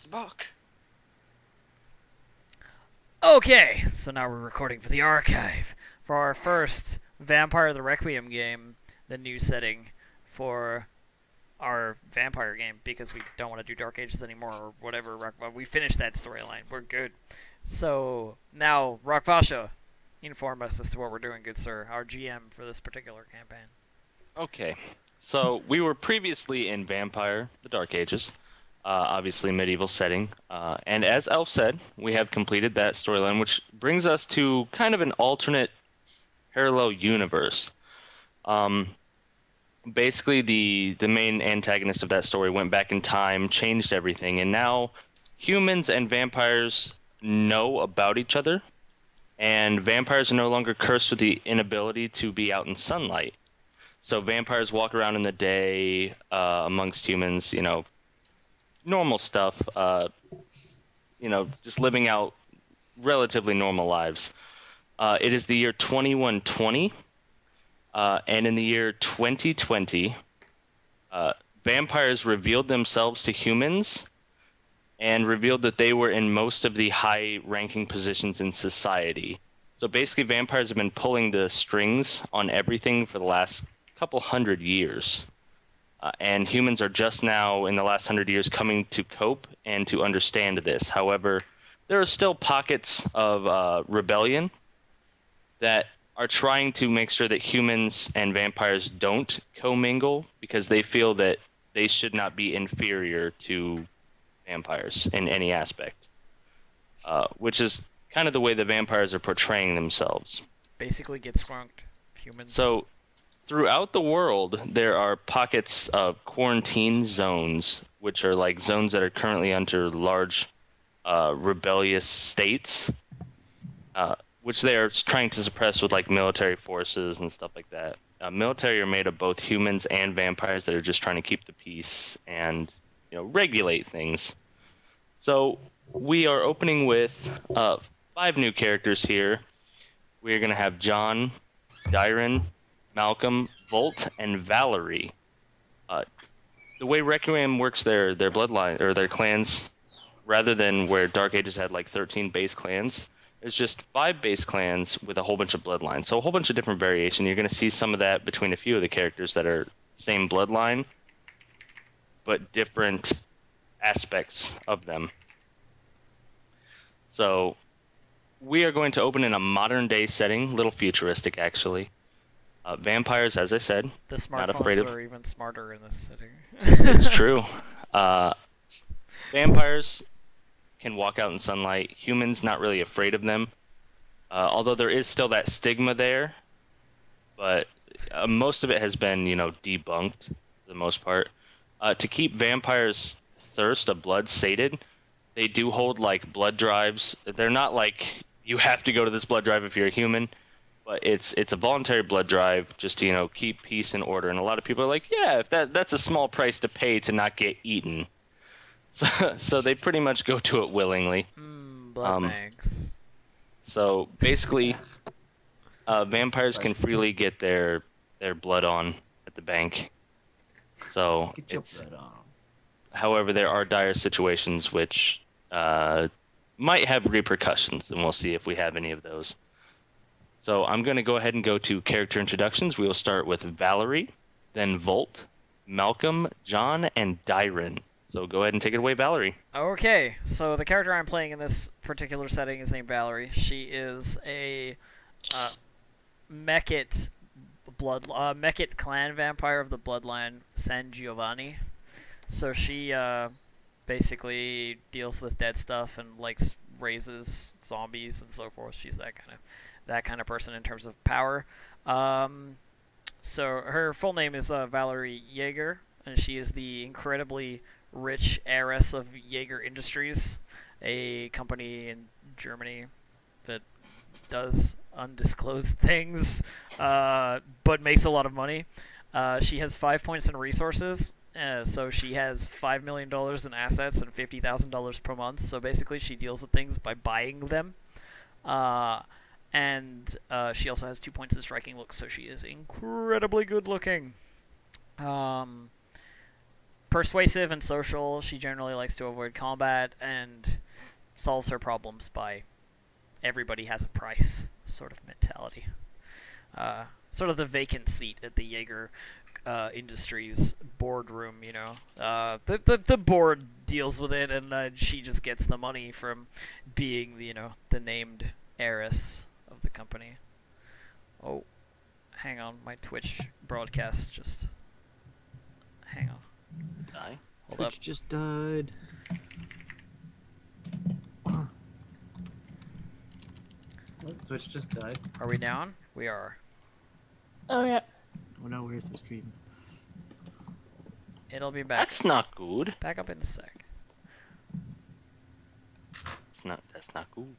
book. Okay, so now we're recording for the archive for our first Vampire the Requiem game, the new setting for our vampire game because we don't want to do Dark Ages anymore or whatever. We finished that storyline. We're good. So now, Rakvasha, inform us as to what we're doing, good sir, our GM for this particular campaign. Okay, so we were previously in Vampire, the Dark Ages, obviously medieval setting, and as Elf said, we have completed that storyline, which brings us to kind of an alternate parallel universe. Basically, the main antagonist of that story went back in time, changed everything, and now humans and vampires know about each other, and vampires are no longer cursed with the inability to be out in sunlight. So vampires walk around in the day amongst humans, normal stuff, just living out relatively normal lives. It is the year 2120, and in the year 2020, vampires revealed themselves to humans and revealed that they were in most of the high-ranking positions in society. So basically, vampires have been pulling the strings on everything for the last couple hundred years. And humans are just now, in the last 100 years, coming to cope and to understand this. However, there are still pockets of rebellion that are trying to make sure that humans and vampires don't commingle because they feel that they should not be inferior to vampires in any aspect, which is kind of the way the vampires are portraying themselves. Basically, get skunked, humans. So, throughout the world, there are pockets of quarantine zones, which are like zones that are currently under large rebellious states, which they are trying to suppress with like military forces and stuff like that. Military are made of both humans and vampires that are just trying to keep the peace and regulate things. So we are opening with 5 new characters here. We are going to have John, Dyron, Malcolm, Volt, and Valerie. The way Requiem works their bloodline or their clans, rather than where Dark Ages had like 13 base clans, it's just 5 base clans with a whole bunch of bloodlines. So a whole bunch of different variation. You're going to see some of that between a few of the characters that are same bloodline, but different aspects of them. So we are going to open in a modern day setting, a little futuristic actually. Vampires, as I said, the not afraid smartphones of. are even smarter in this setting. It's true. Vampires can walk out in sunlight. Humans, not really afraid of them. Although there is still that stigma there, but most of it has been, debunked for the most part. To keep vampires' thirst of blood sated, they do hold like blood drives. They're not like you have to go to this blood drive if you're a human. But it's a voluntary blood drive just to, keep peace and order. And a lot of people are like, yeah, if that's a small price to pay to not get eaten. So they pretty much go to it willingly. Blood banks. So basically, vampires can freely get their blood on at the bank. So Get your blood on. However, there are dire situations which might have repercussions, and we'll see if we have any of those. So I'm going to go ahead and go to character introductions. We will start with Valerie, then Volt, Malcolm, John, and Dyron. So go ahead and take it away, Valerie. Okay, so the character I'm playing in this particular setting is named Valerie. She is a Mekit Mekit clan vampire of the bloodline San Giovanni. So she basically deals with dead stuff and raises zombies and so forth. She's that kind of person in terms of power. So her full name is Valerie Jaeger, and she is the incredibly rich heiress of Jaeger Industries, a company in Germany that does undisclosed things, but makes a lot of money. She has 5 points in resources, so she has $5 million in assets and $50,000 per month. So basically, she deals with things by buying them. And she also has 2 points in striking looks, so she is incredibly good looking. persuasive and social. She generally likes to avoid combat and solves her problems by everybody has a price sort of mentality. Sort of the vacant seat at the Jaeger Industries boardroom, you know. The board deals with it, and she just gets the money from being, the named heiress of the company. Oh, hang on, my Twitch broadcast just... Hang on. Die? Hold Twitch up. just died. Oh, Twitch just died. Are we down? We are. Oh yeah. Oh no, where's the stream? It'll be back. That's not good. Back up in a sec. That's not good.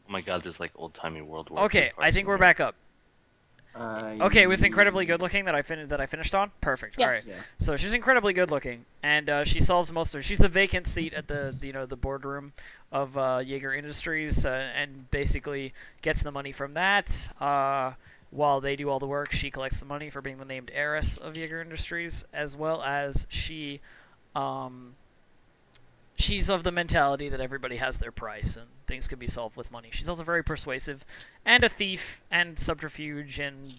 Oh my god, there's like old-timey World War II Okay, I parts think in we're here. back up. Okay, it was incredibly good looking that I finished on. Perfect. Yes. All right. Yeah. So she's incredibly good looking, and she solves most of. She's the vacant seat at the boardroom of Jaeger Industries, and basically gets the money from that. While they do all the work, she collects the money for being the named heiress of Jaeger Industries, as well as she's of the mentality that everybody has their price and things can be solved with money. She's also very persuasive and a thief and subterfuge and,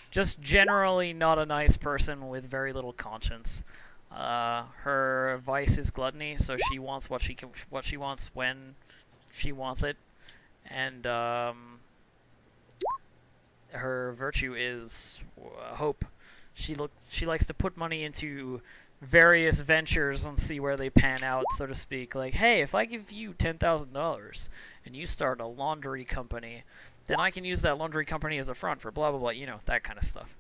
just generally not a nice person with very little conscience. Her vice is gluttony, so she wants what she wants when she wants it. And her virtue is hope. She likes to put money into various ventures and see where they pan out, so to speak. Like, hey, if I give you $10,000 and you start a laundry company, then I can use that laundry company as a front for blah blah blah. That kind of stuff.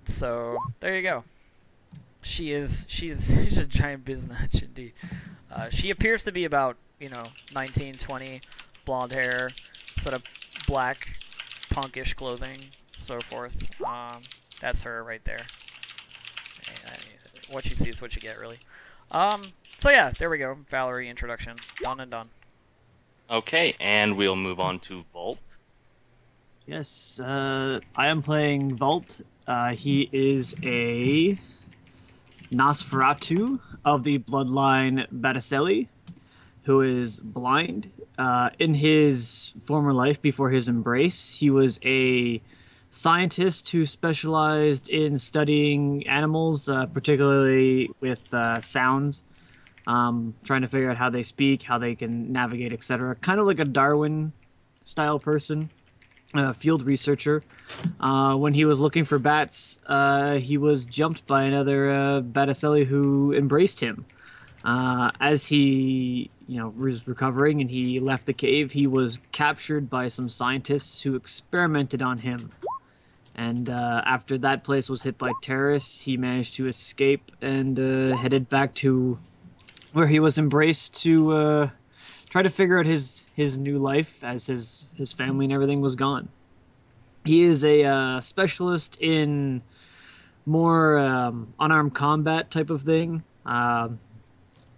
So there you go. She's a giant biznatch indeed. She appears to be about 19, 20, blonde hair, sort of black, punkish clothing, so forth. That's her right there. What you see is what you get, really. So yeah, there we go. Valerie introduction. Done and done. Okay, and we'll move on to Volt. Yes, I am playing Volt. He is a Nosferatu of the bloodline Battiselli, who is blind. In his former life, before his embrace, he was a scientist who specialized in studying animals, particularly with sounds, trying to figure out how they speak, how they can navigate, etc. Kind of like a Darwin-style person, field researcher. When he was looking for bats, he was jumped by another Battiselli who embraced him. As he, was recovering and he left the cave, he was captured by some scientists who experimented on him. And after that place was hit by terrorists, he managed to escape and headed back to where he was embraced to try to figure out his new life as his family and everything was gone. He is a specialist in more unarmed combat type of thing.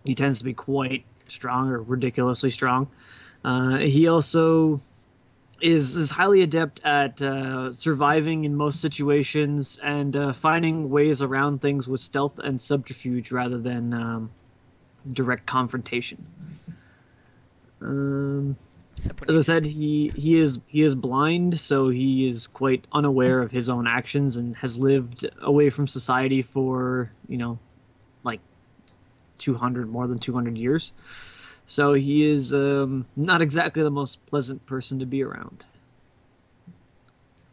He tends to be quite strong, or ridiculously strong. He also is highly adept at surviving in most situations and finding ways around things with stealth and subterfuge rather than direct confrontation. As I said, he is blind, so he is quite unaware of his own actions and has lived away from society for like more than 200 years. So he is not exactly the most pleasant person to be around.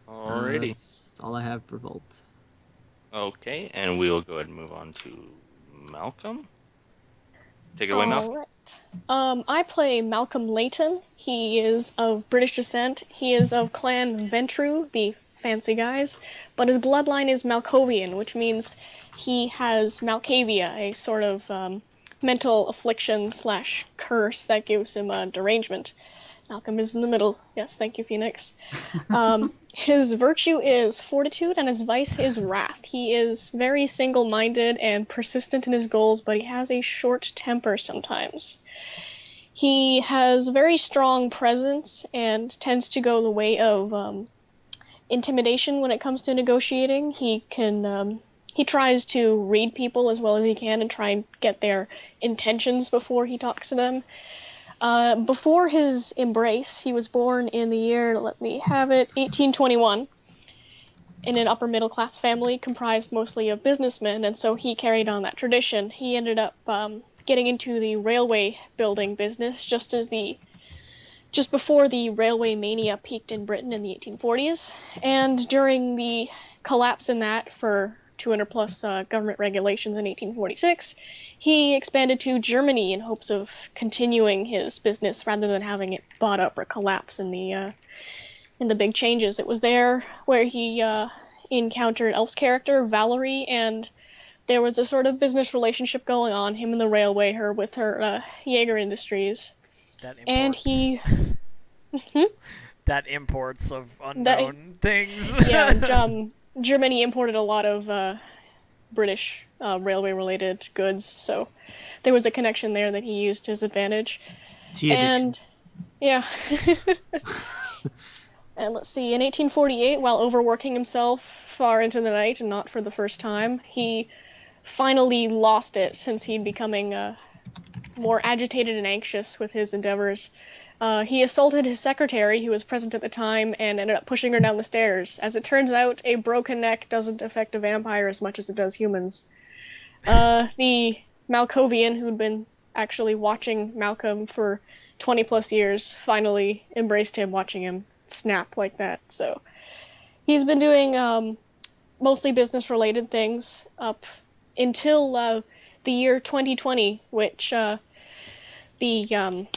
Alrighty. That's all I have for Volt. Okay, and we'll go ahead and move on to Malcolm. Take it away, Malcolm. Alright. I play Malcolm Layton. He is of British descent. He is of Clan Ventru, the fancy guys, but his bloodline is Malkovian, which means he has Malkavia, a sort of mental affliction / curse that gives him a derangement. Malcolm is in the middle. Yes, thank you, Phoenix. His virtue is fortitude, and his vice is wrath. He is very single-minded and persistent in his goals, but he has a short temper sometimes. He has very strong presence and tends to go the way of intimidation when it comes to negotiating. He can He tries to read people as well as he can and try and get their intentions before he talks to them. Before his embrace, he was born in the year, let me have it, 1821, in an upper middle class family comprised mostly of businessmen, and so he carried on that tradition. He ended up getting into the railway building business just before the railway mania peaked in Britain in the 1840s, and during the collapse in that for 200 plus government regulations in 1846, he expanded to Germany in hopes of continuing his business rather than having it bought up or collapse in the big changes. It was there where he encountered Elf's character, Valerie, and there was a sort of business relationship going on, him and the railway, her with her Jaeger Industries. That imports. And he... That imports of unknown things. Yeah, Germany imported a lot of British railway-related goods, so there was a connection there that he used to his advantage. Tea addiction. And, yeah. And let's see, in 1848, while overworking himself far into the night, and not for the first time, he finally lost it since he'd becoming more agitated and anxious with his endeavors. He assaulted his secretary, who was present at the time, and ended up pushing her down the stairs. As it turns out, a broken neck doesn't affect a vampire as much as it does humans. The Malkovian, who'd been actually watching Malcolm for 20 plus years, finally embraced him, watching him snap like that. So he's been doing mostly business-related things up until the year 2020, which Gabriel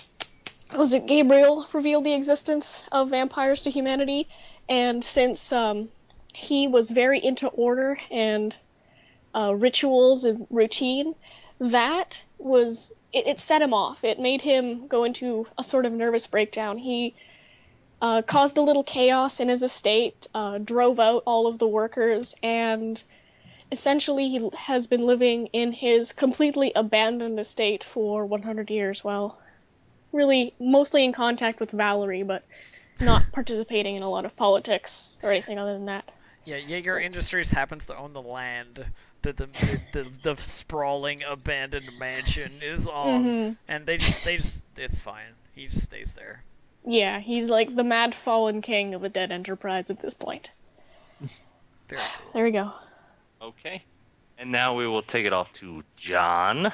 revealed the existence of vampires to humanity, and since he was very into order and rituals and routine, that was it set him off. It made him go into a sort of nervous breakdown. He caused a little chaos in his estate, drove out all of the workers, and essentially he has been living in his completely abandoned estate for 100 years. Well, really mostly in contact with Valerie, but not participating in a lot of politics or anything other than that. Yeah, Jaeger Industries happens to own the land that the sprawling abandoned mansion is on, and they just it's fine. He just stays there. Yeah, he's like the mad fallen king of a dead enterprise at this point. Very cool. There we go. Okay. And now we will take it off to John.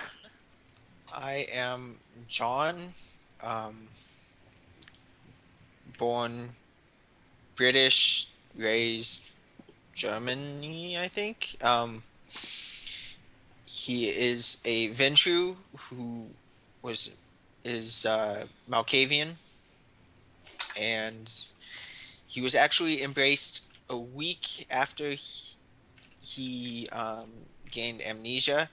I am John, born British, raised Germany, I think. He is a Ventru who is Malkavian, and he was actually embraced a week after he gained amnesia,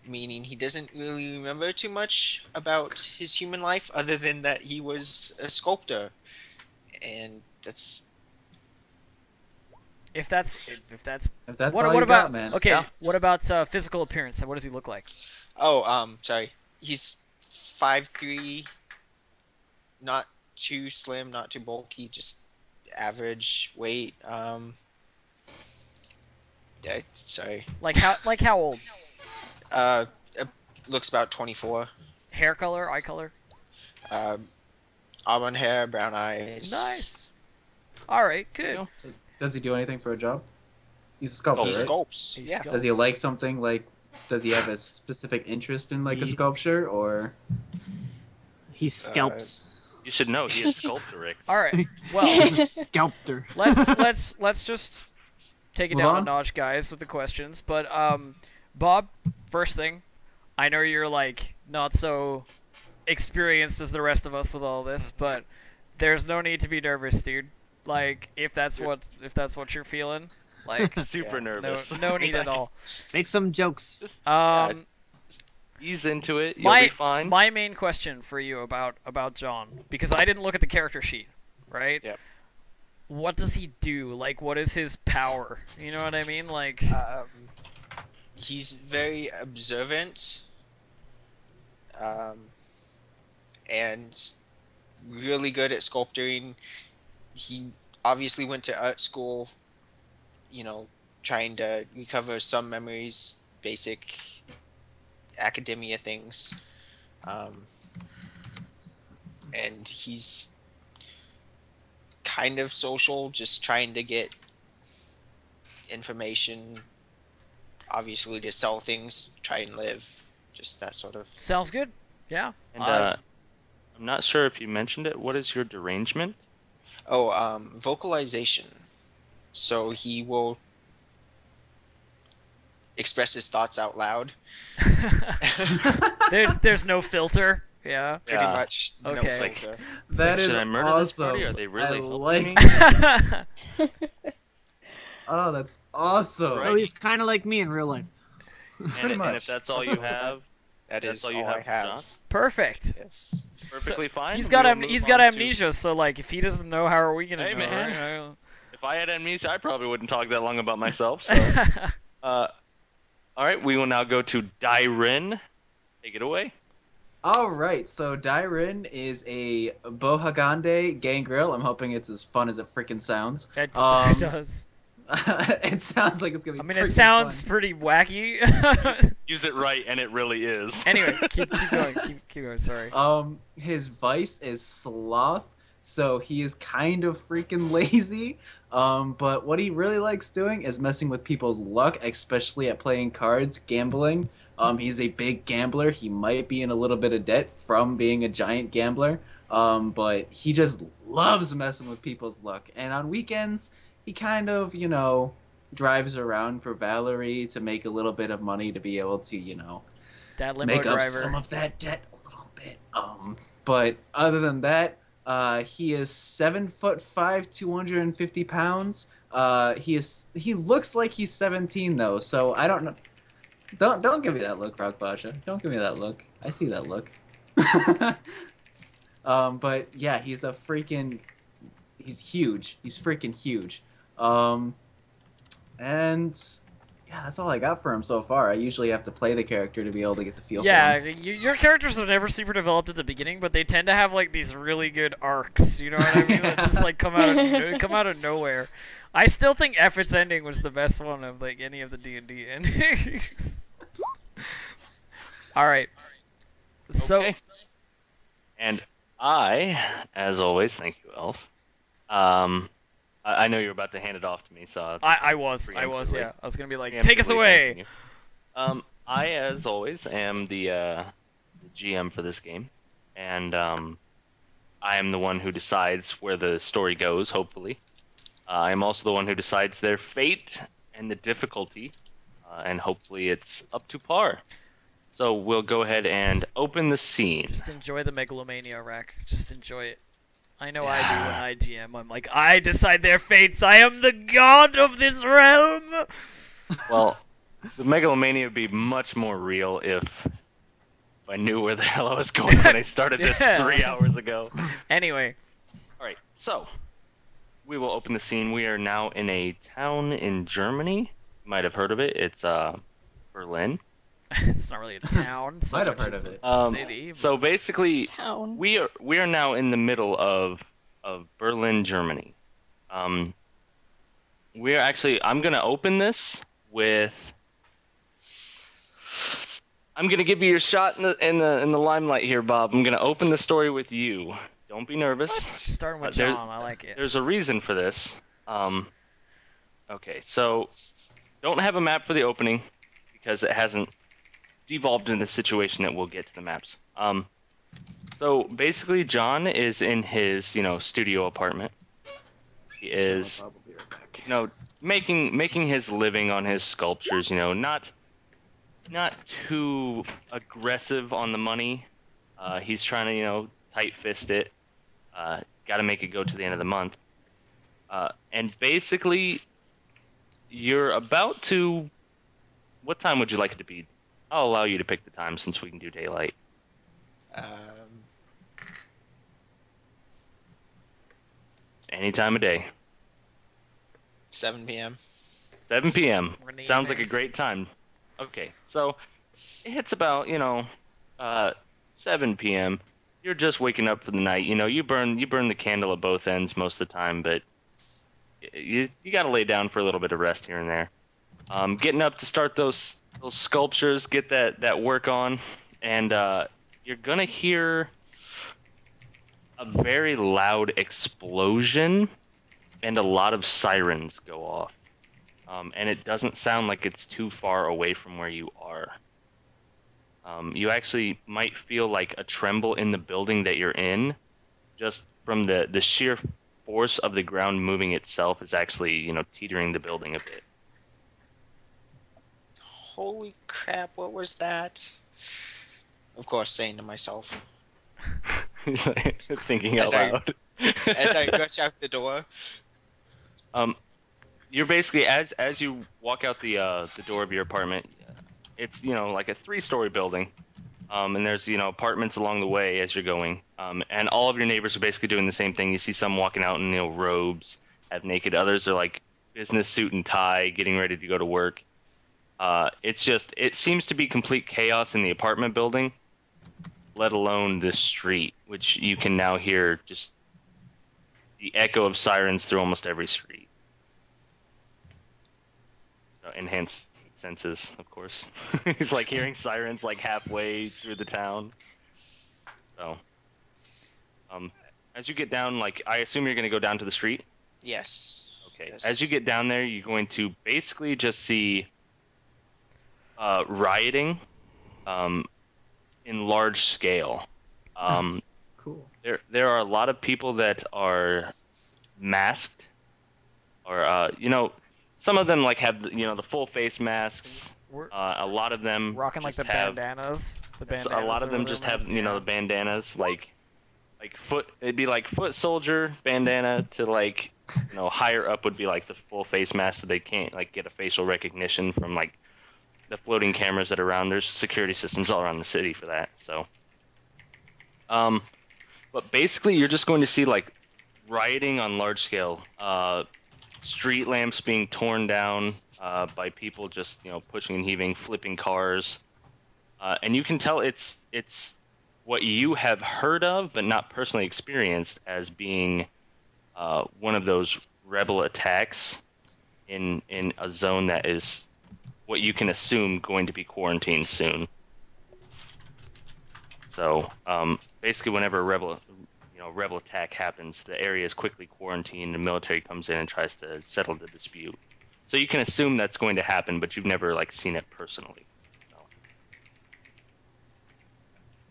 meaning he doesn't really remember too much about his human life other than that he was a sculptor, and that's If that's what what you about got, man. okay? Yeah. What about physical appearance? What does he look like? sorry, he's 5'3", not too slim, not too bulky, just average weight. Yeah, sorry. Like how old? It looks about 24. Hair color, eye color. Auburn hair, brown eyes. Nice. All right, good. Does he do anything for a job? He's a sculptor, He right? sculpts. He Yeah. sculpts. Does he like something like? Does he have a specific interest in like a sculpture or? He scalps. You should know he is sculptoric. All right. Well, He's a sculptor. let's just take it Move down a on. notch, guys, with the questions. But Bob, first thing, I know you're like not so experienced as the rest of us with all this, but there's no need to be nervous, dude. Like if that's what you're feeling, like Super nervous. no need at all. Make some jokes. Just ease into it. You'll be fine. My main question for you about John, because I didn't look at the character sheet, right? Yep. What does he do? Like, what is his power? You know what I mean? Like, He's very observant, and really good at sculpting. He obviously went to art school, trying to recover some memories, basic academia things. Um, and he's kind of social, just trying to get information, obviously to sell things, try and live, just that sort of. Sounds good. Yeah. And I'm not sure if you mentioned it. What is your derangement? Oh, vocalization. So he will express his thoughts out loud. There's no filter. Yeah. Pretty Yeah. much. No Okay. filter. That is Should I murder this awesome. party? Are they really I helping like. Oh, that's awesome. So he's kind of like me in real life. And much. if that's all you have, That that's is all you all I have, have. John? Perfect. Yes. perfectly fine. He's We got will move he's got on to- amnesia, so like if he doesn't know, how are we gonna Hey, know? man. Right? If I had amnesia, I probably wouldn't talk that long about myself. So, all right, we will now go to Dairin. Take it away. All right, so Dairin is a Bohagande gangrel. I'm hoping it's as fun as it freaking sounds. It Um, does. It sounds like it's gonna be. I mean, freaking it sounds fun. pretty wacky. Use it right, and it really is. Anyway, keep going. Keep going. Sorry. His vice is sloth, so he is kind of freaking lazy. But what he really likes doing is messing with people's luck, especially at playing cards, gambling. He's a big gambler. He might be in a little bit of debt from being a giant gambler. But he just loves messing with people's luck. And on weekends, he kind of, drives around for Valerie to make a little bit of money to be able to, That limo make up driver. some of that debt a little bit. But other than that, he is 7'5", 250 pounds. He looks like he's 17 though, so I don't know. Don't give me that look, Rock Basha. Don't give me that look. I see that look. But yeah, he's huge. He's freaking huge. And yeah, that's all I got for him so far. I usually have to play the character to be able to get the feel Yeah, for him. your characters are never super developed at the beginning, but they tend to have like these really good arcs. You know what I mean? That just like come out of nowhere. I still think Effort's ending was the best one of like any of the D&D endings. All right. So Okay. And I, as always, thank you, Elf. I know you're about to hand it off to me, so I was, yeah. preemptively- I was gonna be like, preemptively take us away. thanking you. I, as always, am the GM for this game, and I am the one who decides where the story goes. Hopefully, I am also the one who decides their fate and the difficulty, and hopefully it's up to par. So we'll go ahead and open the scene. Just enjoy the megalomania, Rack. Just enjoy it. I know I do when I GM. I'm like, I decide their fates. I am the god of this realm. Well, the megalomania would be much more real if I knew where the hell I was going when I started this Yeah. 3 hours ago. Anyway, All right, so we will open the scene. We are now in a town in Germany. You might have heard of it. It's Berlin. it's not really a town. So Might have much heard as of it. a city. So basically, Town. we are now in the middle of Berlin, Germany. We're actually. I'm gonna open this with. I'm gonna give you your shot in the limelight here, Bob. I'm gonna open the story with you. Don't be nervous. Starting with there's- John, I like it. There's a reason for this. Okay, so don't have a map for the opening because it hasn't devolved into the situation that we'll get to the maps. So basically, John is in his studio apartment. He is I'll be right back. making his living on his sculptures. Not too aggressive on the money. He's trying to tight fist it. Got to make it go to the end of the month. And basically, you're about to. What time would you like it to be? I'll allow you to pick the time since we can do daylight. Any time of day. 7 p.m. 7 p.m. We're gonna Sounds eat, like a man. great time. Okay, so it hits about 7 p.m. You're just waking up for the night. You burn the candle at both ends most of the time, but you got to lay down for a little bit of rest here and there. getting up to start those sculptures, get that work on, and you're gonna hear a very loud explosion and a lot of sirens go off. And it doesn't sound like it's too far away from where you are. You actually might feel like a tremble in the building that you're in, just from the sheer force of the ground moving itself is actually, teetering the building a bit. Holy crap! What was that? Of course, saying to myself He's like, thinking out as I loud. as I rush out the door. You're basically as you walk out the door of your apartment, it's like a 3-story building, and there's apartments along the way as you're going, and all of your neighbors are basically doing the same thing. You see some walking out in robes, half naked. Others are like business suit and tie, getting ready to go to work. It seems to be complete chaos in the apartment building, let alone the street, which you can now hear just the echo of sirens through almost every street. Enhanced senses, of course. He's like hearing sirens like halfway through the town. So, as you get down, like I assume you're going to go down to the street. Yes. Okay. Yes. As you get down there, you're going to basically just see rioting, in large scale. Cool. There are a lot of people that are masked, or some of them like have the full face masks. A lot of them Rocking like the just have, bandanas. a lot of them just have the bandanas like it'd be like foot soldier bandana to like higher up would be like the full face mask, so they can't like get a facial recognition from like the floating cameras that are around. There's security systems all around the city for that. So but basically you're just going to see like rioting on large scale, street lamps being torn down by people just pushing and heaving, flipping cars, and you can tell it's what you have heard of but not personally experienced as being one of those rebel attacks in a zone that is what you can assume going to be quarantined soon. So basically whenever a rebel attack happens, the area is quickly quarantined, the military comes in and tries to settle the dispute. So you can assume that's going to happen, but you've never like seen it personally. So.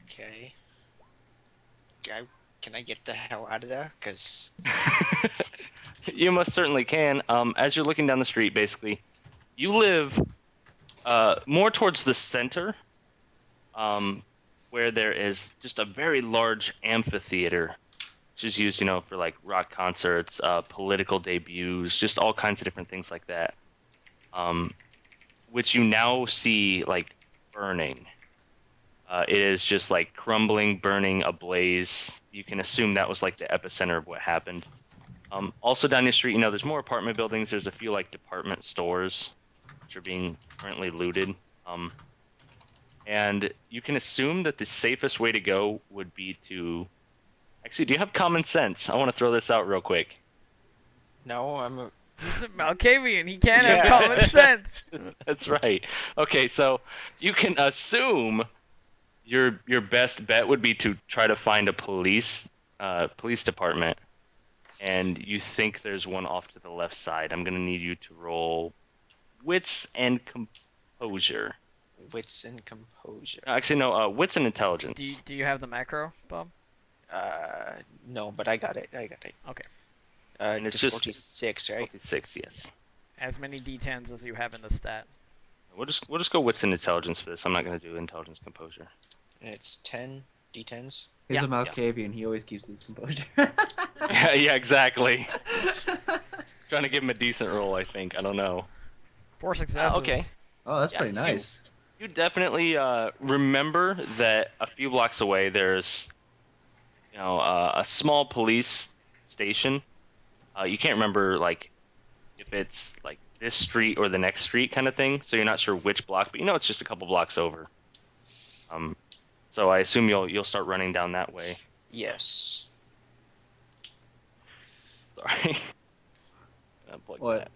Okay. Can I get the hell out of there? Because You most certainly can. As you're looking down the street, basically, you live more towards the center, where there is just a very large amphitheater, which is used, for like rock concerts, political debuts, just all kinds of different things like that. Which you now see like burning. It is just like crumbling, burning, ablaze. You can assume that was like the epicenter of what happened. Also down the street, there's more apartment buildings. There's a few like department stores, which are being currently looted. And you can assume that the safest way to go would be to... Actually, do you have common sense? I want to throw this out real quick. no, He's a Malkavian. He can't Yeah. have common sense. That's right. Okay, so you can assume your best bet would be to try to find a police department, and you think there's one off to the left side. I'm going to need you to roll wits and composure. wits and composure. Actually, no, wits and intelligence. Do you have the macro, Bob? No, but I got it. Okay. And it's Difficulty just 6, right? 6, yes. As many D10s as you have in the stat. We'll just go wits and intelligence for this. I'm not going to do intelligence composure. And it's 10 d10s. He's Yeah. a Malkavian. He always keeps his composure. Yeah, exactly. Trying to give him a decent roll, I think. I don't know. 4 successes. Okay. Oh, that's Yeah, pretty nice. You definitely remember that a few blocks away there's, a small police station. You can't remember like if it's like this street or the next street kind of thing, so you're not sure which block, but it's just a couple blocks over. So I assume you'll start running down that way. Yes. Sorry. Plug What? that.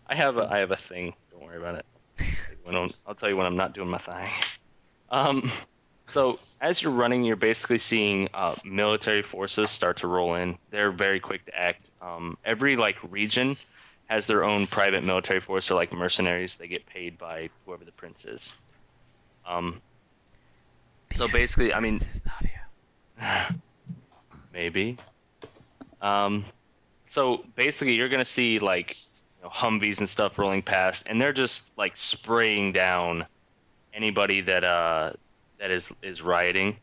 I have a thing Don't worry about it. I'll tell you when I'm not doing my thing. So as you're running, you're basically seeing military forces start to roll in. They're very quick to act. Every like region has their own private military force, or like mercenaries. They get paid by whoever the prince is. So basically, I mean, maybe. So basically, you're gonna see like Humvees and stuff rolling past, and they're just like spraying down anybody that is rioting,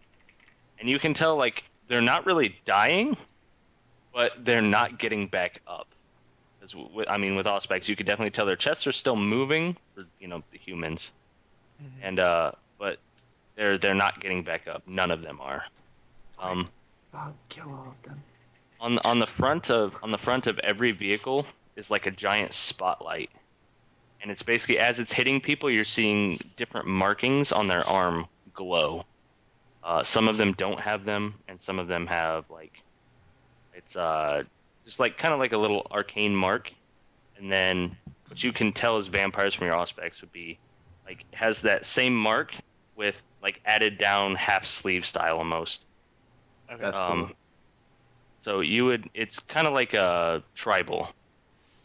and you can tell like they're not really dying, but they're not getting back up. I mean, with Auspex, you could definitely tell their chests are still moving for the humans, and but they're not getting back up. None of them are. Kill all of them. On the front of every vehicle is like a giant spotlight, and it's basically as it's hitting people, you're seeing different markings on their arm glow. Some of them don't have them, and some of them have like it's just like kind of like a little arcane mark, and then what you can tell as vampires from your Auspex would be like has that same mark with like added down half sleeve style almost. Okay. That's cool. So it's kind of like a tribal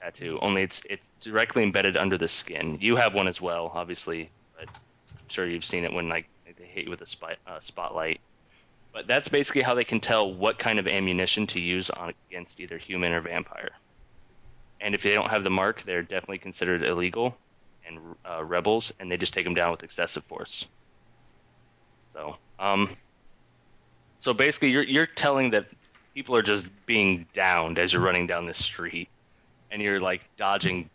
tattoo, only it's directly embedded under the skin. You have one as well, obviously, but I'm sure you've seen it when like they hit you with a spotlight. But that's basically how they can tell what kind of ammunition to use against either human or vampire. And if they don't have the mark, they're definitely considered illegal and rebels, and they just take them down with excessive force. So basically, you're telling that people are just being downed as you're running down this street, and you're like dodging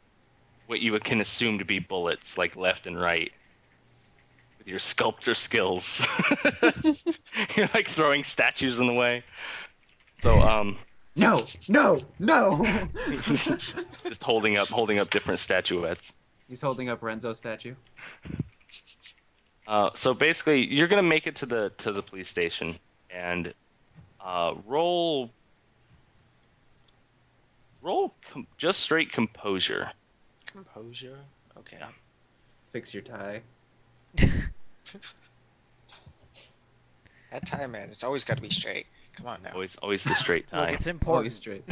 what you can assume to be bullets, like left and right, with your sculptor skills. You're like throwing statues in the way. So No! just holding up different statuettes. He's holding up Renzo's statue. So basically, you're gonna make it to the police station and roll just straight composure. Composure. Okay. Fix your tie. That tie, man, it's always got to be straight. Come on now. Always the straight tie. Look, it's important. Always straight.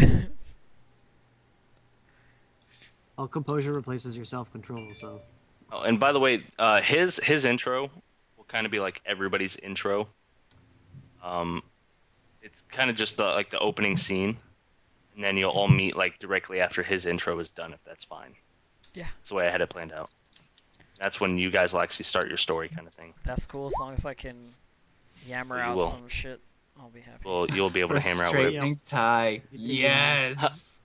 Well, composure replaces your self-control, so. Oh, and by the way, his intro will kind of be like everybody's intro. It's kind of just the opening scene, and then you'll all meet like directly after his intro is done, if that's fine. Yeah. That's the way I had it planned out. That's when you guys will actually start your story, kind of thing. That's cool. As long as I can yammer You out will. some shit, I'll be happy. Well, you'll be able to hammer out whatever. Straightening tie. Yes.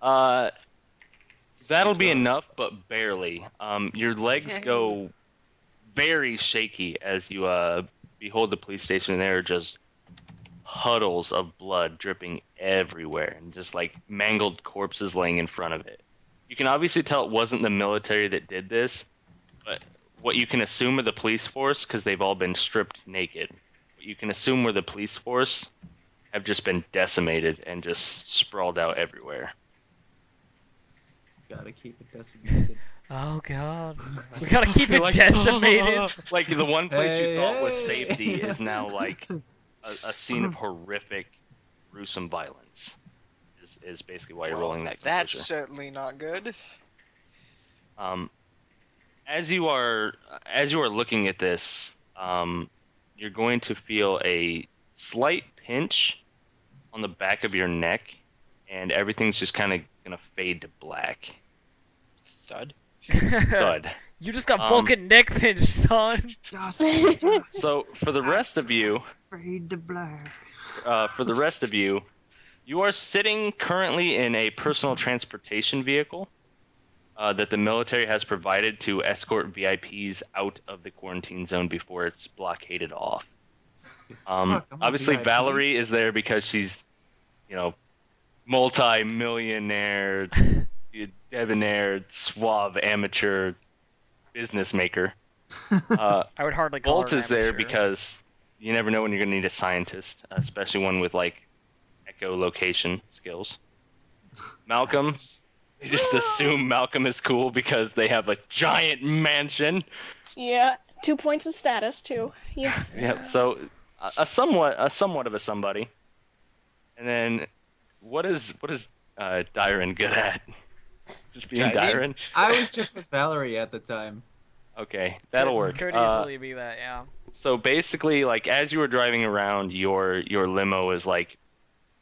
That'll be enough, but barely. Your legs go very shaky as you behold the police station, and there are just puddles of blood dripping everywhere, and just like mangled corpses laying in front of it. You can obviously tell it wasn't the military that did this, but what you can assume are the police force, because they've all been stripped naked. What you can assume were the police force have just been decimated and just sprawled out everywhere. Gotta keep it decimated. Oh god, we gotta keep it Like- decimated. Like the one place you thought was Hey. safety is now like a scene of horrific, gruesome violence. Is basically why you're rolling that. That's composure. certainly not good. As you are looking at this, you're going to feel a slight pinch on the back of your neck, and everything's just kind of gonna fade to black. Thud. Thud. You just got Vulcan neck pinch, son. So for the rest of you, Fade to black. You are sitting currently in a personal transportation vehicle that the military has provided to escort VIPs out of the quarantine zone before it's blockaded off. I'm a Obviously, VIP. Valerie is there because she's, multi-millionaire, debonair, suave, amateur business maker. I would hardly call Bolt her is there amateur. because you never know when you're going to need a scientist, especially one with like echolocation skills. Malcolm, You just assume Malcolm is cool because they have a giant mansion. Yeah, 2 points of status too. Yeah. Yeah, so a somewhat of a somebody. And then what is Dyron good at? Just being Driving? Dyron? I was just with Valerie at the time. Okay, that'll work. Could easily be that, yeah. So basically, like as you were driving around, your limo is like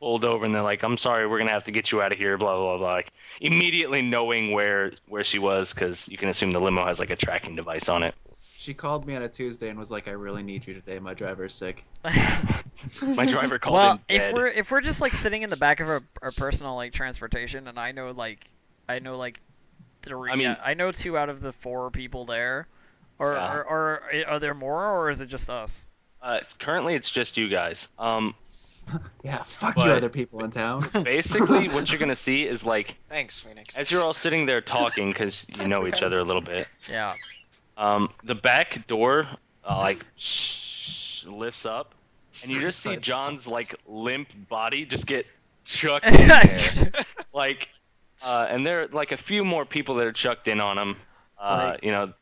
pulled over, and they're like, "I'm sorry, we're gonna have to get you out of here." Blah blah blah. Like immediately knowing where she was, because you can assume the limo has like a tracking device on it. She called me on a Tuesday and was like, "I really need you today. My driver's sick." My driver called Well, in dead. if we're just like sitting in the back of our personal like transportation, and I know three, I mean- I know 2 out of the 4 people there, or Yeah. or are there more, or is it just us? Currently, it's just you guys. Yeah, fuck But- you, other people in town. Basically, what you're gonna see is like Thanks, Phoenix. as you're all sitting there talking, because you know each other a little bit. Yeah. The back door lifts up, and you just see John's like limp body just get chucked in there. Like, and there are like a few more people that are chucked in on him. You know,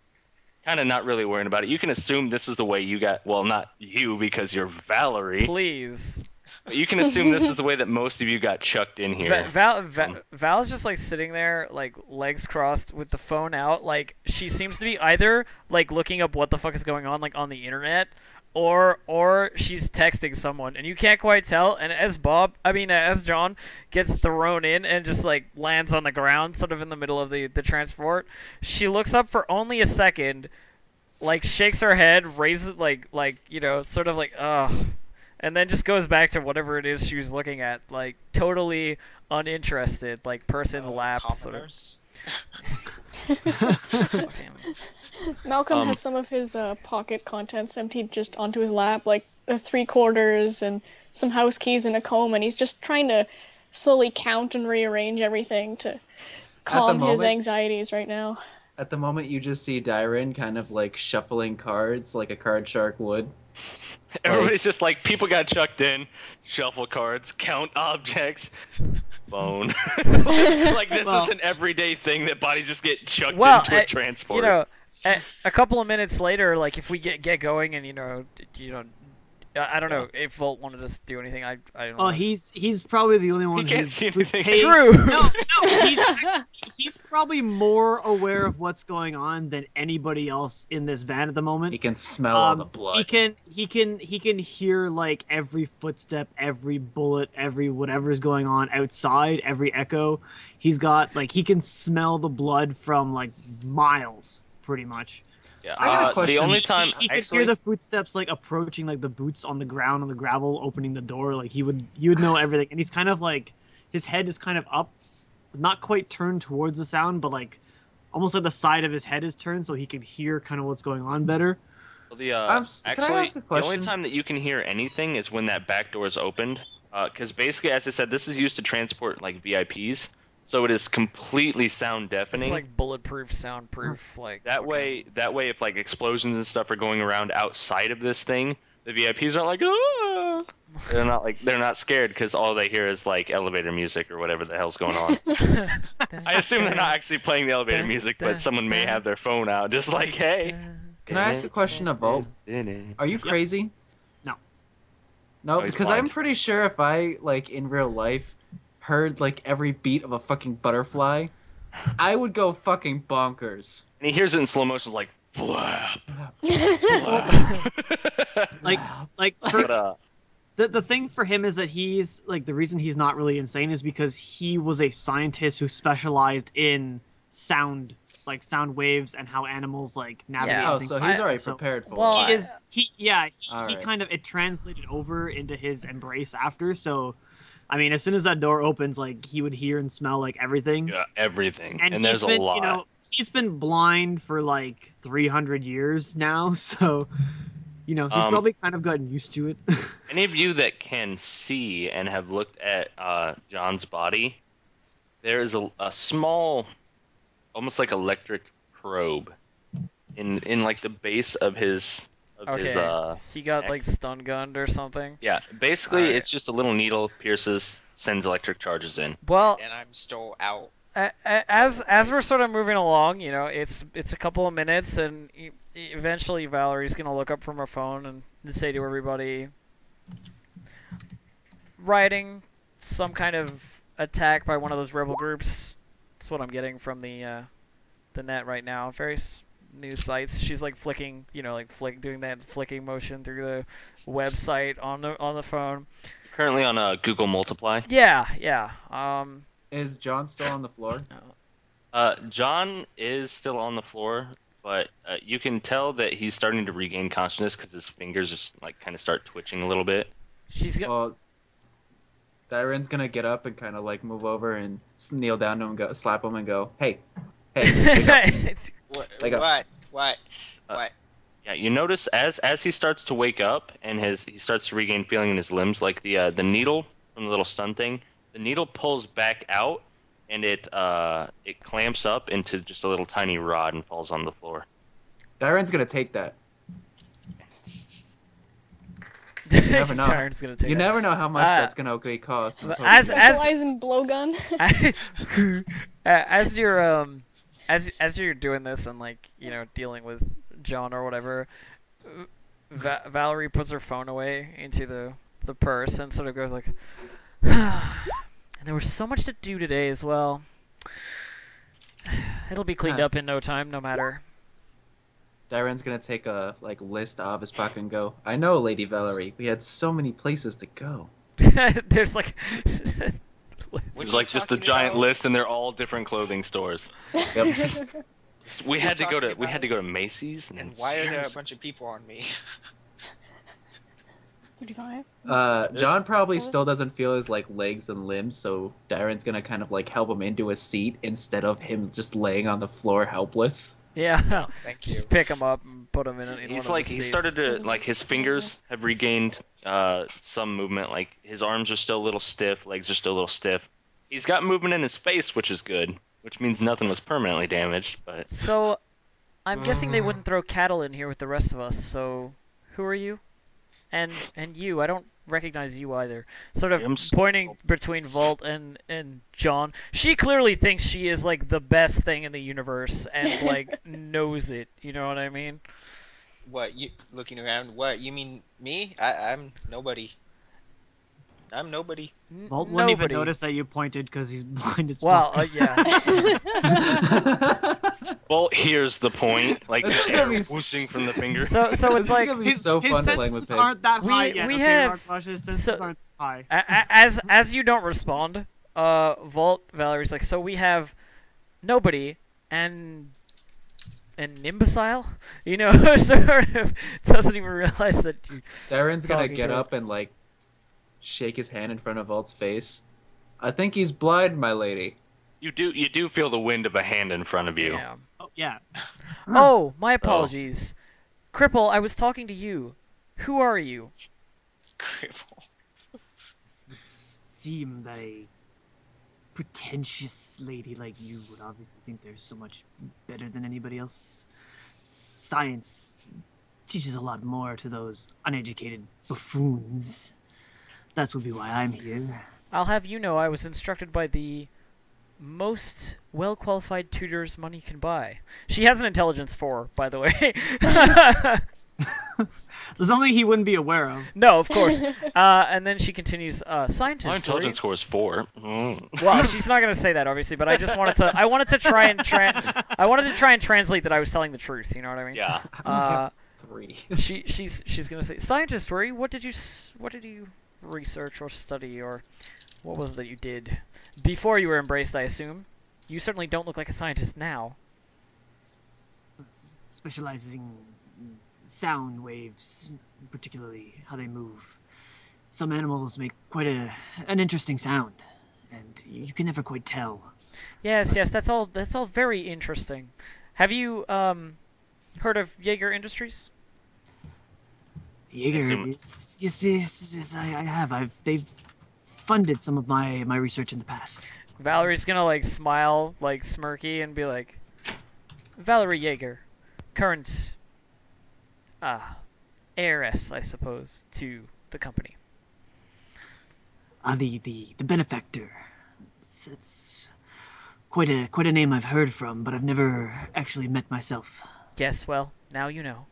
kind of not really worrying about it. You can assume this is the way you got. Well, not you because you're Valerie. Please. But you can assume this is the way that most of you got chucked in here. Val's just like sitting there, like legs crossed, with the phone out. Like she seems to be either like looking up what the fuck is going on, like on the internet, or she's texting someone, and you can't quite tell. And as John gets thrown in and just like lands on the ground, sort of in the middle of the transport, she looks up for only a second, like shakes her head, raises like sort of like and then just goes back to whatever it is she was looking at, like totally uninterested, like person lap sort of. Commoners? Malcolm has some of his pocket contents emptied just onto his lap, like 3/4 and some house keys and a comb, and he's just trying to slowly count and rearrange everything to calm his moment- anxieties right now. At the moment, you just see Dyron kind of like shuffling cards like a card shark would. Everybody's just like, people got chucked in, shuffle cards, count objects, phone. Like this is an everyday thing that bodies just get chucked into a transport. You know, a couple of minutes later, like if we get going, and you know, I don't know if Volt wanted us to do anything. I don't know. Oh, he's probably the only one He can't who's see anything. True. No, he's probably more aware of what's going on than anybody else in this van at the moment. He can smell all the blood. He can hear like every footstep, every bullet, every whatever's going on outside, every echo. He's got like he can smell the blood from like miles, pretty much. Yeah. I got a The question. only time He could hear the footsteps like approaching, like the boots on the ground on the gravel, opening the door. Like you would know everything, and he's kind of like his head is kind of up, not quite turned towards the sound, but like almost like the side of his head is turned, so he could hear kind of what's going on better. Well, can I actually, ask a the only question? time that you can hear anything is when that back door is opened. Because basically, as I said, this is used to transport like VIPs, so it is completely sound deafening. It's like bulletproof, soundproof, like That way, if like explosions and stuff are going around outside of this thing, the VIPs aren't like, ah! They're not scared because all they hear is like elevator music or whatever the hell's going on. I assume they're not actually playing the elevator music, but someone may have their phone out, just like, hey. Can I ask a question of Volt? Are you crazy? No. No, he's because blind. I'm pretty sure if I like in real life heard like every beat of a fucking butterfly, I would go fucking bonkers. And he hears it in slow motion, like flap. Like for, But the thing for him is that he's like the reason he's not really insane is because he was a scientist who specialized in sound, like sound waves and how animals like navigate. Yeah. Oh, things so like he's that. already So prepared for well, it. he is he Alright. kind of it translated over into his embrace after. So I mean, as soon as that door opens, like he would hear and smell like everything. yeah, everything. And And he's there's been, a lot. you know, he's been blind for like 300 years now, so you know he's probably kind of gotten used to it. Any of you that can see and have looked at John's body, there is a small, almost like electric probe in like the base of his Okay. He got neck. like stun gunned or something. Yeah, basically Alright. it's just a little needle pierces, sends electric charges in. Well, And I'm still out. as we're sort of moving along, it's a couple of minutes, and eventually Valerie's gonna look up from her phone and say to everybody, "Writing some kind of attack by one of those rebel groups." That's what I'm getting from the net right now. Various news sites. She's like flicking, doing that flicking motion through the website on the phone. Currently on Google Multiply. Yeah. Is John still on the floor? John is still on the floor, but you can tell that he's starting to regain consciousness because his fingers just like kind of start twitching a little bit. Well, Dyren's gonna get up and kind of like move over and kneel down to him, and slap him, and go, "Hey, wake up." Wake up. What? Yeah, you notice as he starts to wake up and he starts to regain feeling in his limbs, like the needle from the little stun thing, the needle pulls back out and it clamps up into just a little tiny rod and falls on the floor. Dyren's gonna take that. You never know. You never know how much that's gonna cost. Specialize in blowgun. As you're doing this and dealing with John or whatever, Valerie puts her phone away into the purse and sort of goes like, and there was so much to do today as well. It'll be cleaned up in no time, no matter. Dyren's gonna take a list out of his pocket and go, "I know, Lady Valerie. We had so many places to go." There's like It's like just a giant list, and they're all different clothing stores. Yep. We had to go to Macy's. And why are there a bunch of people on me? 35. John probably still doesn't feel his legs and limbs, so Dyren's gonna kind of help him into a seat instead of him just laying on the floor helpless. Yeah. Thank you. Just pick him up and put him in He's one of he the started seats. to his fingers have regained some movement. Like his arms are still a little stiff, legs are still a little stiff. He's got movement in his face, which is good, which means nothing was permanently damaged. But So, I'm guessing they wouldn't throw cattle in here with the rest of us. So, who are you? And you, I don't recognize you either. Sort of pointing between Volt and John. She clearly thinks she is the best thing in the universe and knows it. You know what I mean? What, you looking around? What, you mean me? I'm nobody. I'm nobody. Volt wouldn't even notice that you pointed because he's blind as well. fuck. Yeah. Well, here's the point. Like This is the gonna air be whooshing from the finger. So This it's is gonna be so fun playing with senses him. aren't that high We- yet. we okay, have- Mark, his senses so- aren't high. As you don't respond, Volt Valerie's like, so we have nobody and an imbecile, sort of doesn't even realize that you. Dyren's gonna Talking get to up and shake his hand in front of Volt's face. "I think he's blind, my lady." You do feel the wind of a hand in front of you. Yeah. Oh, yeah. Oh, my apologies. Cripple, I was talking to you. Who are you? Cripple. It would seem that a pretentious lady like you would obviously think they're so much better than anybody else. Science teaches a lot more to those uneducated buffoons. That would be why I'm here. I'll have you know I was instructed by the most well-qualified tutors money can buy. She has an intelligence 4, by the way. So something he wouldn't be aware of. No, of course. And then she continues, scientist. My intelligence score is 4. Well, she's not gonna say that obviously, but I just wanted to. I wanted to try and translate that I was telling the truth. You know what I mean? Yeah. 3. She's gonna say, scientist, Story. What did you research or study, or what was it that you did before you were embraced? I assume. You certainly don't look like a scientist now. Specializing in sound waves, particularly how they move. Some animals make quite an interesting sound, and you can never quite tell. Yes, that's all very interesting. Have you heard of Jaeger Industries? Jaeger, yes, I have. They've funded some of my research in the past. Valerie's gonna smile smirky and be like, Valerie Jaeger, current heiress, I suppose, to the company. The benefactor. It's quite a name I've heard from, but I've never actually met myself. Yes, well, now you know.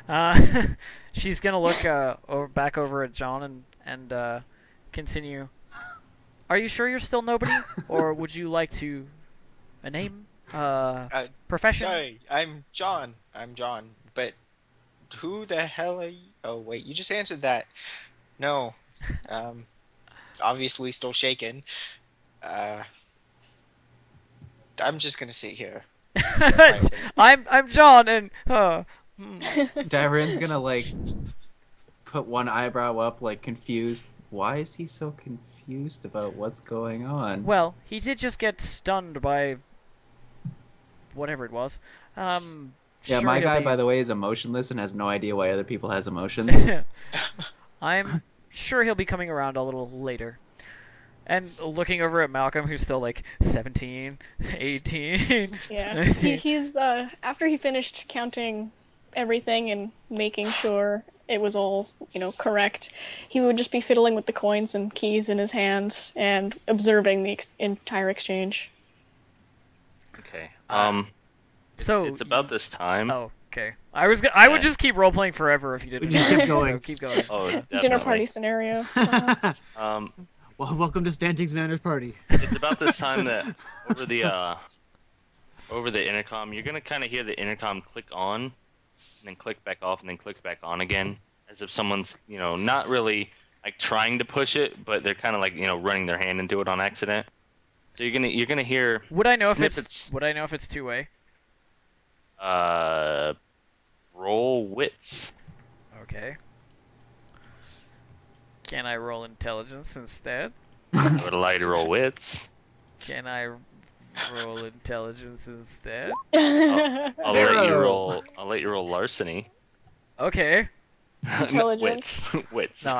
Uh, she's gonna look back over at John and continue. Are you sure you're still nobody, or would you like to a name, profession? Sorry, I'm John. But who the hell are you? Oh, wait, you just answered that. No. Obviously still shaken. I'm just gonna sit here. I'm John, and Darren's gonna like put one eyebrow up, like confused. Why is he so confused about what's going on? well, he did just get stunned by whatever it was. Yeah, sure my he'll guy, be- by the way, is emotionless and has no idea why other people has emotions. I'm sure he'll be coming around a little later. And looking over at Malcolm, who's still like 17, 18. Yeah. He's after he finished counting everything and making sure it was all, correct, he would just be fiddling with the coins and keys in his hands and observing the entire exchange. Okay. So it's about this time. Oh, okay. I would just keep role playing forever if you didn't. We just keep going. So keep going. Oh, definitely. Dinner party scenario. Well, welcome to Stantings Manor's party. It's about this time that over the intercom, you're gonna kind of hear the intercom click on, and then click back off, and then click back on again, as if someone's not really like trying to push it, but they're kind of like running their hand into it on accident. So you're gonna hear. Would I know snippets. if it's two-way? Roll wits. Okay. Can I roll intelligence instead? I would like to roll wits. Can I roll intelligence instead? I'll let you Zero. roll. I'll let you roll larceny. Okay. Intelligence. Wits. No,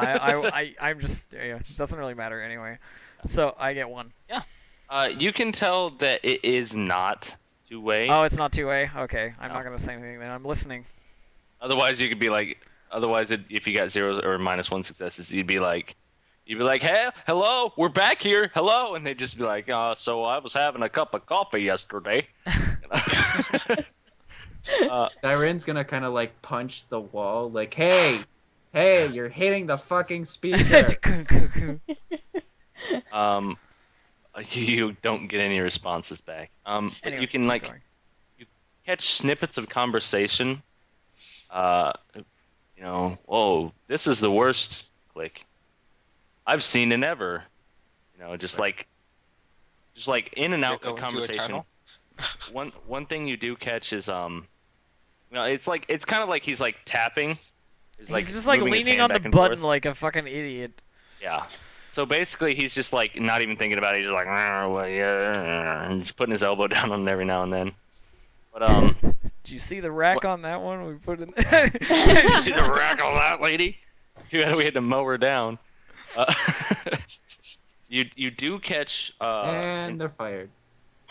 I'm just. Yeah, it doesn't really matter anyway. So I get one. You can tell that it is not two-way. Oh, it's not two-way. Okay, I'm No. not gonna say anything then. I'm listening. Otherwise, you could be like. Otherwise, if you got zeros or -1 successes, you'd be like, hey, hello, we're back here, hello, and they'd just be like, so I was having a cup of coffee yesterday. Darren's gonna kind of like punch the wall, like, hey, you're hitting the fucking speaker. You don't get any responses back. But Anyway, you can keep like going. catch snippets of conversation. Oh, this is the worst. Click. I've seen it ever. Just like in and out Go of into a conversation. tunnel? One thing you do catch is it's kind of like he's like tapping. He's just like moving his leaning hand on the back and button forth. like a fucking idiot. Yeah. So basically, he's just like not even thinking about it. He's just like, well, yeah, and just putting his elbow down on it every now and then. But Did you see the rack on that one we put in? did you see the rack on that lady? Too bad we had to mow her down. You do catch And they're fired.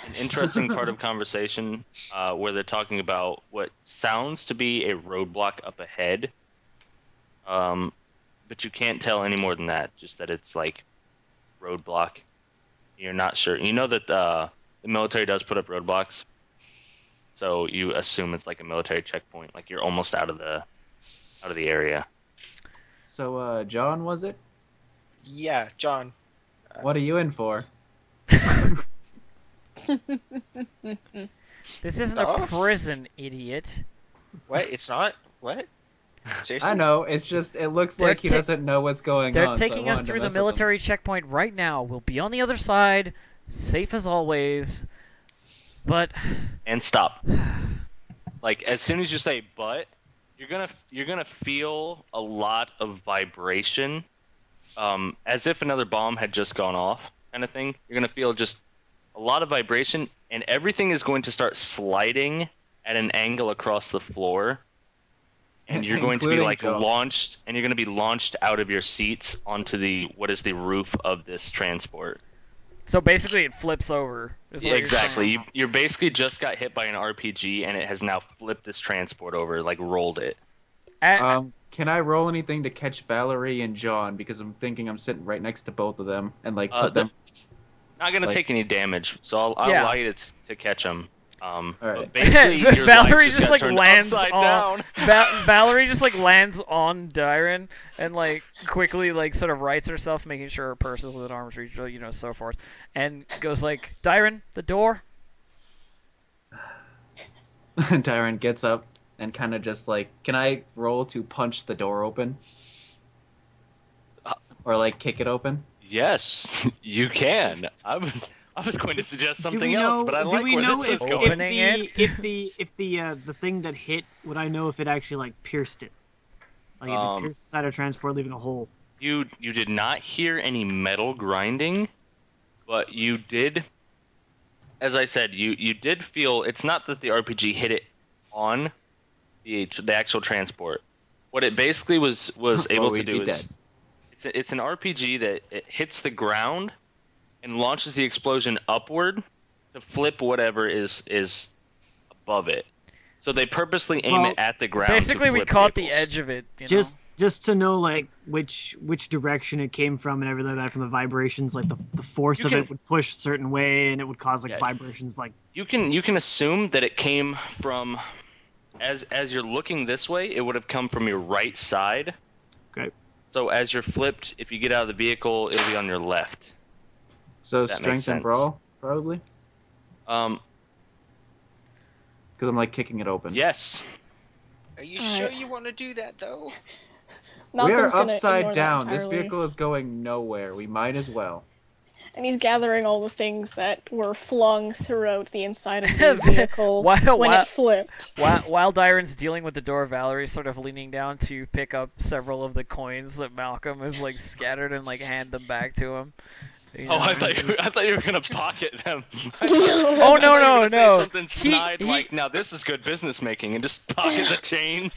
an interesting part of conversation where they're talking about what sounds to be a roadblock up ahead. But you can't tell any more than that. Just that it's like roadblock. You're not sure. You know that the military does put up roadblocks, so you assume it's like a military checkpoint. Like you're almost out of the area. So, John, was it? Yeah, John. What are you in for? This isn't a Stuff? prison, idiot. What? It's not? What? Seriously? I know. It's just it looks They're like he doesn't know what's going They're on. so I taking us wanted to through the mess with him. military checkpoint right now. We'll be on the other side, safe as always. But And stop. Like as soon as you say "but," you're gonna feel a lot of vibration, as if another bomb had just gone off, kind of thing. You're gonna feel just a lot of vibration, and everything is going to start sliding at an angle across the floor, and you're going to be Including like John. launched, and you're going to be launched out of your seats onto the roof of this transport. so basically, it flips over. is what Yeah, you're exactly. saying. You're basically just got hit by an RPG, and it has now flipped this transport over, like rolled it. Can I roll anything to catch Valerie and John? Because I'm thinking I'm sitting right next to both of them and like Uh, put them. Not gonna Like- take any damage, so I'll Yeah. allow you to catch him. Alright. But basically, your Valerie life just got like turned lands upside on down. Valerie just like lands on Dyron and like quickly like sort of rights herself, making sure her purse is within arm's reach, you know, so forth, and goes like, Dyron, the door. Tyron gets up and kind of just like, can I roll to punch the door open? Or like kick it open? Yes, you can. I was going to suggest something else, but I like where this is going. Opening it? if the thing that hit, would I know if it actually like pierced it? Like if it pierced the side of transport, leaving a hole. You did not hear any metal grinding, but you did, as I said, you did feel. It's not that the RPG hit it on the actual transport. What it basically was able to we'd do be is dead. it's an RPG that it hits the ground and launches the explosion upward to flip whatever is above it. So they purposely aim it at the ground. Basically, to we flip caught the vehicles. edge of it. You Just to know like which direction it came from and everything like that from the vibrations, like the force You of can- it would push a certain way and it would cause like Yeah. vibrations like You can assume that it came from, as you're looking this way, it would have come from your right side. okay. So as you're flipped, if you get out of the vehicle, it'll be on your left. So That makes strength and sense. brawl, probably? Um, Because I'm like kicking it open. yes. Are you Alright. sure you want to do that though? We are Malcolm's gonna upside ignore that down. This entirely. vehicle is going nowhere. We might as well. And he's gathering all the things that were flung throughout the inside of the vehicle While- when while- it flipped. While Dyron's dealing with the door, Valerie's sort of leaning down to pick up several of the coins that Malcolm has like scattered and like hand them back to him. You Oh, know? I thought you were gonna pocket them. Oh no no no! Something He- snide he- like, now this is good business making, and just pocket the change.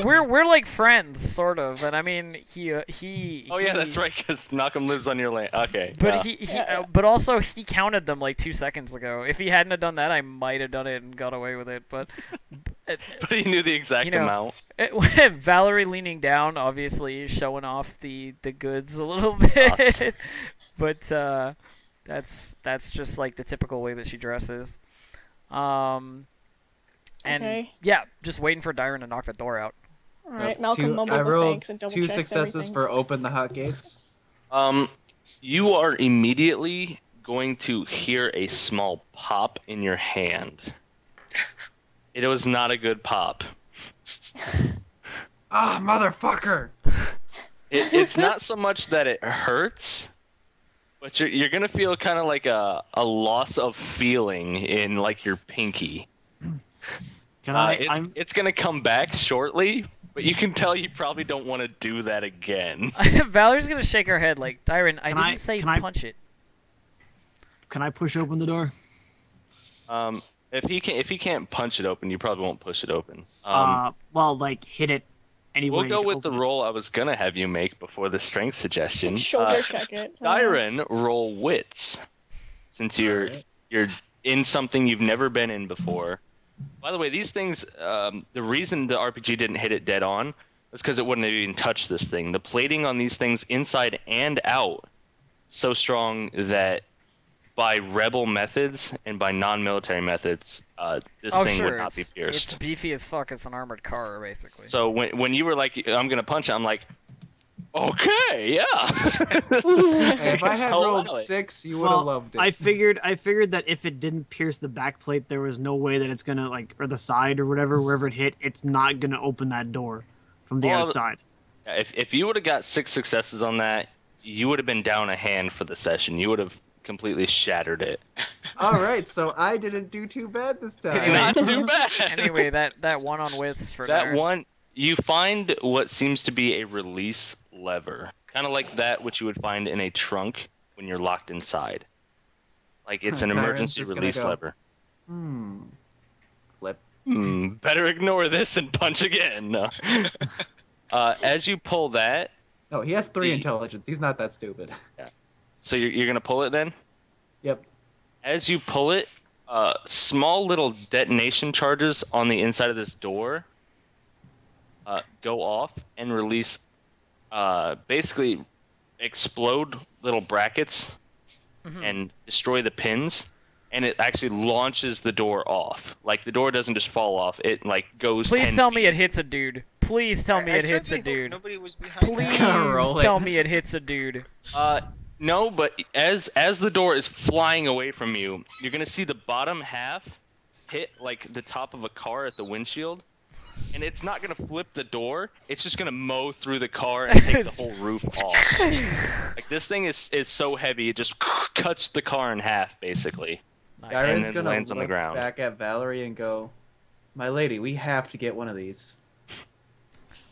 We're like friends, sort of, and I mean he. Oh yeah, that's right, because Malcolm lives on your land. Okay. But yeah. but also he counted them like 2 seconds ago. If he hadn't have done that, I might have done it and got away with it. But But he knew the exact you know, amount. Valerie leaning down, obviously showing off the goods a little bit. But that's just like the typical way that she dresses. And Okay. yeah, just waiting for Dyron to knock the door out. Alright, Malcolm I mumbles a rolled thanks and double 2 checks successes everything. for open the hot gates. You are immediately going to hear a small pop in your hand. It was not a good pop. Ah, motherfucker! It's not so much that it hurts, but you're gonna feel kind of like a loss of feeling in like your pinky. Can I It's gonna come back shortly, but you can tell you probably don't want to do that again. Valerie's gonna shake her head like, Dyron, I Can I- didn't say can I- punch it. can I push open the door? If he can't punch it open, you probably won't push it open. Well, like hit it anyway. We'll go to with the open it. roll I was gonna have you make before the strength suggestion. Shoulder check it. Dyron, roll wits, since you're in something you've never been in before. By the way, these things, the reason the RPG didn't hit it dead on was because it wouldn't have even touched this thing. The plating on these things, inside and out, so strong that by rebel methods and by non-military methods, this Oh thing sure, would not be it's pierced. beefy as fuck. It's an armored car, basically. So when you were like, I'm gonna punch it, I'm like, okay, yeah. Hey, if I had I'll rolled allow it. 6, you would have Well, loved it. I figured that if it didn't pierce the back plate, there was no way that it's gonna like, or the side or whatever, wherever it hit, it's not gonna open that door from the Well, outside. If you would have got 6 successes on that, you would have been down a hand for the session. You would have completely shattered it. Alright, so I didn't do too bad this time. Not too bad. Anyway, that one on wits for That Dyron. one, you find what seems to be a release lever, kind of like that which you would find in a trunk when you're locked inside. Like it's an Tyron's emergency just gonna release go, lever. Flip. Better ignore this and punch again. No. As you pull that, Oh, he has 3 The- intelligence. He's not that stupid. so you're gonna pull it then. Yep. As you pull it, small little detonation charges on the inside of this door go off and release, basically explode little brackets and destroy the pins, and it actually launches the door off. Like the door doesn't just fall off; it like goes. Please 10 tell me feet. it hits a dude. Please tell me I it hits a certainly hope dude. nobody was behind Please that. gonna roll it. tell me it hits a dude. No, but as the door is flying away from you, you're gonna see the bottom half hit like the top of a car at the windshield, and it's not gonna flip the door. It's just gonna mow through the car and take the whole roof off. Like this thing is so heavy, it just cuts the car in half basically. Nice. And Darren's then gonna lands on the look ground. back at Valerie and go, "My lady, we have to get one of these."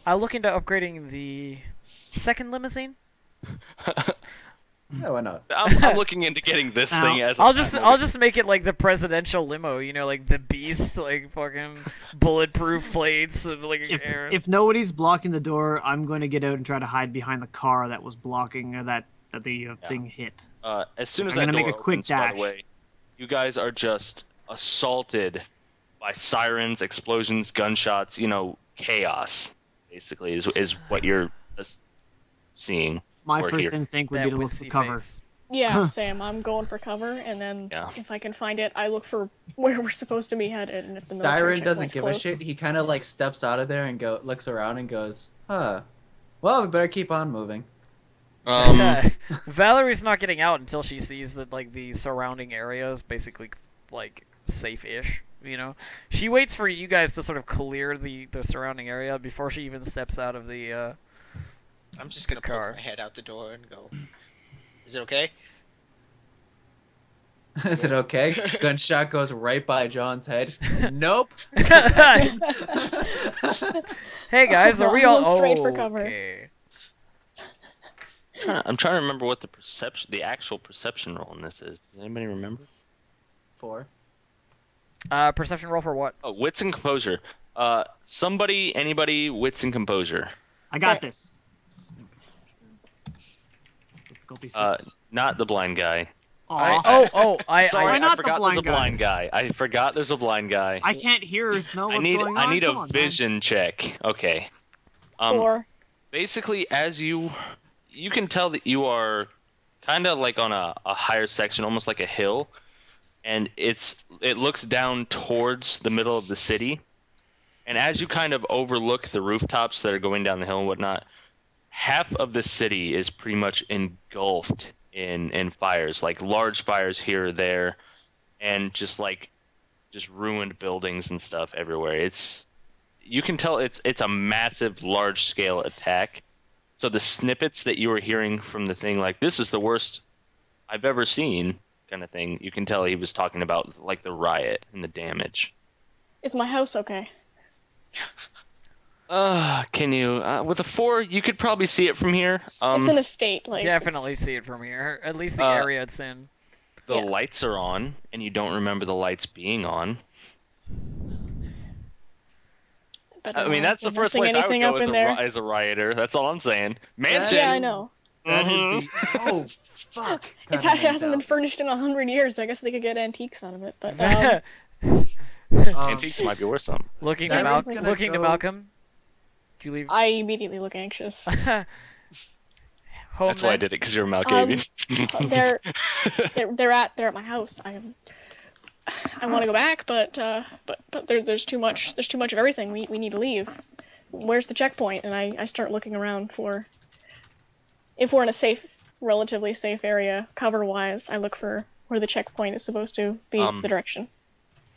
I look into upgrading the second limousine. Yeah, why not? I'm looking into getting this thing as. I'll just make it like the presidential limo, you know, like the Beast, like fucking bulletproof plates and like air. If nobody's blocking the door, I'm going to get out and try to hide behind the car that was blocking that the thing hit. As soon as I'm that gonna door make a quick opens, by dash. the way, you guys are just assaulted by sirens, explosions, gunshots. You know, chaos. Basically, is what you're seeing. My or first here. instinct would that be to look for wincy cover. face. Yeah, Sam, I'm going for cover, and then Yeah. if I can find it, I look for where we're supposed to be headed, and if the military Darren doesn't checkpoint's give close. a shit. He kind of like steps out of there and looks around and goes, "Huh. Well, we better keep on moving." Valerie's not getting out until she sees that like the surrounding area is basically like safe-ish. You know, she waits for you guys to sort of clear the surrounding area before she even steps out of the. I'm just gonna Car. poke my head out the door and go, "Is it okay?" Is it okay? Gunshot goes right by John's head. Nope. Hey guys, are we all Go straight for cover. Okay. I'm trying to remember what the actual perception roll in this is. Does anybody remember? 4. Perception roll for what? Oh, wits and composure. Anybody, wits and composure. I got Okay. this. Difficulty 6. Not the blind guy. Aw. Sorry, Why I not the forgot there's a blind blind guy. I forgot there's a blind guy. I can't hear or smell what's I need going on. I need Come a on, man. vision check. Okay. 4. Basically, as you can tell that you are kind of like on a higher section, almost like a hill, and it looks down towards the middle of the city. And as you kind of overlook the rooftops that are going down the hill and whatnot, half of the city is pretty much engulfed in fires, like large fires here or there, and just ruined buildings and stuff everywhere. You can tell it's a massive, large scale attack. So the snippets that you were hearing from the thing, like, this is the worst I've ever seen, kind of thing, you can tell he was talking about like the riot and the damage. Is my house okay? Can you with a 4 you could probably see it from here. It's in a state, like Definitely it's- see it from here. At least the area it's in. the yeah. lights are on and you don't remember the lights being on. better I mean, not that's the be first messing place I would anything go up as in there. as a rioter. That's all I'm saying. Mansion. Yeah, I know. That Mhm. is the oh fuck. It kinda hasn't been hands furnished in 100 years. I guess they could get antiques out of it, but out. Antiques might be worth something. looking to Darren's gonna looking to go- Malcolm. Do you leave I immediately look anxious. home? That's why I then? did it, because you're Malkavian. they're at my house. I want to go back, but there's too much of everything. We need to leave. Where's the checkpoint? And I start looking around for, if we're in a relatively safe area, cover wise. I look for where the checkpoint is supposed to be, the direction.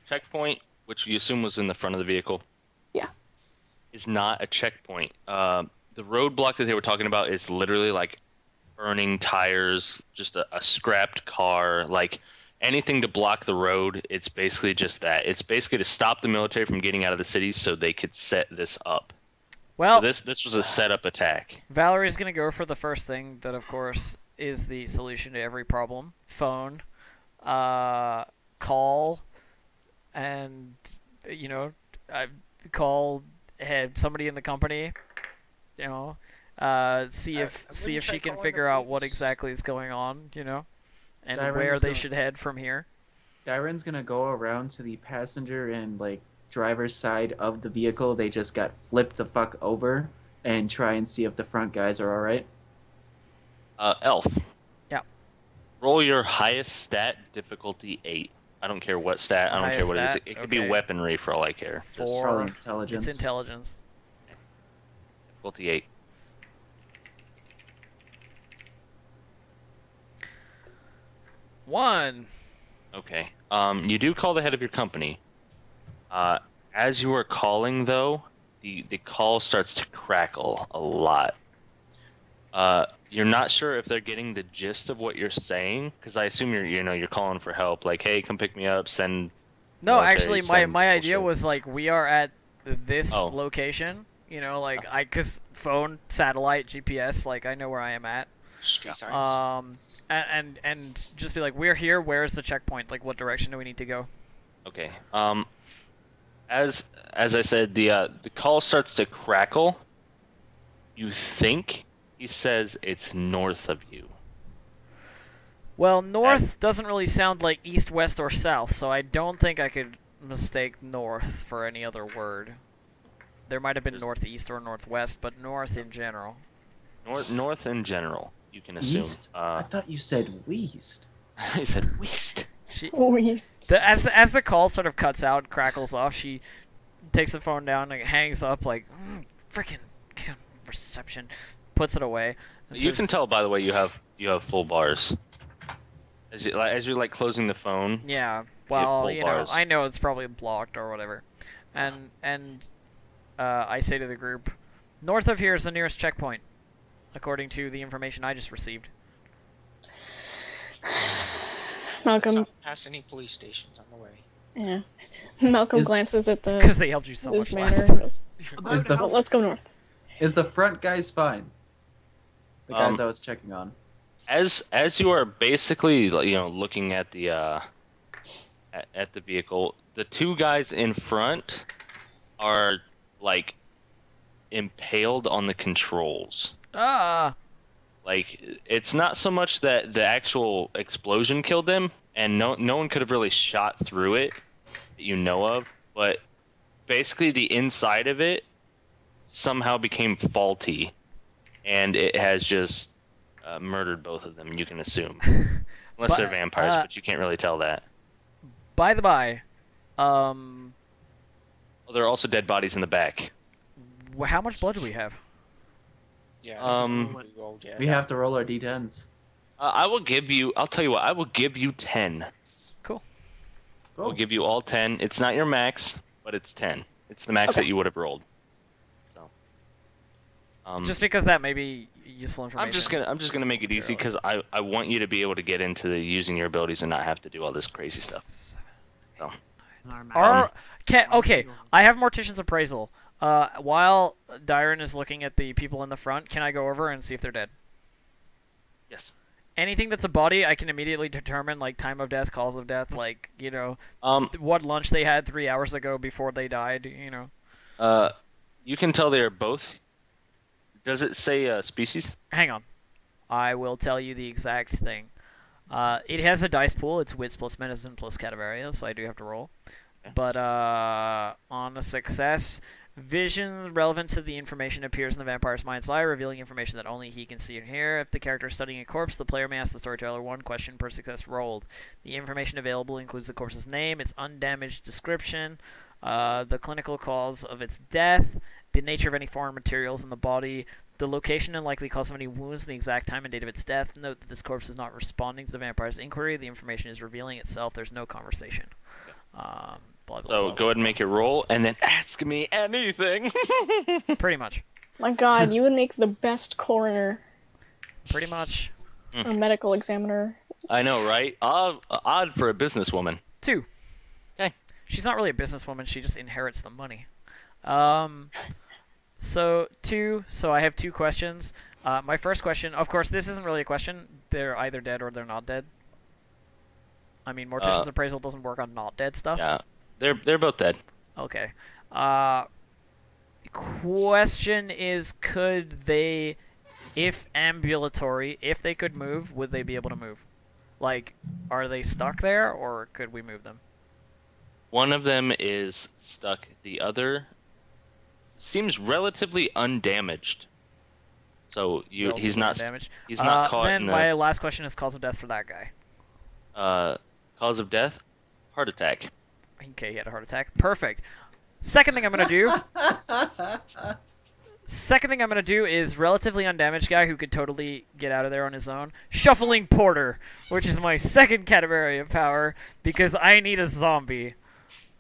Checkpoint, which you assume was in the front of the vehicle, Yeah. is not a checkpoint. The roadblock that they were talking about is literally like burning tires, just a scrapped car, like anything to block the road. It's basically just that. It's basically to stop the military from getting out of the city so they could set this up. Well, So this was a setup attack. Valerie's gonna go for the first thing that, of course, is the solution to every problem: phone, call, and I have somebody in the company. See if wouldn't she try can calling figure the out what police. exactly is going on. And Darren's where they gonna- should head from here. Darren's gonna go around to the passenger and like driver's side of the vehicle. They just got flipped the fuck over, and try and see if the front guys are all right. Elf. Yeah. Roll your highest stat, difficulty 8. I don't care what stat. I don't care Highest what it is. stat? It could be Okay. weaponry for all I care. Just Four. Probably intelligence. It's intelligence. difficulty 8. One. Okay. You do call the head of your company. As you are calling, though, the call starts to crackle a lot. You're not sure if they're getting the gist of what you're saying, because I assume you're calling for help. Like, hey, come pick me up. Send. No, military, actually, send my idea bullshit. was like we are at this Oh. location. You know, like cause phone, satellite, GPS. Like I know where I am at. Street signs. And just be like, we're here. Where's the checkpoint? Like, what direction do we need to go? Okay. As I said, the call starts to crackle. You think he says it's north of you. Well, north doesn't really sound like east, west, or south, so I don't think I could mistake north for any other word. There might have been northeast or northwest, but north in general. North in general, you can assume. East? I thought you said west. He said west. Always. As the call sort of cuts out, crackles off, she takes the phone down and hangs up like, freaking reception, puts it away. And You says, can tell, by the way, you have full bars. As you're like closing the phone. Yeah, full well, you know, bars. I know it's probably blocked or whatever. And I say to the group, north of here is the nearest checkpoint, according to the information I just received. Let's Malcolm, not pass any police stations on the way. yeah. Malcolm Is- glances at Because they helped you so this much manor last and time. goes, Is the "Well, let's go north. is the front guys fine? The guys I was checking on. As you are basically looking at the at the vehicle, the two guys in front are like impaled on the controls. Ah, Like, it's not so much that the actual explosion killed them, and no one could have really shot through it that you know of, but basically the inside of it somehow became faulty, and it has just murdered both of them, you can assume. Unless they're vampires, but you can't really tell that. by the by, Well, there are also dead bodies in the back. how much blood do we have? Yeah. Um, We have to roll our d10s. I'll tell you what, I will give you 10. Cool. Cool. I'll give you all 10. It's not your max, but it's 10. It's the max Okay. that you would have rolled. So, Just because that may be useful information. I'm just gonna make it easy because I want you to be able to get into using your abilities and not have to do all this crazy stuff. So, Okay, I have Mortician's Appraisal. While Dyron is looking at the people in the front, can I go over and see if they're dead? yes. Anything that's a body, I can immediately determine, like, time of death, cause of death, like, what lunch they had 3 hours ago before they died, You can tell they are both. Does it say species? Hang on. I will tell you the exact thing. It has a dice pool. It's wits plus medicine plus cadaveria, so I do have to roll. Okay. But on a success, vision relevant to the information appears in the vampire's mind's eye, revealing information that only he can see and hear. If the character is studying a corpse, the player may ask the storyteller one question per success rolled. The information available includes the corpse's name, its undamaged description, the clinical cause of its death, the nature of any foreign materials in the body, the location and likely cause of any wounds, and the exact time and date of its death. Note that this corpse is not responding to the vampire's inquiry. The information is revealing itself. There's no conversation. Blah, blah, So blah, go ahead and make your roll, and then ask me anything. blah. Pretty much. My God, you would make the best coroner Pretty much. or medical examiner. I know, right? Odd for a businesswoman. 2. Okay. She's not really a businesswoman. She just inherits the money. So 2. So I have 2 questions. My first question, of course, this isn't really a question. They're either dead or they're not dead. I mean, Mortician's Appraisal doesn't work on not dead stuff. Yeah, they're both dead. Okay. Question is, could they, if ambulatory, if they could move, would they be able to move? Like, are they stuck there, or could we move them? One of them is stuck. The other seems relatively undamaged. So he's Relatively not undamaged. he's not caught Then in my the last question is cause of death for that guy. cause of death, heart attack. Okay, he had a heart attack. Perfect. Second thing I'm gonna do. Second thing I'm gonna do is relatively undamaged guy who could totally get out of there on his own. Shuffling Porter, which is my second category of power because I need a zombie.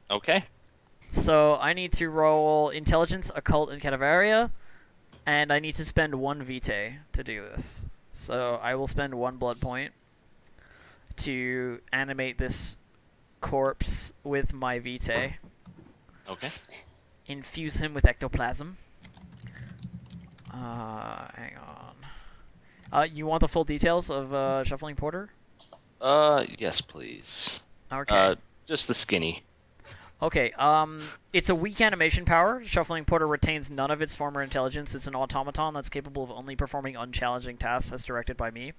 Okay. So I need to roll Intelligence, Occult, and Cadaveria, and I need to spend 1 Vitae to do this. So I will spend 1 blood point to animate this corpse with my Vitae. Okay. Infuse him with ectoplasm. Hang on. You want the full details of Shuffling Porter? Yes, please. Okay. Just the skinny. Okay, it's a weak animation power. Shuffling Porter retains none of its former intelligence. It's an automaton that's capable of only performing unchallenging tasks as directed by me.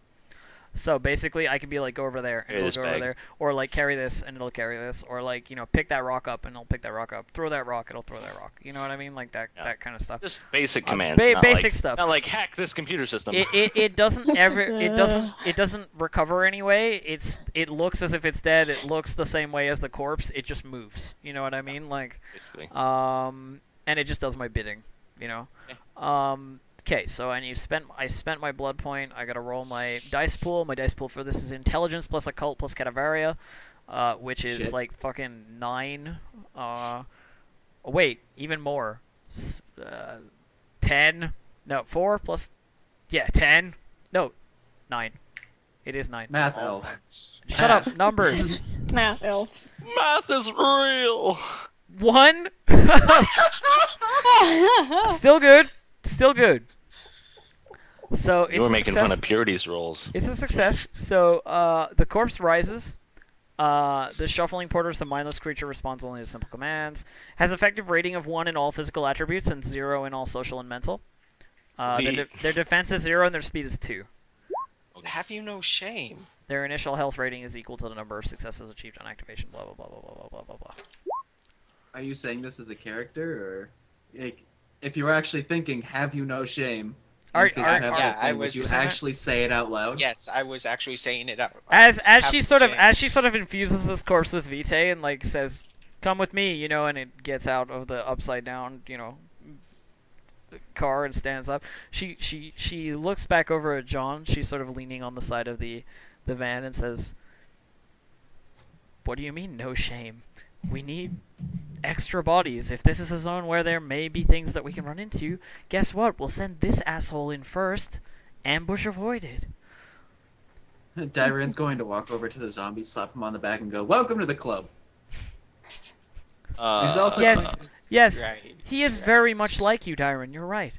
So basically, I can be like, go over there, and Carry it'll this go over bag. there. Or like, carry this, and it'll carry this. Or like, pick that rock up, and it'll pick that rock up. Throw that rock, it'll throw that rock. You know what I mean? Like that Yeah. that kind of stuff. Just basic commands. not basic like, stuff. Not like hack this computer system. It doesn't ever it doesn't recover anyway. It looks as if it's dead. It looks the same way as the corpse. It just moves. You know what I mean? Like Basically. and it just does my bidding. Okay. Okay, so I spent my blood point. I gotta roll my dice pool. My dice pool for this is Intelligence plus Occult plus Cadaveria, which is Shit. like fucking 9. Wait, even more. 10. No, 4 plus. Yeah, 10. No, 9. It is 9. Math elf. Shut up, numbers. Math elf. Math is real. 1. Still good. Still good. So it's You were a making success. fun of Purity's rolls. It's a success. So the corpse rises. The Shuffling Porter is a mindless creature, responds only to simple commands. Has effective rating of 1 in all physical attributes and 0 in all social and mental. Their defense is 0 and their speed is 2. Have you no shame? Their initial health rating is equal to the number of successes achieved on activation. Blah blah blah blah blah blah blah blah blah. Are you saying this as a character, or like, if you were actually thinking, have you no shame? Are- you could are- have are- that Yeah, I thing, would you was- actually say it out loud? Yes, I was actually saying it out. As Have she no sort of shame. infuses this corpse with Vitae and like says, "Come with me," and it gets out of the upside down, car and stands up. She looks back over at John. She's sort of leaning on the side of the van and says, "What do you mean, no shame? We need extra bodies. If this is a zone where there may be things that we can run into, guess what? We'll send this asshole in first. Ambush avoided." Dyran's going to walk over to the zombie, slap him on the back, and go, "Welcome to the club." He's also Yes, Right. he is very much like you, Dyron. You're right.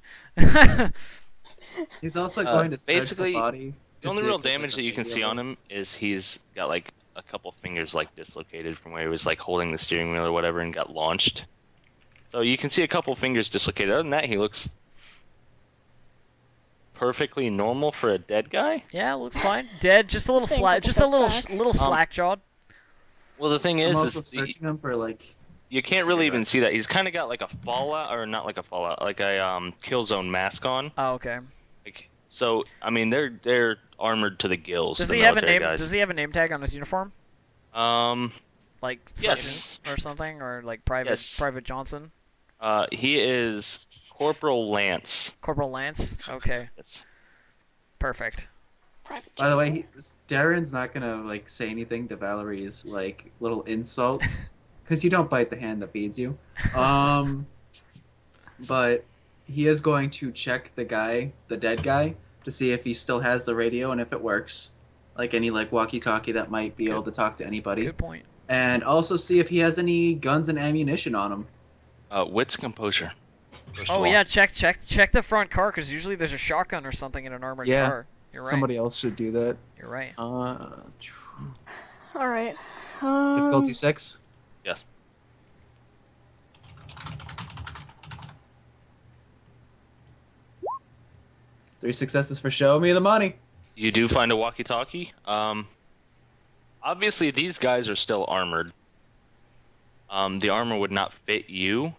He's also going to search basically, the body. The only real damage that you can see on him is he's got like a couple fingers like dislocated from where he was like holding the steering wheel or whatever and got launched. So you can see a couple fingers dislocated. Other than that, he looks perfectly normal for a dead guy. Yeah, looks fine. Dead, just a little Staying slack, couple just a little steps back. little slack jawed. Well, the thing I'm is also the- searching him for like. you can't really even see that. He's kind of got like a fallout, or not like a fallout, like a Killzone mask on. Oh, okay. Like, so I mean, they're armored to the gills. Does the he have a military name? Guys. Does he have a name tag on his uniform? Like Yes. Sergeant or something, or like Private Yes. Private Johnson, He is Corporal Lance. Corporal Lance. Okay, Yes. perfect. Private By the way, Johnson. Darren's not gonna like say anything to Valerie's like little insult, because you don't bite the hand that feeds you. But he is going to check the dead guy, to see if he still has the radio and if it works, like any like walkie-talkie that might be able to talk to anybody, Good point. and also see if he has any guns and ammunition on him. Wits composure. first of Oh all. yeah, check the front car, because usually there's a shotgun or something in an armored Yeah. car. You're right. Somebody else should do that. You're right. All right. Difficulty 6. Yes. Three successes for show me the money. You do find a walkie-talkie. Obviously, these guys are still armored. The armor would not fit you.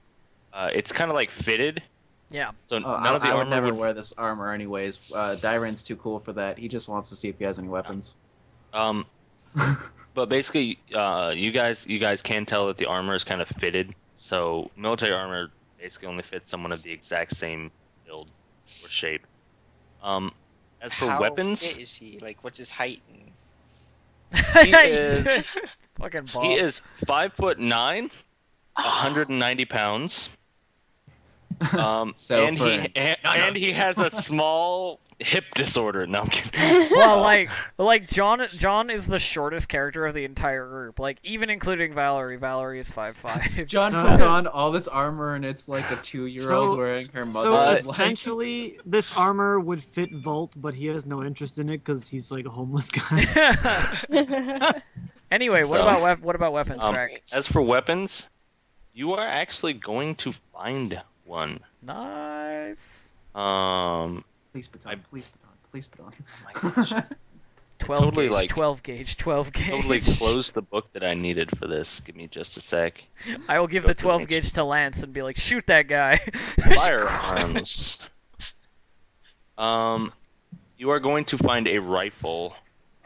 It's kind of like fitted, Yeah. So Oh, none of the I would armor never would. wear this armor anyways. Dyran's too cool for that. He just wants to see if he has any weapons. Um, but basically, you guys can tell that the armor is kind of fitted. So military armor basically only fits someone of the exact same build or shape. As for How weapons, fit is he? Like, what's his height? he is Fucking Bob. he is 5'9", 190 pounds. So and for- and he has a small hip disorder. No, I'm kidding. Well, like John is the shortest character of the entire group. Like even including Valerie. Valerie is 5'5". John So- puts on all this armor and it's like a 2-year-old wearing her So mother's essentially, this armor would fit Volt, but he has no interest in it because he's like a homeless guy. Anyway, what So- about weapons, Rack? As for weapons, you are actually going to find one. Nice. Police baton, police baton, police baton. Oh my gosh. 12 Totally, gauge, like- 12 gauge, 12 gauge. Totally closed the book that I needed for this. Give me just a sec. I will give Go the through 12 each- gauge to Lance and be like, shoot that guy. Firearms. You are going to find a rifle.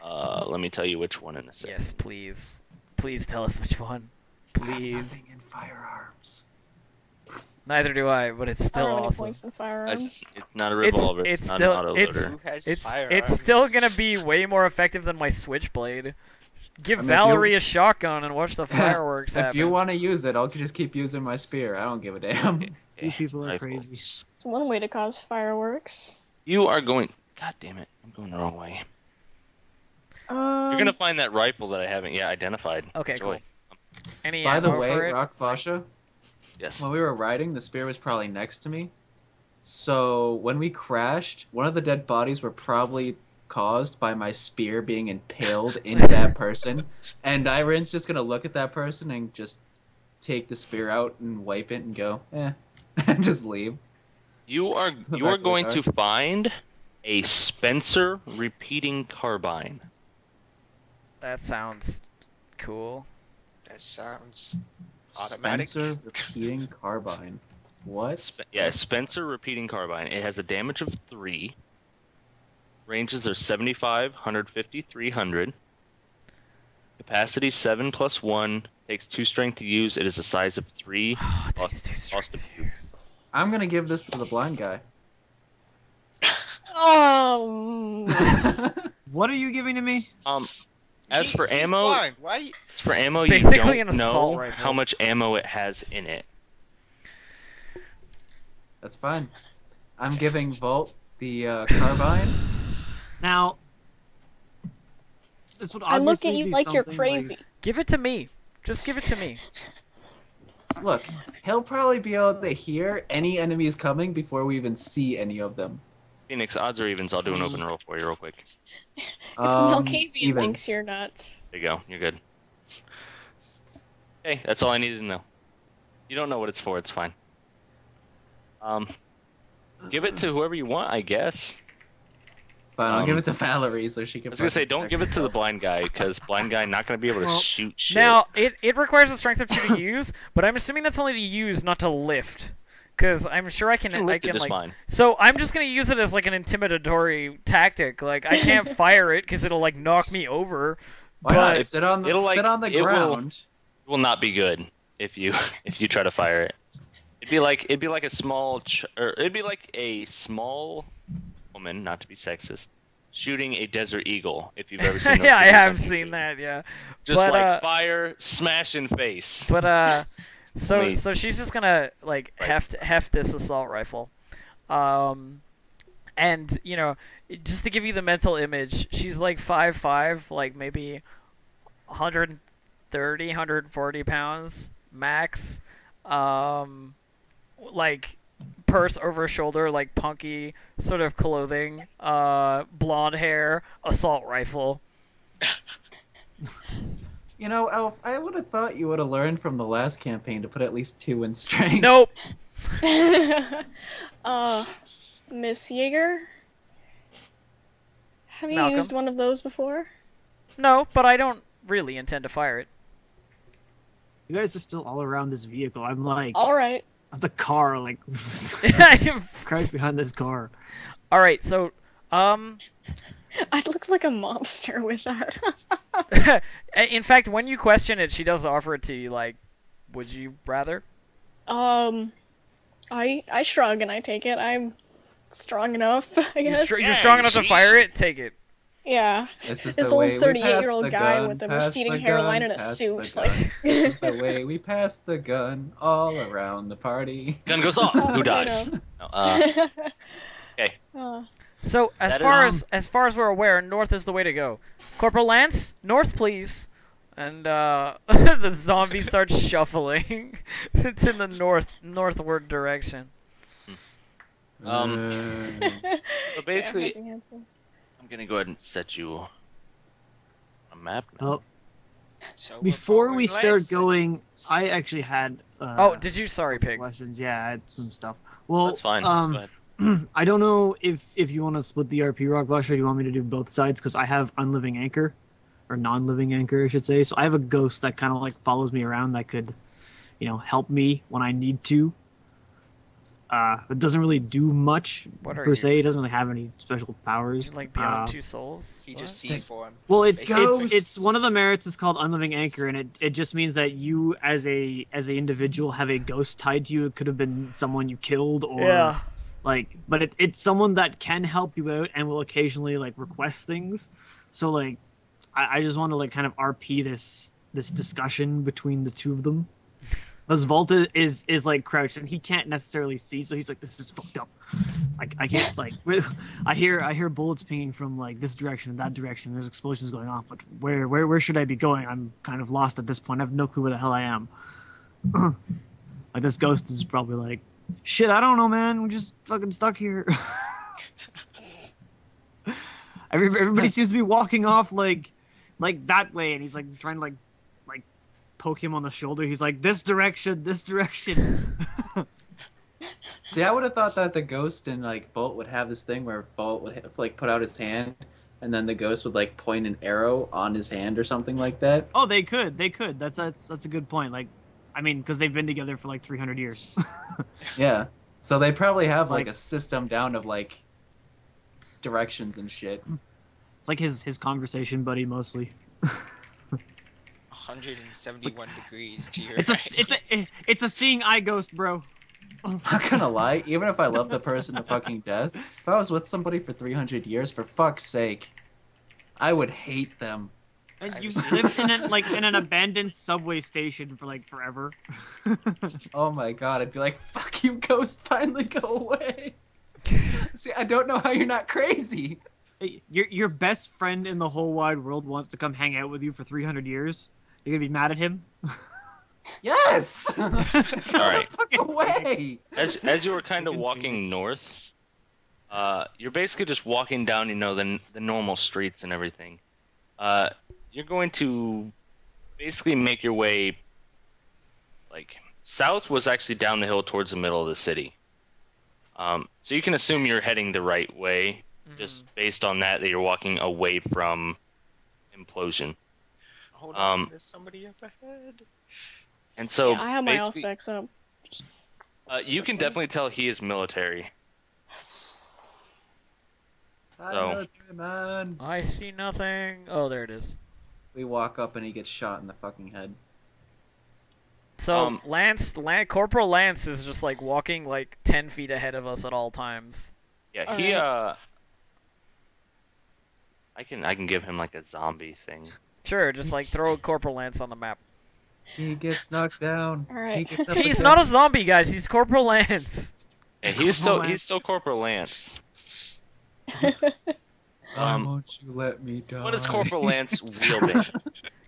Let me tell you which one in a second. Yes, please. Please tell us which one. Please. Nothing in firearms. Neither do I, but it's I still don't have any awesome. points in It's, firearms. it's not a revolver. it's It's, not still- an it's- autoloader. Who has It's firearms? still gonna be way more effective than my switchblade. Give I mean, if Valerie you- a shotgun and watch the fireworks If happen. you want to use it, I'll just keep using my spear. I don't give a damn. You people are Rifles. crazy. It's one way to cause fireworks. You are going. God damn it! I'm going the wrong way. You're gonna find that rifle that I haven't yet identified. Okay, Enjoy. cool. Any By the ammo for way, it? Rock Vasha, Yes. when we were riding, the spear was probably next to me. So when we crashed, one of the dead bodies were probably caused by my spear being impaled into that person. And Iron's just gonna look at that person and just take the spear out and wipe it and go, and just leave. You are Back you are to the going car. to find a Spencer repeating carbine. That sounds cool. That sounds automatic. Spencer repeating carbine. What? Yeah, Spencer repeating carbine. It has a damage of 3. Ranges are 75, 150, 300. Capacity 7 plus 1. Takes 2 strength to use. It is a size of 3. Oh, it Lost- takes 2 lost strength a to few. use. I'm gonna give this to the blind guy. What are you giving to me? As for He's ammo, blind. Why? as for ammo, Basically you an don't assault know rifle. how much ammo it has in it. That's fine. I'm giving Volt the carbine. Now, this would I look obviously at you be like you're something crazy. Give it to me. Just give it to me. Look, he'll probably be able to hear any enemies coming before we even see any of them. Phoenix, odds or evens? I'll do an open roll for you real quick. If the Malkavian evens. thinks you're nuts. There you go. You're good. Hey, that's all I needed to know. You don't know what it's for. It's fine. Give it to whoever you want, I guess. Fine, I'll give Um, it to Valerie so she can. I was gonna say, don't protect give it to the herself. blind guy, because blind guy not gonna be able to Well, shoot shit. Now, it requires a strength of 2 to use, but I'm assuming that's only to use, not to lift. Because I'm sure I can, you can lift it just like. fine. So I'm just gonna use it as like an intimidatory tactic. Like I can't fire it because it'll like knock me over. Why not but- sit on the it'll, like, sit on the it will- ground? It will not be good if you if you try to fire it. It'd be like a small or it'd be like a small woman, not to be sexist, shooting a desert eagle. If you've ever seen those Yeah, I videos on have YouTube. seen that. Yeah. Just But, like fire, smash in face. But so Wait. so she's just gonna like Right. heft this assault rifle, and you know, just to give you the mental image, she's like 5'5", like maybe 130, 140 pounds max, like purse over her shoulder, like punky sort of clothing, blonde hair, assault rifle. You know, Elf, I would have thought you would have learned from the last campaign to put at least 2 in strength. Nope. Miss Yeager? Have you Malcolm? used one of those before? No, but I don't really intend to fire it. You guys are still all around this vehicle. I'm like Alright. the car, like Yeah. crouched behind this car. All right, so I'd look like a mobster with that. in fact, when you question it, she does offer it to you. Like, would you rather? I shrug and I take it. I'm strong enough, I You're, guess. you're strong enough to fire it. Take it. Yeah. This is This the old way we pass 38-year-old the guy gun, with a pass receding the hairline gun, and a pass suit, the like. gun. This is the way we pass the gun all around the party. Gun goes off. Who dies? No, okay. So That is- as far as we're aware, north is the way to go. Corporal Lance, north, please. And the zombie starts shuffling. It's in the northward direction. So basically, Yeah, handsome. I'm gonna go ahead and set you a map now. Oh, So we're before we following start Lance, then. going, I actually had. Oh, did you? Sorry, pig. questions? Yeah, I had some stuff. Well, That's fine. Go ahead. I don't know if you want to split the RP rock bush or do you want me to do both sides because I have unliving anchor, or non-living anchor, I should say. So I have a ghost that kind of like follows me around that could, help me when I need to. It doesn't really do much What are per you? se. It doesn't really have any special powers. Like beyond two souls. He What? just sees for him. Well, it's Ghosts! one of the merits is called unliving anchor, and it just means that you as a individual have a ghost tied to you. It could have been someone you killed or Yeah. but it's someone that can help you out and will occasionally like request things. So like, I just want to like kind of RP this discussion between the two of them. Because Volta is like crouched and he can't necessarily see, so he's like, this is fucked up. Like I can't like I hear bullets pinging from like this direction and that direction. There's explosions going off, but where should I be going? I'm kind of lost at this point. I have no clue where the hell I am. Like this ghost is probably like, shit, I don't know, man. We're just fucking stuck here. Everybody seems to be walking off like that way, and he's like trying to like poke him on the shoulder. He's like, this direction. See, I would have thought that the ghost and like Bolt would have this thing where Bolt would like put out his hand, and then the ghost would like point an arrow on his hand or something like that. Oh, they could. That's a good point. Like, I mean, because they've been together for like 300 years. Yeah. So they probably have It's like like- a system down of like directions and shit. It's like his conversation buddy mostly. 171 degrees to your It's right. it's a seeing eye ghost, bro. Not gonna lie, even if I love the person to fucking death, if I was with somebody for 300 years, for fuck's sake, I would hate them. And I've you seen- lived in an abandoned subway station for like forever. Oh my god, I'd be like, fuck you, ghost, finally go away. See, I don't know how you're not crazy. Hey, your best friend in the whole wide world wants to come hang out with you for 300 years. You're gonna be mad at him? Yes! All right. Fuck away! As you were kind of Fucking walking idiots. north, you're basically just walking down, the normal streets and everything. You're going to basically make your way, like, south was actually down the hill towards the middle of the city. So you can assume you're heading the right way, just based on that you're walking away from implosion. Hold on, Um, there's somebody up ahead. And so Yeah, I have my basically, specs up. you can definitely tell he is military. Hi, So- military man. I see nothing. Oh, there it is. We walk up and he gets shot in the fucking head. So Corporal Lance is just like walking like 10 feet ahead of us at all times. Yeah, he I can give him like a zombie thing. Sure, just like throw Corporal Lance on the map. He gets knocked down. Alright. He gets up He's again. not a zombie, guys. He's Corporal Lance. Yeah, he's still Corporal Lance. Why won't you let me die? What is Corporal Lance wielding?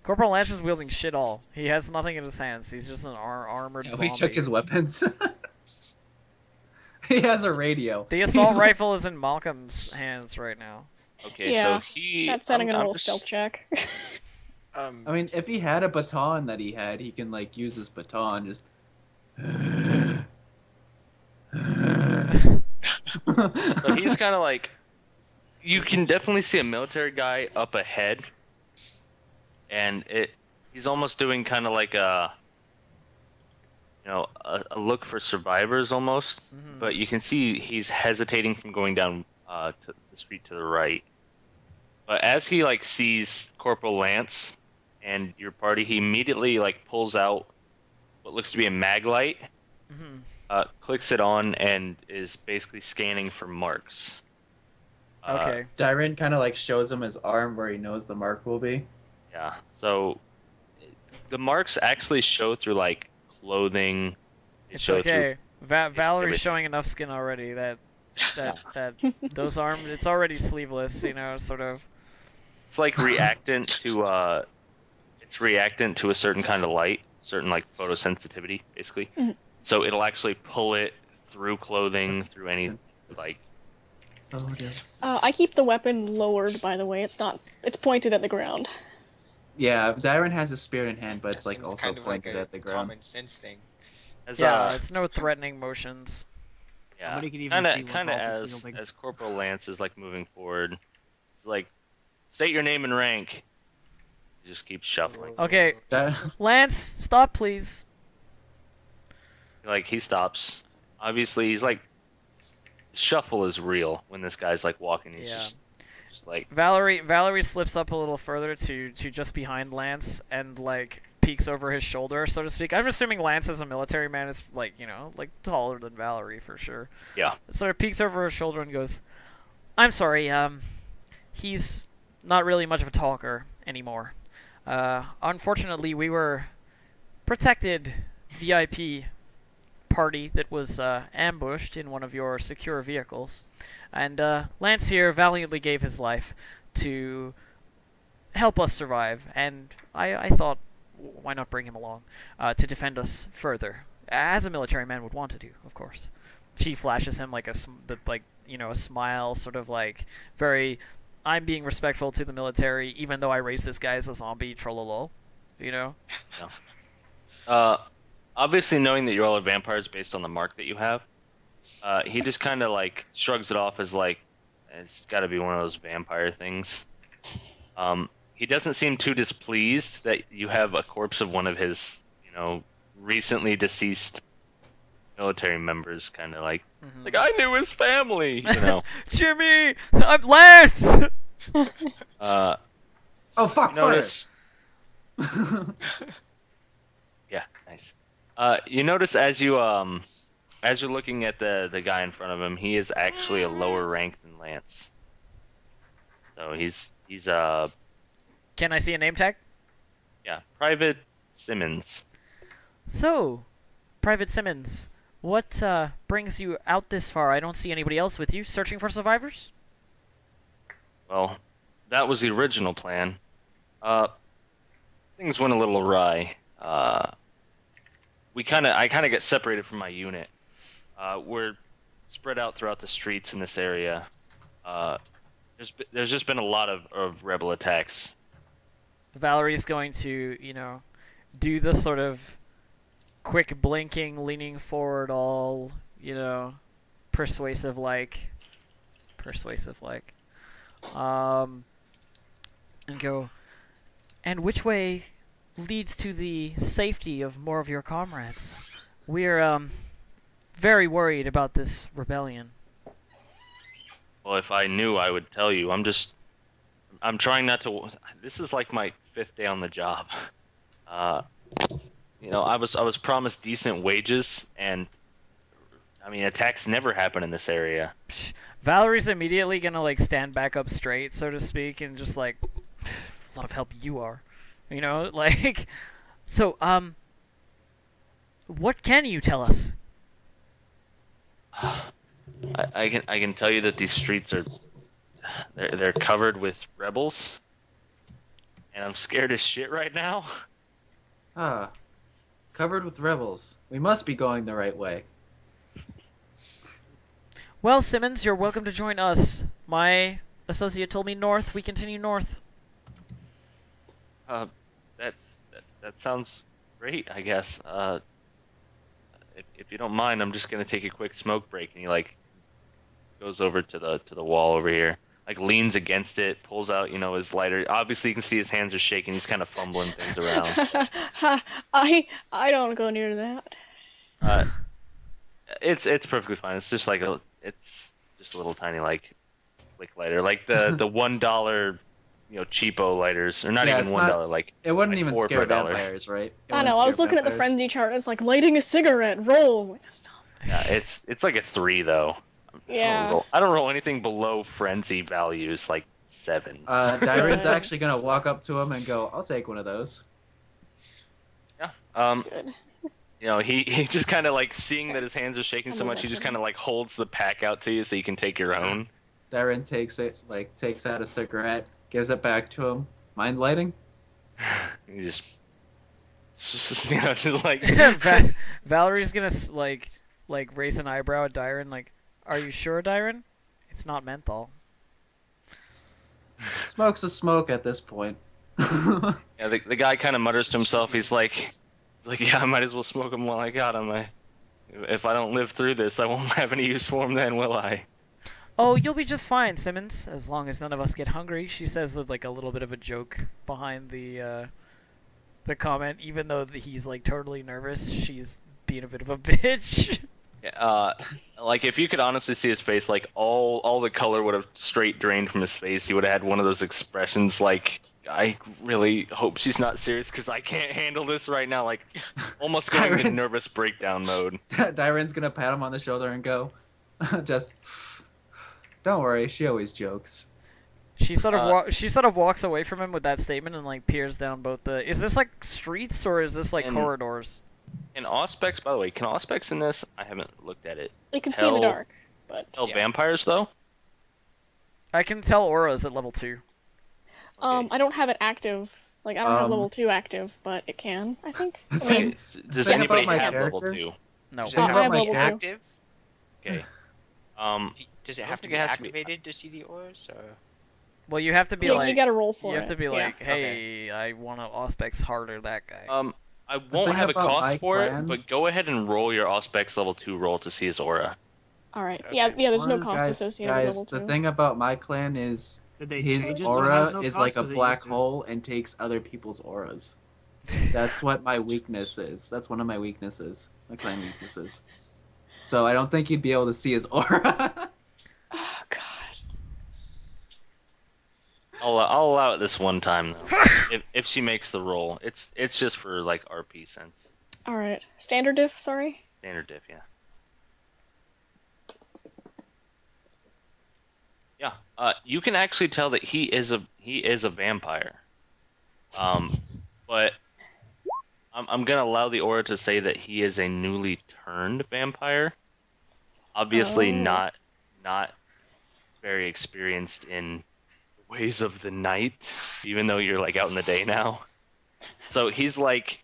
Corporal Lance is wielding shit all. He has nothing in his hands. He's just an armored Yeah, zombie. we took his weapons. He has a radio. The assault rifle is in Malcolm's hands right now. Okay, Yeah, so he. That's setting I'm- a I'm roll just- stealth check. I mean, if he had a baton that he had, he can like use his baton just. So he's kind of like. You can definitely see a military guy up ahead, and he's almost doing kind of like a. a look for survivors almost. Mhm. But you can see he's hesitating from going down to the street to the right. But as he like sees Corporal Lance and your party, he immediately like pulls out what looks to be a mag light, Mhm. clicks it on, and is basically scanning for marks. Okay. Dyron kind of like shows him his arm where he knows the mark will be. Yeah. So the marks actually show through like clothing. They It's show okay. Valerie's everything. showing enough skin already that those arms. It's already sleeveless, sort of. It's like reactant to it's reactant to a certain kind of light, certain like photosensitivity, basically. Mhm. So it'll actually pull it through clothing, through any like. I keep the weapon lowered, by the way. It's pointed at the ground. Yeah, Dyron has his spear in hand, but it's That like seems also kind of like pointed a at the ground. common sense thing. As, Yeah, it's no threatening motions. Yeah, Nobody can even see what kind of Rolf is as wielding. Corporal Lance is like moving forward, he's like, state your name and rank. He just keeps shuffling. Okay, Lance, stop, please. Like he stops. Obviously, he's like, shuffle is real when this guy's like walking. He's Yeah. just like, Valerie slips up a little further to just behind Lance and like peeks over his shoulder, so to speak. I'm assuming Lance as a military man is like like taller than Valerie for sure. yeah. Sort of peeks over his shoulder and goes, "I'm sorry. He's not really much of a talker anymore. Unfortunately, we were protected VIP party that was ambushed in one of your secure vehicles, and Lance here valiantly gave his life to help us survive, and I thought, why not bring him along to defend us further, as a military man would want to do, of course." She flashes him like a smile, sort of like very, I'm being respectful to the military, even though I raised this guy as a zombie, trollolo, Obviously, knowing that you're all vampires based on the mark that you have, he just kind of like shrugs it off as like, it's got to be one of those vampire things. He doesn't seem too displeased that you have a corpse of one of his, recently deceased military members, kind of like, like I knew his family, Jimmy, I'm Lance. Oh fuck! You notice, yeah, nice. You notice as you're looking at the guy in front of him, he is actually a lower rank than Lance. So he's Can I see a name tag? yeah, Private Simmons. So, Private Simmons, what brings you out this far? I don't see anybody else with you. Searching for survivors? Well, that was the original plan. Things went a little awry. I kind of got separated from my unit. We're spread out throughout the streets in this area. There's just been a lot of rebel attacks. Valerie's going to, do the sort of quick blinking, leaning forward, all, persuasive like, and go, and which way leads to the safety of more of your comrades? We're, very worried about this rebellion. Well, if I knew, I would tell you. I'm trying not to. This is like my 5th day on the job. I was promised decent wages, and I mean, attacks never happen in this area. Valerie's immediately gonna like stand back up straight, so to speak, and just like, a lot of help you are, like. So, what can you tell us? I can tell you that these streets are they're covered with rebels, and I'm scared as shit right now. Ah, covered with rebels. We must be going the right way. Well, Simmons, you're welcome to join us. My associate told me north. We continue north. That sounds great, I guess. If you don't mind, I'm just gonna take a quick smoke break, and he like goes over to the wall over here, like leans against it, pulls out his lighter. Obviously, you can see his hands are shaking. He's kind of fumbling things around. I don't go near that. Uh, it's perfectly fine. It's just like it's just a little tiny like lighter, like the $1 cheapo lighters, or not Yeah, even it's $1, not. like It wouldn't like even 4 scare per dollar. vampires, right? It I wouldn't know. I was scare looking at the vampires. frenzy chart. It's like lighting a cigarette. Roll with this stuff. Yeah, it's like a 3 though. Yeah. I don't roll anything below frenzy values like 7s. Dyron's Good. actually gonna walk up to him and go, "I'll take one of those." Yeah. Good. He just kind of like seeing that his hands are shaking so much, he just kind of like holds the pack out to you so you can take your own. Dyron takes it, takes out a cigarette, gives it back to him. Mind lighting? He just just like Valerie's gonna like raise an eyebrow at Dyron. Like, are you sure, Dyron? It's not menthol. Smoke's a smoke at this point. Yeah, the guy kind of mutters to himself. He's like, yeah, I might as well smoke him while I got him. If I don't live through this, I won't have any use for him then, will I? Oh, you'll be just fine, Simmons, as long as none of us get hungry. She says with like a little bit of a joke behind the comment, even though he's like totally nervous. She's being a bit of a bitch. Like if you could honestly see his face, like all the color would have straight drained from his face. He would have had one of those expressions like, I really hope she's not serious because I can't handle this right now. Like almost going into Dyron's- nervous breakdown mode. Dyron's gonna pat him on the shoulder and go, "Just don't worry, she always jokes." She sort of walks away from him with that statement and like peers down both the. Is this like streets or is this like And- corridors? And Auspex, by the way, can Auspex in this? I haven't looked at it. You can see in the Hell- dark, but Tell Yeah. vampires though. I can tell auras at level 2. I don't have it active. Like I don't have Um, level 2 active, but it can. I think. I Okay, mean, does Thing anybody about my have level character- 2? No. Does it I have have to be level two. active? Okay. Does it I have to think be it has to be- activated to see the auras? Or... Well, you have to be you, like. you gotta roll for You it. have to be yeah. like, hey, I want to Auspex harder that guy. I won't thing have a about my cost for clan- it, but go ahead and roll your Auspex level 2 roll to see his aura. All right. Okay. Yeah. There's no Auras- cost Guys, associated with guys, level 2. the thing about my clan is Did they his change it so it has aura no is cost? like a 'Cause it black used to. hole and takes other people's auras. That's what my weakness is. That's one of my weaknesses. My clan weaknesses. So I don't think you'd be able to see his aura. Oh God. I'll allow it this one time though. if she makes the roll, it's just for like RP sense. All right. Standard diff. Sorry. Standard diff, yeah. Yeah, you can actually tell that he is a vampire. But I'm gonna allow the aura to say that he is a newly turned vampire. Obviously, Oh. not very experienced in ways of the night, even though you're like out in the day now. So he's like,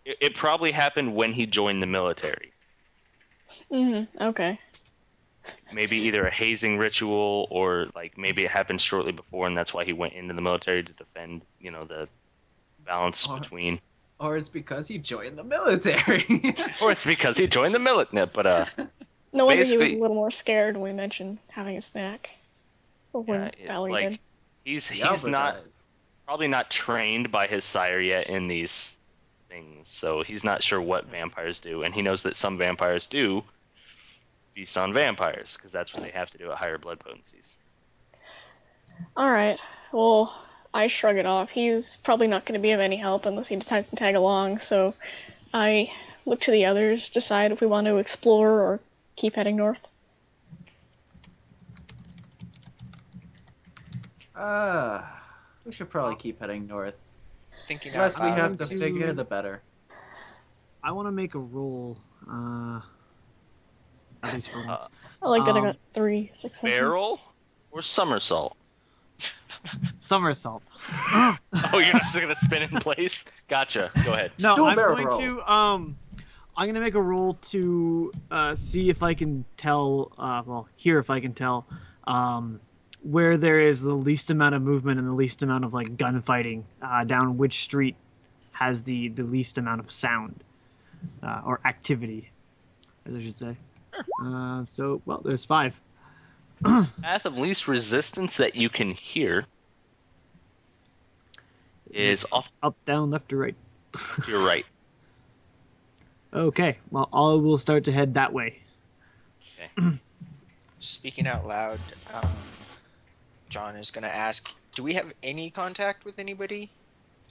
it probably happened when he joined the military. Okay. Maybe either a hazing ritual or like maybe it happened shortly before and that's why he went into the military to defend, the balance Or- between, Or it's because he joined the military. or it's because he joined the military. But No wonder he was a Basically- little more scared when we mentioned having a snack. Or when yeah, it's Valerie like did. he's Albert not dies. probably not trained by his sire yet in these things, so he's not sure what vampires do, and he knows that some vampires do feast on vampires because that's what they have to do at higher blood potencies. All right. Well, I shrug it off. He's probably not going to be of any help unless he decides to tag along. So I look to the others, decide if we want to explore or keep heading north. We should probably keep heading north. Thinking The less we out have loud. to to- figure, the better. I want to make a roll. At least for once. I like that I Um, got 3 successes. Barrel or somersault? Somersault. Oh, you're just gonna spin in place? Gotcha. Go ahead. No, Do a I'm barrel going roll. to I'm gonna make a roll to see if I can tell. Hear if I can tell where there is the least amount of movement and the least amount of like gunfighting down which street has the least amount of sound or activity, as I should say. There's 5. Path of least resistance that you can hear is off Up, down, left, or right. to your right. Okay, well, all will start to head that way. Speaking out loud, John is going to ask, do we have any contact with anybody